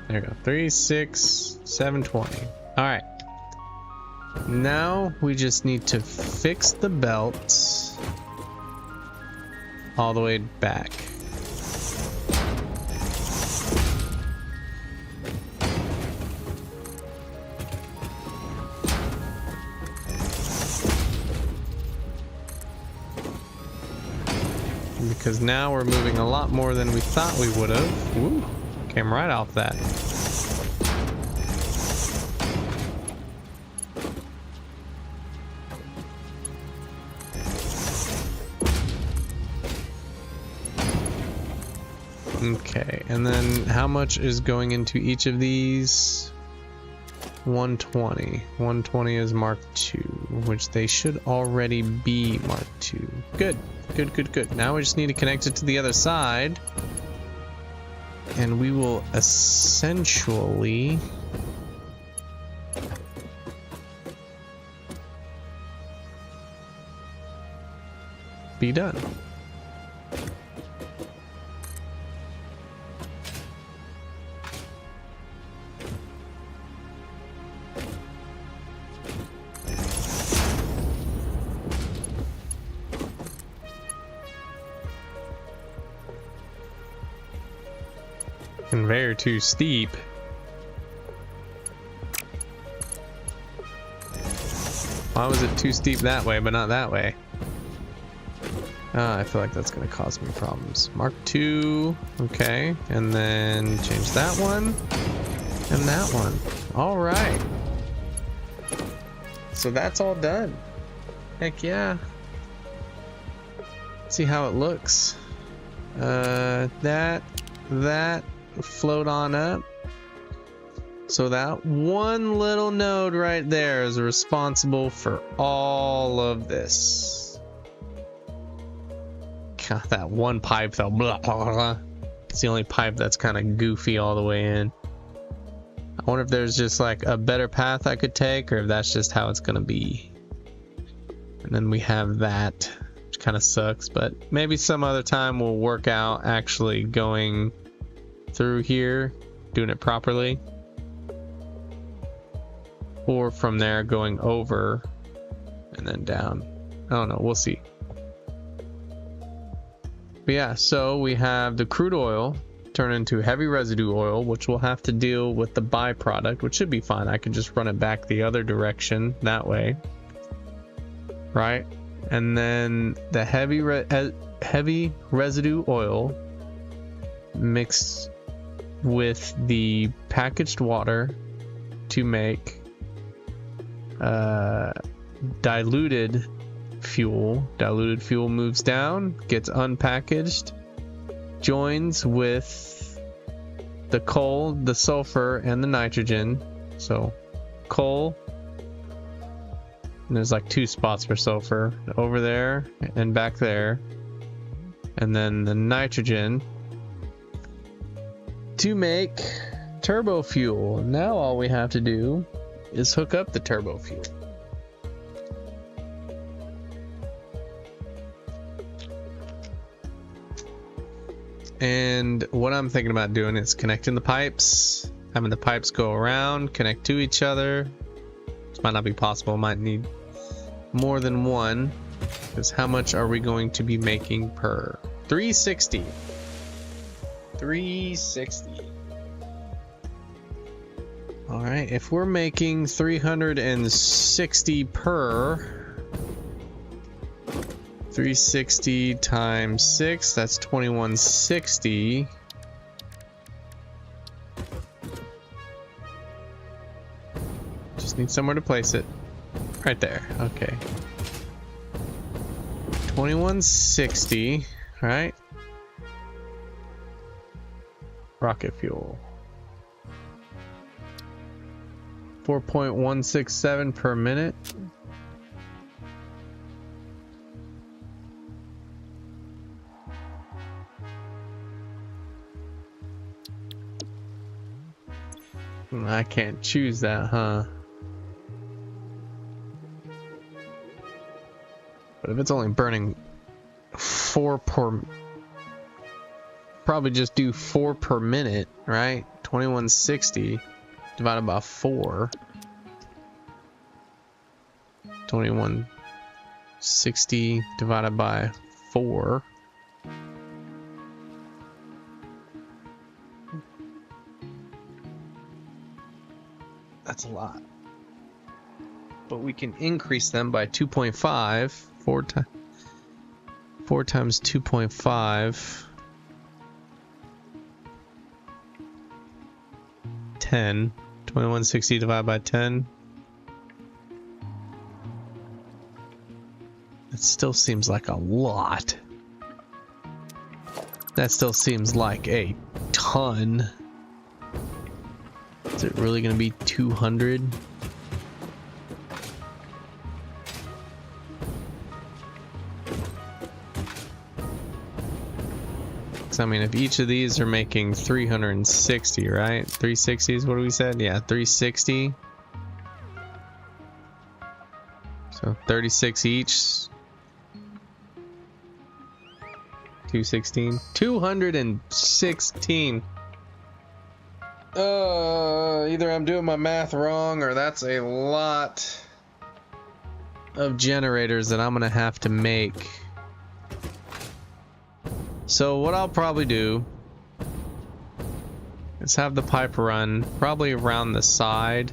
Speaker 1: There we go. 3, 6, 720. All right. Now we just need to fix the belts all the way back. Because now we're moving a lot more than we thought we would have. Woo, came right off that. Okay, and then how much is going into each of these? 120. 120 is Mark II, which they should already be Mark II. Good. Good, good, good. Now we just need to connect it to the other side. And we will essentially be done. Conveyor too steep. Why was it too steep that way, but not that way? I feel like that's going to cause me problems. Mark II. Okay. And then change that one. And that one. All right. So that's all done. Heck yeah. Let's see how it looks. That. Float on up. So that one little node right there is responsible for all of this. God, that one pipe though, blah, blah, blah. It's the only pipe that's kind of goofy all the way in. I wonder if there's just like a better path I could take, or if that's just how it's gonna be. And then we have that, which kind of sucks, but maybe some other time we'll work out actually going through here, doing it properly. or from there going over and then down. I don't know, we'll see. But yeah, so we have the crude oil turn into heavy residue oil, which will have to deal with the byproduct, which should be fine. I can just run it back the other direction that way, right? And then the heavy residue oil mixed with the packaged water to make diluted fuel. Diluted fuel moves down, gets unpackaged, joins with the coal, the sulfur, and the nitrogen. So coal, and there's like 2 spots for sulfur over there and back there, and then the nitrogen to make turbo fuel. Now all we have to do is hook up the turbo fuel. And what I'm thinking about doing is connecting the pipes, having the pipes go around, connect to each other. This might not be possible, might need more than one, because how much are we going to be making per? 360. 360. All right, if we're making 360 per 360 times 6, that's 2160. Just need somewhere to place it. Right there. Okay. 2160, right? Rocket fuel. 4.167 per minute. I can't choose that, huh? But if it's only burning 4 per... Probably just do 4 per minute, right? 2160 divided by 4. 2160 divided by 4. That's a lot. But we can increase them by 2.5. 4 times 2.5. 10. 2160 divided by 10. It still seems like a lot. That still seems like a ton. Is it really going to be 200? I mean, if each of these are making 360, right? 360 is what we said? Yeah, 360. So 36 each. 216. 216. Either I'm doing my math wrong or that's a lot of generators that I'm gonna have to make. So what I'll probably do is have the pipe run probably around the side.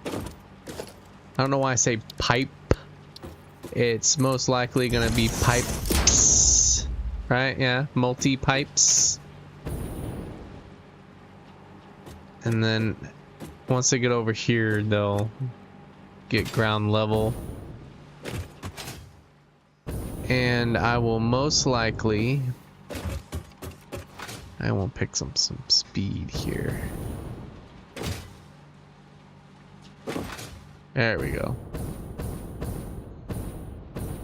Speaker 1: I don't know why I say pipe. It's most likely gonna be pipes, right? Yeah, multi-pipes. And then once they get over here, they'll get ground level. And I will most likely, I will pick some speed here. There we go.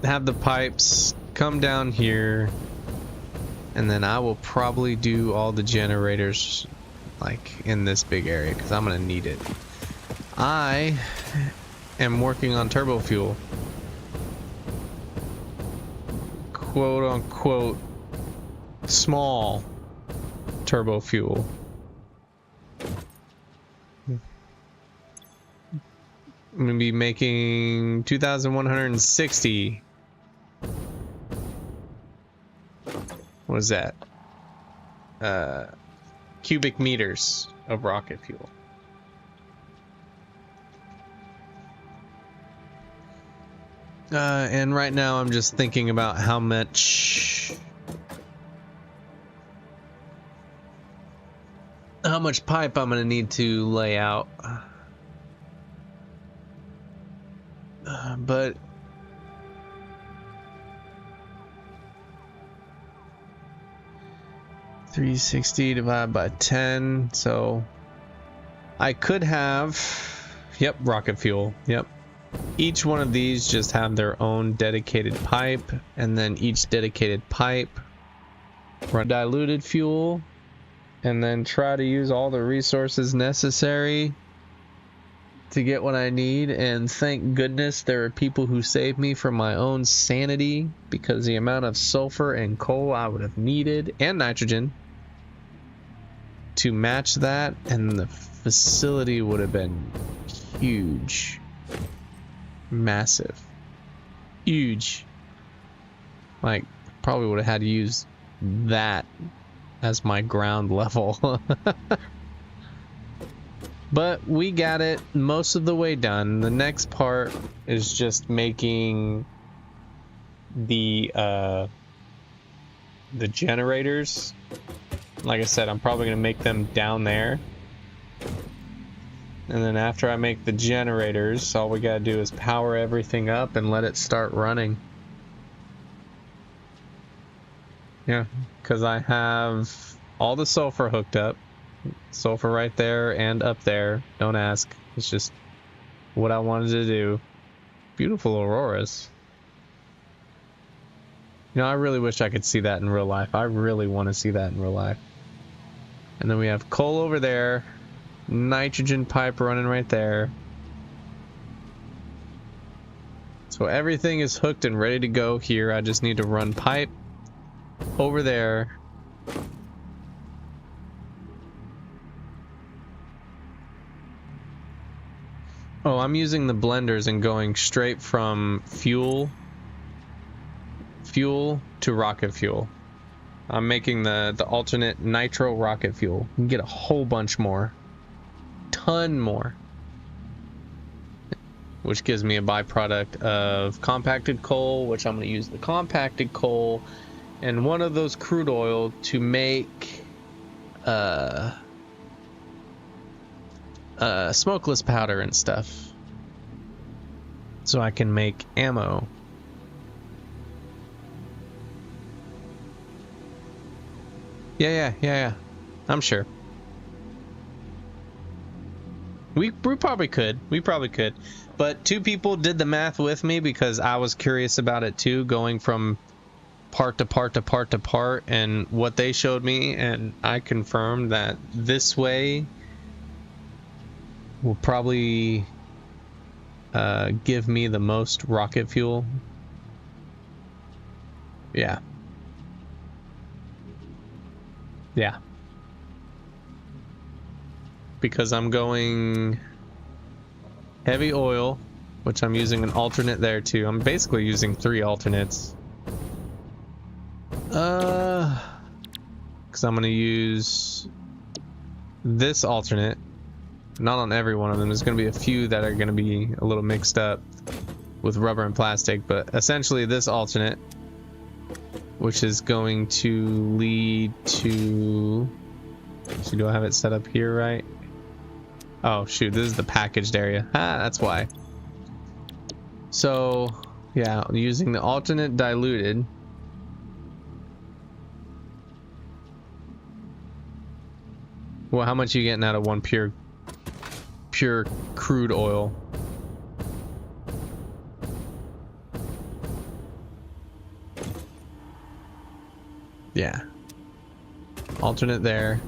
Speaker 1: Have the pipes come down here, and then I will probably do all the generators like in this big area because I'm gonna need it. I am working on turbo fuel, quote unquote small turbo fuel. I'm gonna be making 2,160. What is that? Cubic meters of rocket fuel. And right now I'm just thinking about how much pipe I'm gonna need to lay out. But 360 divided by 10, so I could have, yep, rocket fuel, yep. Each one of these just have their own dedicated pipe, and then each dedicated pipe run diluted fuel, and then try to use all the resources necessary to get what I need. And thank goodness there are people who save me from my own sanity, because the amount of sulfur and coal I would have needed, and nitrogen, to match that, and the facility would have been huge. Massive. Huge. Like, probably would have had to use that as my ground level. But we got it most of the way done. The next part is just making the generators. Like I said, I'm probably gonna make them down there. And then after I make the generators, all we gotta do is power everything up and let it start running. Yeah, because I have all the sulfur hooked up. Sulfur right there and up there. Don't ask. It's just what I wanted to do. Beautiful auroras. You know, I really wish I could see that in real life. I really want to see that in real life. And then we have coal over there. Nitrogen pipe running right there. So everything is hooked and ready to go here. I just need to run pipe over there. Oh, I'm using the blenders and going straight from fuel to rocket fuel. I'm making the alternate nitro rocket fuel. You can get a whole bunch more. Ton more. Which gives me a byproduct of compacted coal, which I'm going to use the compacted coal and one of those crude oil to make smokeless powder and stuff, so I can make ammo. Yeah. I'm sure. We probably could. But two people did the math with me because I was curious about it too, going from part to part to part to part, and what they showed me, and I confirmed that this way will probably give me the most rocket fuel. Yeah. Because I'm going heavy oil, which I'm using an alternate there too. I'm basically using 3 alternates. Because I'm going to use this alternate. Not on every one of them. There's going to be a few that are going to be a little mixed up with rubber and plastic, but essentially this alternate, which is going to lead to... So do I have it set up here right? Oh shoot, this is the packaged area. That's why. So yeah, using the alternate diluted. Well, how much are you getting out of one pure crude oil? Yeah. Alternate there.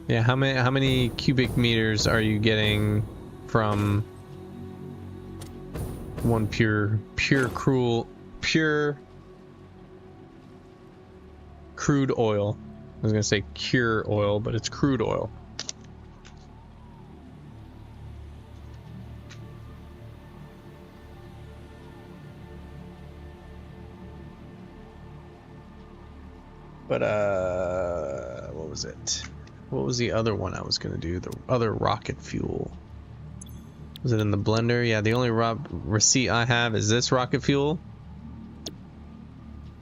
Speaker 1: Yeah, how many cubic meters are you getting from one pure crude oil. I was gonna say cure oil, but it's crude oil. But what was it? What was the other one I was gonna do? The other rocket fuel. Was it in the blender? Yeah, the only receipt I have is this rocket fuel,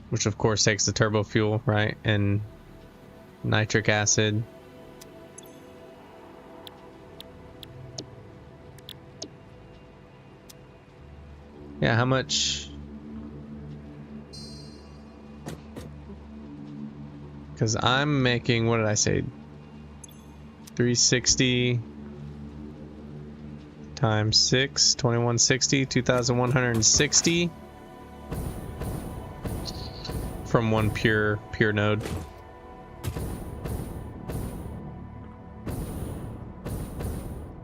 Speaker 1: which of course takes the turbo fuel, right? And nitric acid. Yeah, how much? Because I'm making, what did I say? 360 times 6, 2160, 2160 from one pure node.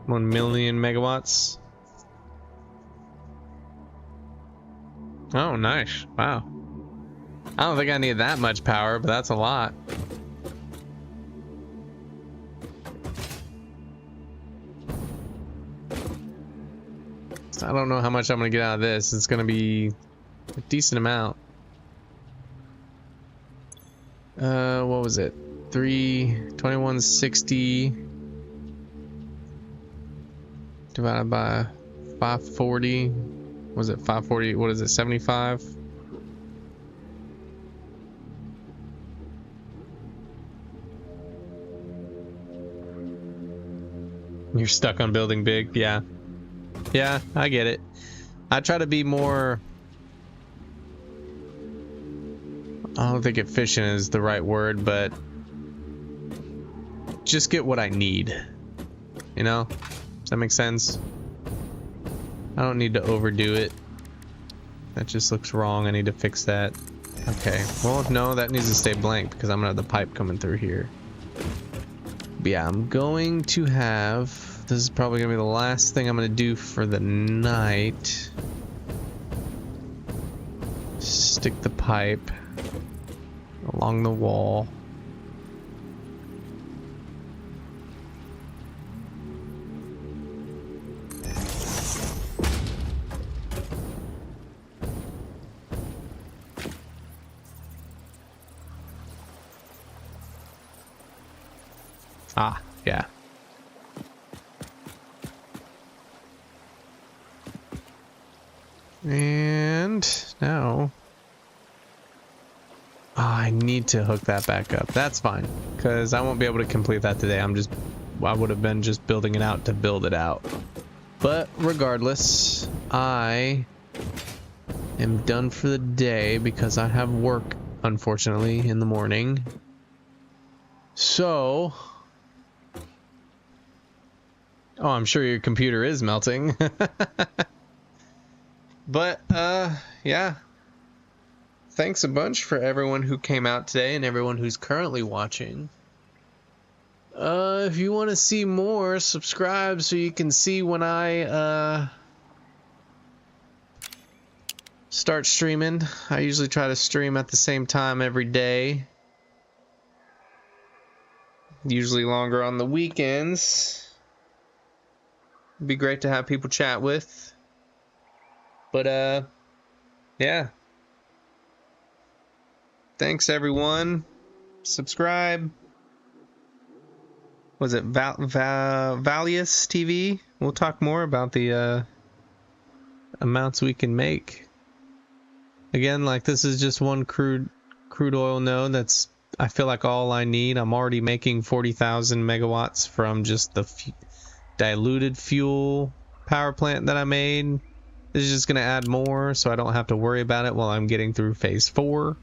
Speaker 1: One million megawatts. Oh, nice. Wow. I don't think I need that much power, but that's a lot. So I don't know how much I'm going to get out of this. It's going to be a decent amount. What was it? 2160 divided by 540. Was it 540? What is it? 75? You're stuck on building big. Yeah. Yeah, I get it. I try to be more... I don't think efficient is the right word, but just get what I need. You know? Does that make sense? I don't need to overdo it. That just looks wrong. I need to fix that. Okay. Well, no, that needs to stay blank because I'm gonna have the pipe coming through here. But yeah, I'm going to have... This is probably gonna be the last thing I'm gonna do for the night. Stick the pipe along the wall. Ah, yeah. And now I need to hook that back up. That's fine, because I won't be able to complete that today. I would have been just building it out to build it out. But regardless, I am done for the day because I have work, unfortunately, in the morning. So, oh, I'm sure your computer is melting. But, yeah. Thanks a bunch for everyone who came out today and everyone who's currently watching. If you want to see more, subscribe so you can see when I, start streaming. I usually try to stream at the same time every day. Usually longer on the weekends. It'd be great to have people chat with. But, yeah. Thanks, everyone. Subscribe. Was it Valius TV? We'll talk more about the, amounts we can make. Again, like, this is just one crude oil node. That's, I feel like, all I need. I'm already making 40,000 megawatts from just the diluted fuel power plant that I made. This is just going to add more so I don't have to worry about it while I'm getting through phase 4.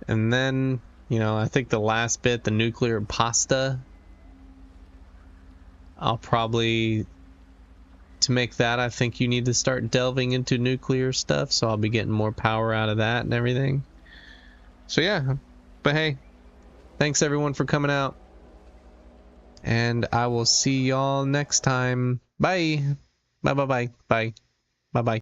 Speaker 1: And then, you know, I think the last bit, the nuclear pasta, I'll probably, to make that, I think you need to start delving into nuclear stuff. So I'll be getting more power out of that and everything. So yeah, but hey, thanks everyone for coming out. And I will see y'all next time. Bye. Bye bye bye. Bye. Bye bye.